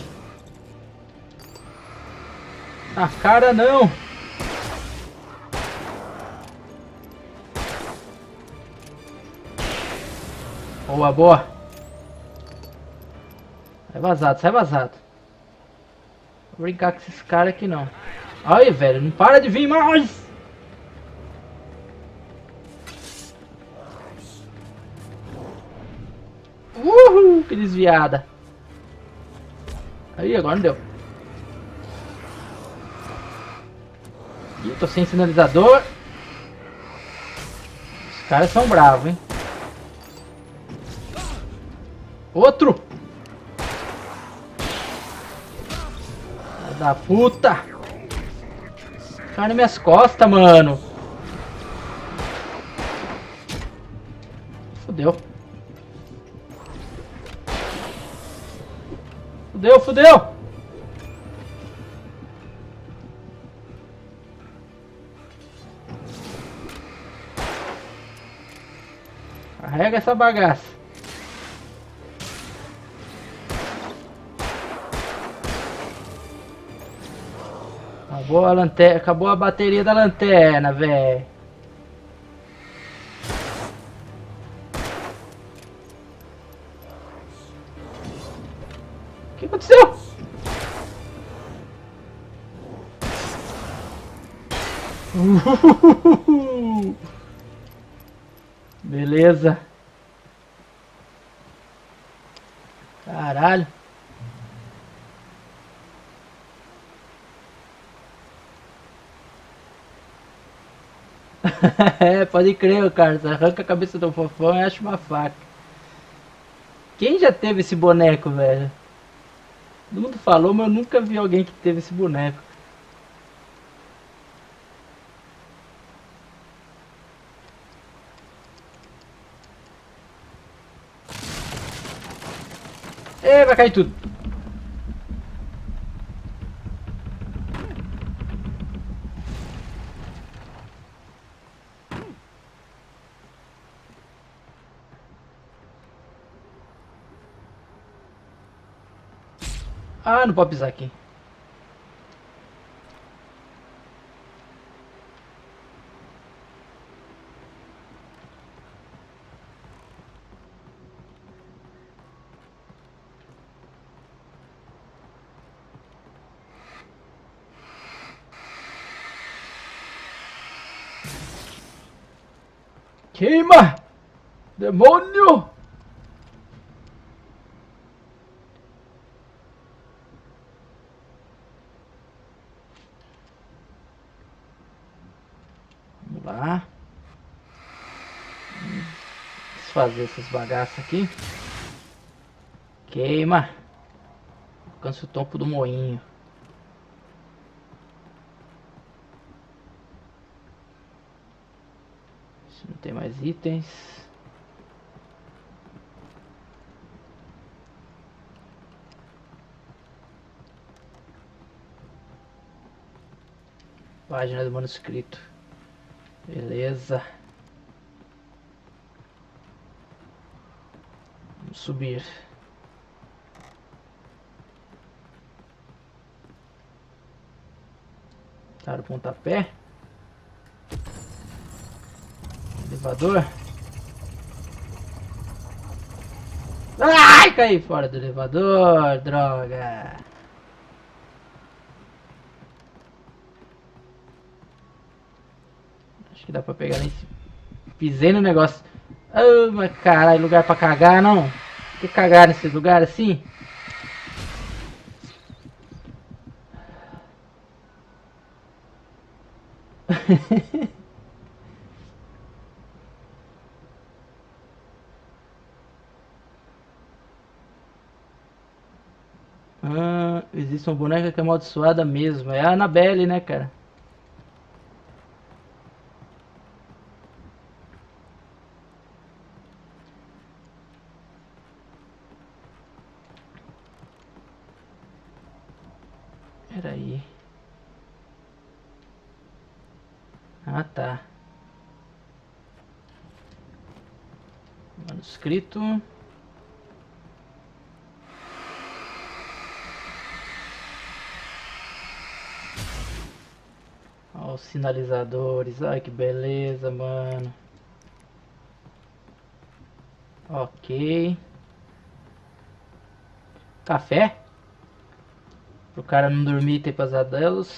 Speaker 1: Na cara não. Boa, boa. Sai vazado, sai vazado. Vou brincar com esses caras aqui não. Ai, velho, não para de vir mais. Uhul, que desviada. Aí, agora não deu. Ih, tô sem sinalizador. Os caras são bravos, hein. Outro! Filha da puta! Cai nas minhas costas, mano! Fudeu! Fudeu, fudeu! Carrega essa bagaça! Acabou a lanterna, acabou a bateria da lanterna, velho. Beleza. Caralho. É, pode crer, cara. Você arranca a cabeça do fofão e acha uma faca. Quem já teve esse boneco, velho? Todo mundo falou, mas eu nunca vi alguém que teve esse boneco. Ei, vai cair tudo. Ah, não pode pisar aqui. Queima! Demônio! Vamos lá. Desfazer essas bagaças aqui. Queima! Alcança o topo do moinho. Não tem mais itens. Página do manuscrito. Beleza. Vamos subir. Dar o pontapé. Elevador. Ai, caí fora do elevador, droga. Acho que dá pra pegar nesse. Pisei no negócio. Ah, mas caralho, lugar pra cagar, não? Tem que cagar nesse lugar assim? Ah, existe uma boneca que é amaldiçoada mesmo. É a Annabelle, né, cara? Peraí. Ah, tá. Manuscrito. Ó, os sinalizadores. Ai, que beleza, mano. Ok. Café. Pro cara não dormir e ter pesadelos.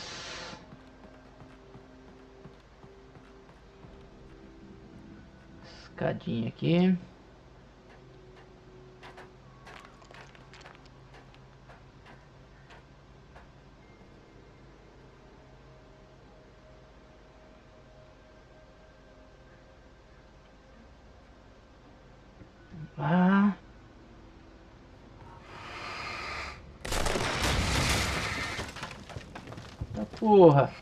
Speaker 1: Escadinha aqui. Ah. Tá porra.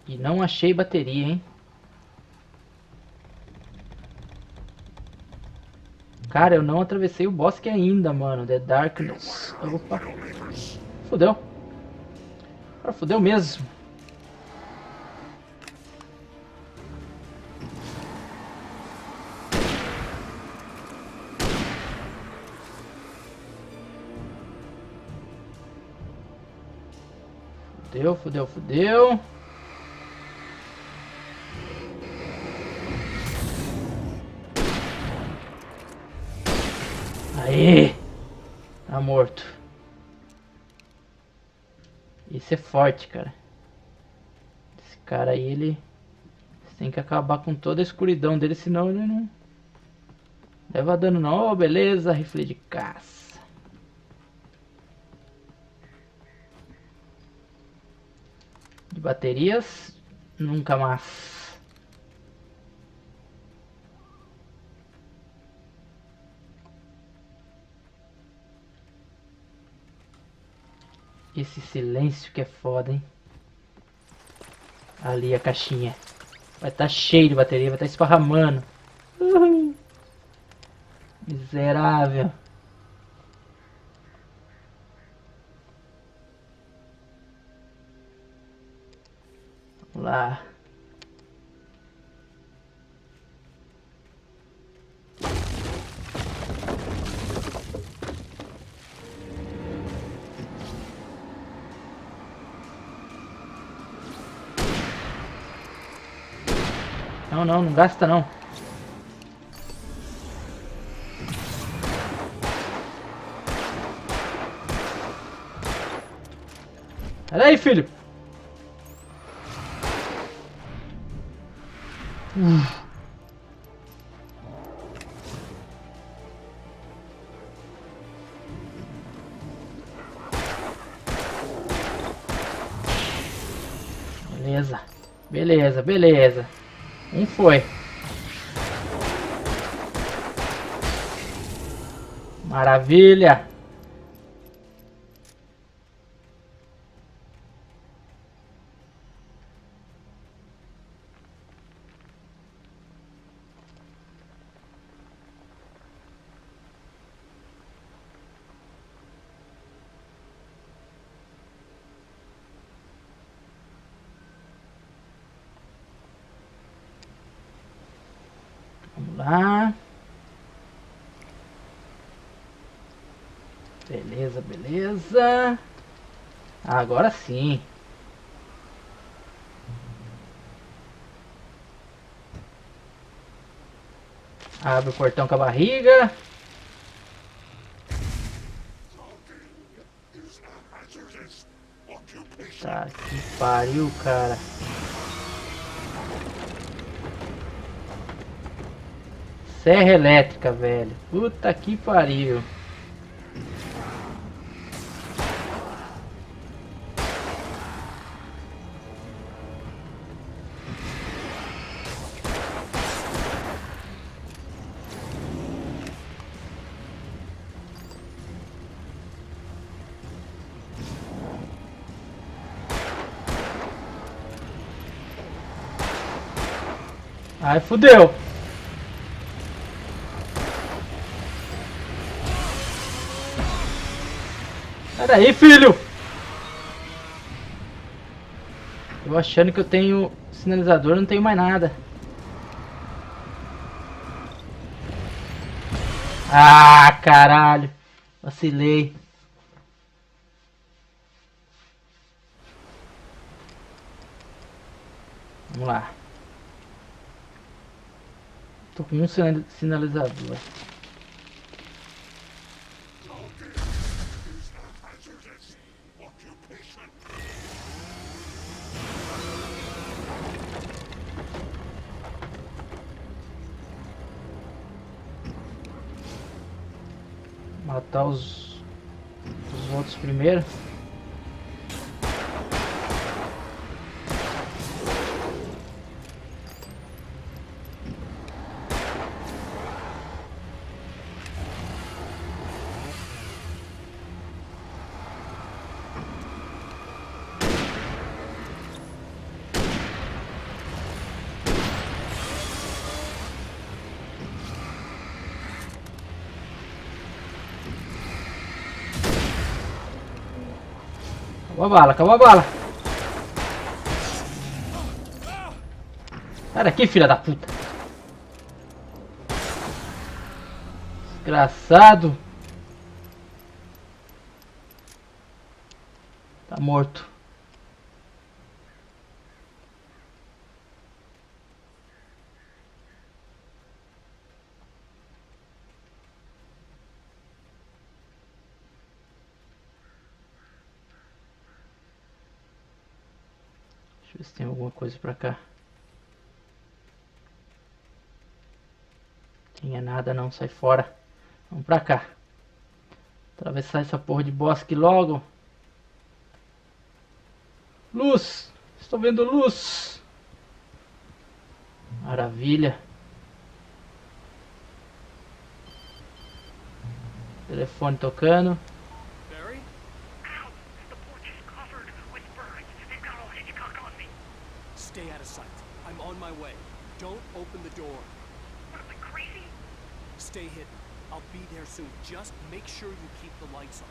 Speaker 1: E não achei bateria, hein? Cara, eu não atravessei o bosque ainda, mano. The Darkness. Opa. Fudeu. Cara, fudeu mesmo. Fudeu, fudeu, fudeu. Aê! Tá morto. Esse é forte, cara. Esse cara aí, ele... Você tem que acabar com toda a escuridão dele, senão ele não... leva dano não. Oh, beleza, rifle de caça. De baterias, nunca mais. Esse silêncio que é foda, hein? Ali a caixinha. Vai estar cheio de bateria, vai estar esparramando. Miserável. Vamos lá. Não, não, não gasta não. Pera aí, filho. Beleza. Beleza, beleza. Um foi. Maravilha. Vamos lá. Beleza, beleza. Agora sim. Abre o portão com a barriga. Tá que pariu, cara. Serra elétrica, velho. Puta que pariu. Ai, fudeu. Pera aí, filho. Eu achando que eu tenho sinalizador, não tenho mais nada. Ah, caralho. Vacilei. Vamos lá. Tô com um sinalizador. Matar os outros primeiro. Acabou a bala, acabou a bala. Sai daqui, filha da puta. Desgraçado. Tá morto. Deixa eu ver se tem alguma coisa pra cá. Tinha nada não, sai fora. Vamos pra cá. Atravessar essa porra de bosque logo. Luz! Estou vendo luz! Maravilha. Telefone tocando.
Speaker 8: Barry? Ow! The porch is covered with birds. They've got all Hitchcock on me.
Speaker 14: Stay out of sight. I'm on my way. Don't open the door.
Speaker 8: What am I, crazy?
Speaker 14: Stay hidden. I'll be there soon. Just make sure you keep the lights on.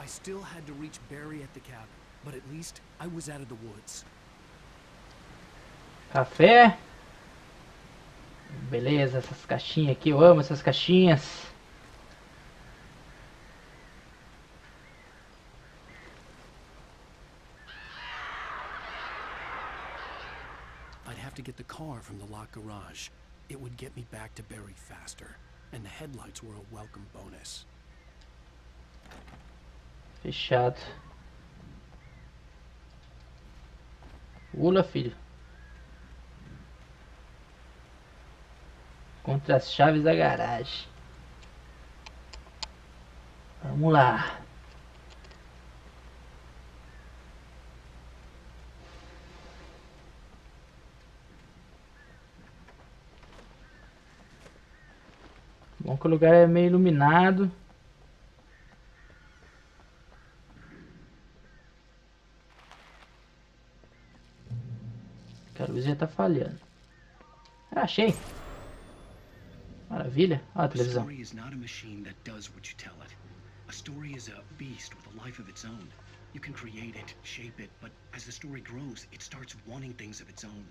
Speaker 14: I still had to reach Barry at the cabin, but at least I was out of the woods.
Speaker 1: Café. Beleza, essas caixinhas aqui, eu amo essas caixinhas.
Speaker 14: I'd have to get the car from the locked garage. It would get me back to Barry faster, and the headlights were a welcome bonus.
Speaker 1: Fechado. Pula, filho. Contra as chaves da garagem. Vamos lá. Bom que o lugar é meio iluminado. A luz já tá falhando. Ah, achei. Maravilha. Olha a televisão.
Speaker 18: A story is not a machine that does what you tell it. A story is a beast with a life of its own. You can create it, shape it, but as the story grows, it starts wanting things of its own.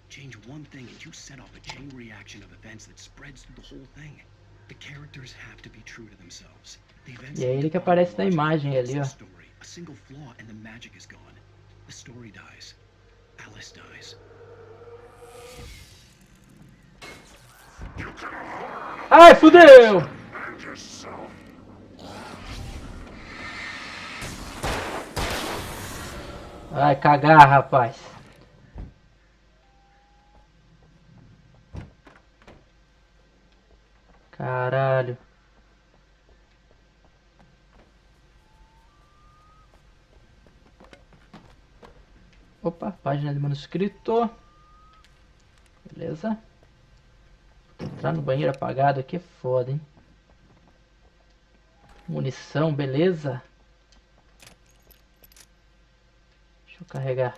Speaker 18: Change one thing and you set off a chain reaction of events that spreads through the whole thing. The characters have to be true to themselves. The events
Speaker 1: E é ele que aparece na imagem ali, ó.
Speaker 18: a single flaw and the magic is gone. The story dies. Alice dies.
Speaker 1: Ai, fudeu! Vai cagar, rapaz. Caralho. Opa, página de manuscrito. Beleza. Entrar no banheiro apagado aqui é foda, hein? Munição, beleza. Deixa eu carregar.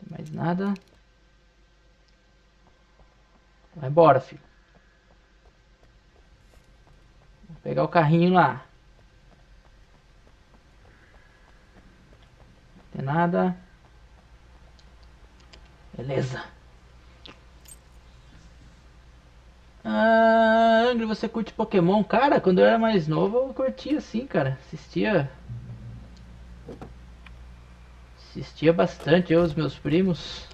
Speaker 1: Não tem mais nada. Vai embora, filho. Vou pegar o carrinho lá. Não tem nada. Beleza. Ah, Angry, você curte Pokémon? Cara, quando eu era mais novo eu curtia assim, cara. Assistia bastante, eu e os meus primos.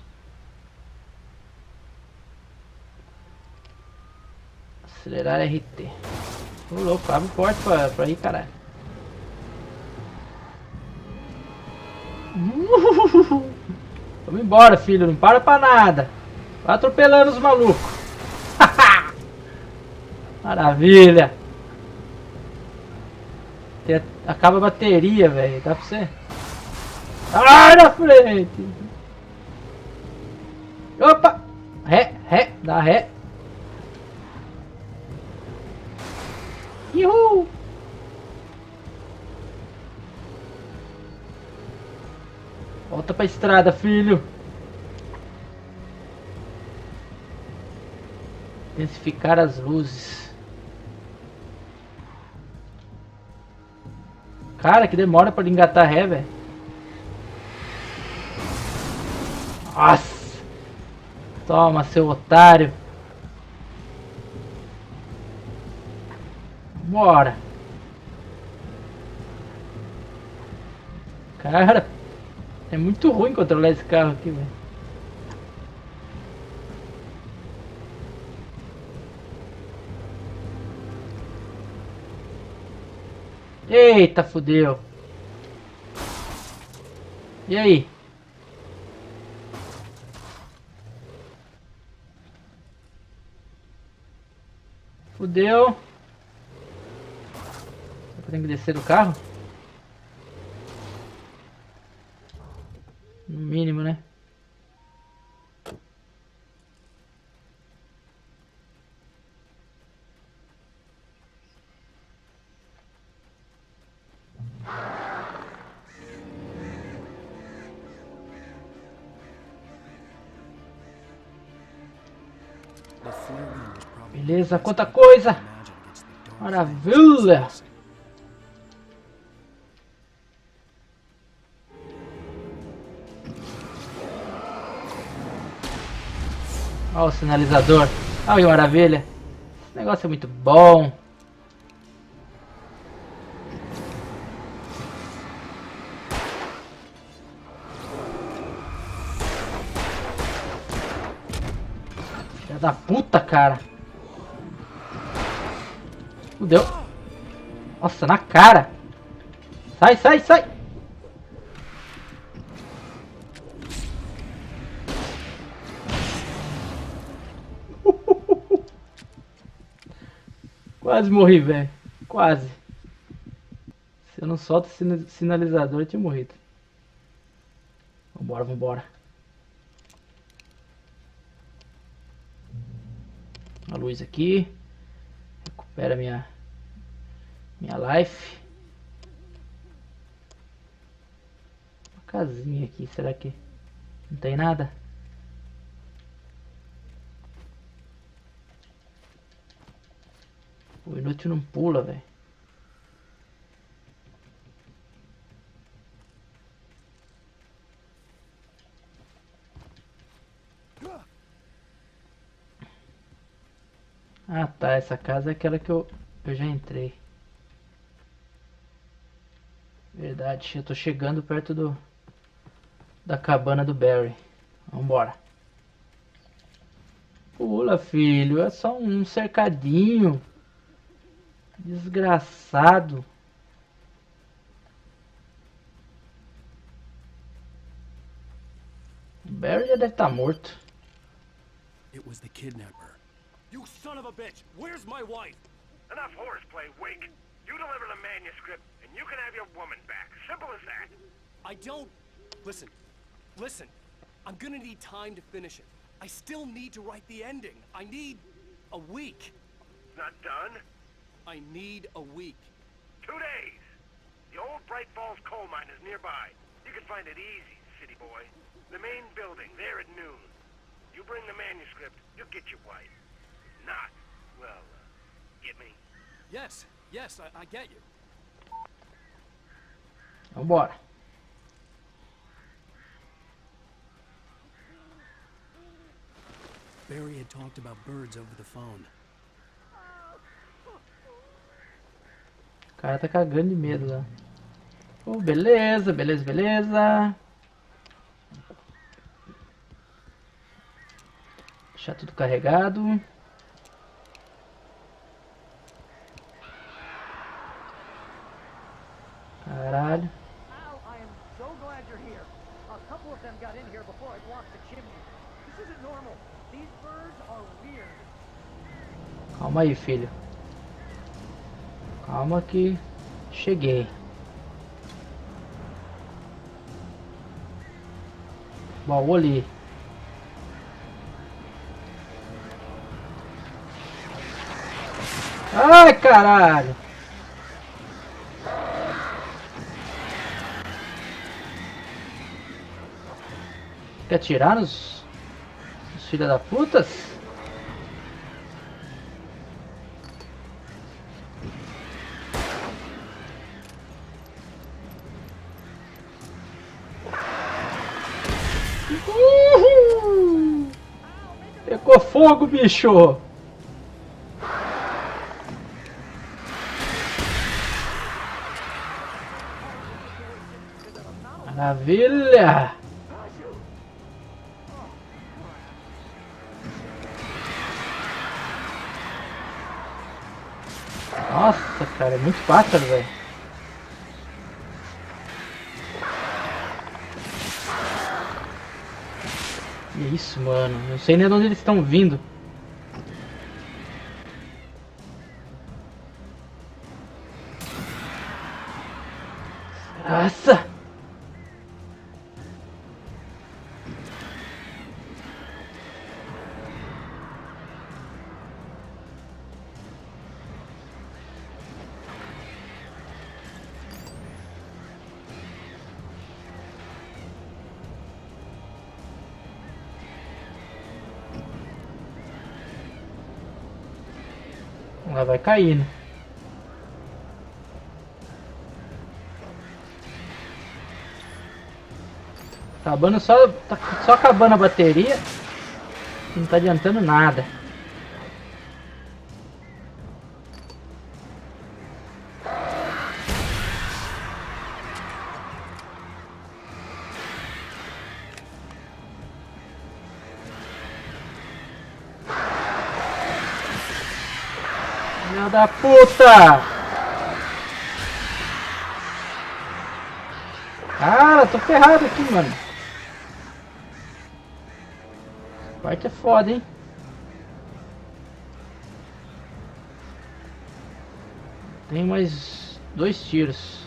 Speaker 1: Acelerar RT. Ô louco, abre o porta pra ir, caralho. Vamos embora, filho, não para pra nada. Vai atropelando os malucos. Maravilha. Acaba a bateria, velho. Dá pra você? Ai, na frente. Opa. Ré, dá ré. Uhul. Volta pra estrada, filho. Intensificar as luzes. Cara, que demora pra engatar ré, velho. Nossa. Toma, seu otário. Bora. Cara. É muito ruim controlar esse carro aqui, velho. Eita, fudeu. E aí? Fudeu. Eu tenho que descer do carro? No mínimo, né? Beleza, quanta coisa! Maravilha! Olha o sinalizador. Olha que maravilha! Esse negócio é muito bom. Filha da puta, cara! Fudeu. Nossa, na cara. Sai, sai, sai. Quase morri, velho. Quase. Se eu não solto o sinalizador, eu tinha morrido. Vambora, vambora. A luz aqui. Recupera minha life. Uma casinha aqui, será que não tem nada? O inútil não pula, velho. Ah tá, essa casa é aquela que eu já entrei. Verdade, eu tô chegando perto da cabana do Barry. Vambora. Pula, filho, é só um cercadinho. Desgraçado. O Barry já deve estar morto.
Speaker 2: It was the kidnapper.
Speaker 3: You son of a bitch! Where's my wife?
Speaker 8: Enough horseplay, Wake. You deliver the manuscript, and you can have your woman back. Simple as that.
Speaker 3: I don't... Listen. Listen. I'm gonna need time to finish it. I still need to write the ending. I need a week.
Speaker 8: Not done?
Speaker 3: I need a week.
Speaker 8: 2 days. The old Bright Falls coal mine is nearby. You can find it easy, city boy. The main building, there at noon. You bring the manuscript, you'll get your wife. Not, well, get me?
Speaker 3: Yes, yes, I get you.
Speaker 1: Vambora.
Speaker 2: Barry had talked about birds over the phone.
Speaker 1: O cara tá cagando de medo lá. Oh, beleza, beleza, beleza. Deixar tudo carregado. Caralho.
Speaker 9: Al, I am so glad you're here. A couple of them got in here before I blocked the chimney. This isn't normal. These birds are weird.
Speaker 1: Calma aí, filho. Calma que cheguei. Baú ali. Ai, caralho. Quer atirar nos filha da putas? Pegou fogo, bicho! Maravilha! Nossa, cara, é muito pássaro, velho. Que isso, mano. Não sei nem de onde eles estão vindo. Nossa! Ela vai cair, né? Acabando tá só acabando a bateria. Não tá adiantando nada. Filha da puta! Cara, tô ferrado aqui, mano. Essa parte é foda, hein? Tem mais 2 tiros.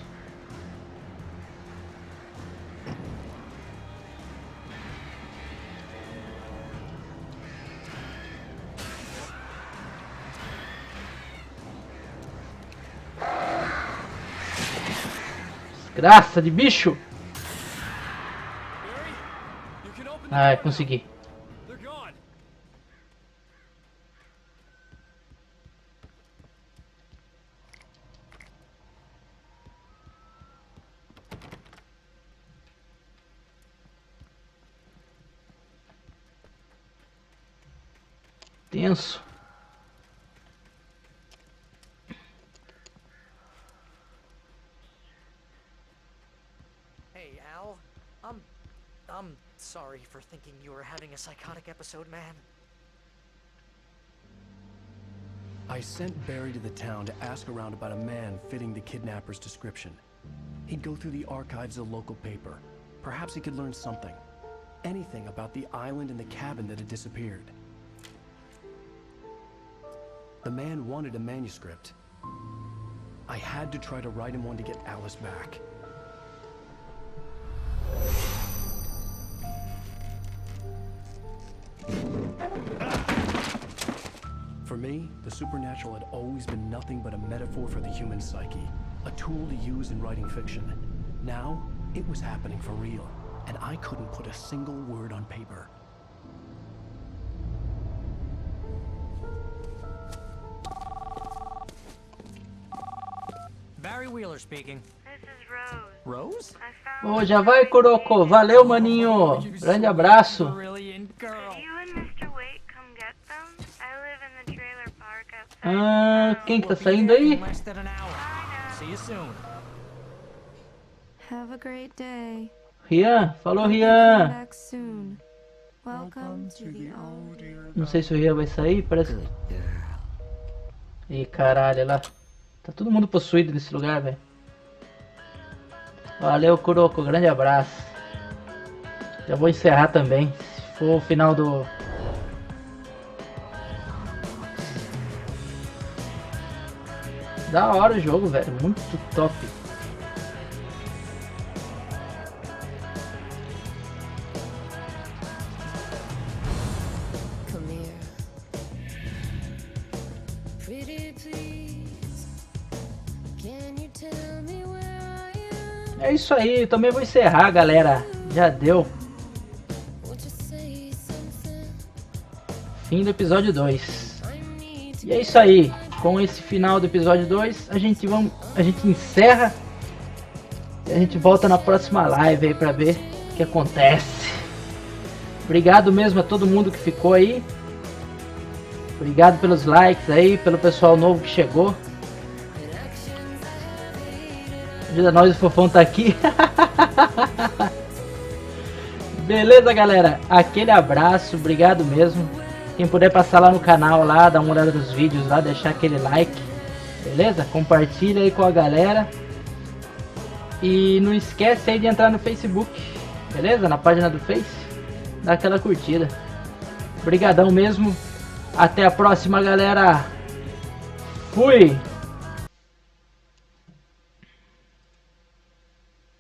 Speaker 1: Desgraça de bicho! Ai, consegui. Tenso.
Speaker 9: Hey, Al. I'm sorry for thinking you were having a psychotic episode, man.
Speaker 14: I sent Barry to the town to ask around about a man fitting the kidnapper's description. He'd go through the archives of the local paper. Perhaps he could learn something. Anything about the island and the cabin that had disappeared. The man wanted a manuscript. I had to try to write him one to get Alice back. For me, the supernatural had always been nothing but a metaphor for the human psyche, a tool to use in writing fiction. Now, it was happening for real, and I couldn't put a single word on paper.
Speaker 9: Barry Wheeler speaking.
Speaker 6: This is Rose.
Speaker 9: Rose?
Speaker 1: Ô, já vai, Kuroko. Valeu, maninho. Grande abraço.
Speaker 6: Could you and Mr. Wake come get them? I live in the trailer park outside.
Speaker 1: Ah, quem que tá saindo aí?
Speaker 9: See you soon.
Speaker 5: Have a great day.
Speaker 1: Rian. Falou,
Speaker 5: Come
Speaker 1: Rian.
Speaker 5: back soon. Welcome to the old.
Speaker 1: Não sei se o Rian vai sair, parece. Ih, caralho, olha lá. Tá todo mundo possuído nesse lugar, velho. Valeu, Kuroko. Grande abraço. Já vou encerrar também. Se for o final do... Da hora o jogo, velho. Muito top. É isso aí, também vou encerrar, galera. Já deu. Fim do episódio 2. E é isso aí. Com esse final do episódio 2, a gente encerra. E a gente volta na próxima live aí pra ver o que acontece. Obrigado mesmo a todo mundo que ficou aí. Obrigado pelos likes aí, pelo pessoal novo que chegou. Ajuda nós, o Fofão tá aqui. Beleza, galera? Aquele abraço, obrigado mesmo. Quem puder passar lá no canal, lá, dar uma olhada nos vídeos lá, deixar aquele like, beleza? Compartilha aí com a galera. E não esquece aí de entrar no Facebook, beleza? Na página do Face, dá aquela curtida. Obrigadão mesmo. Até a próxima, galera. Fui!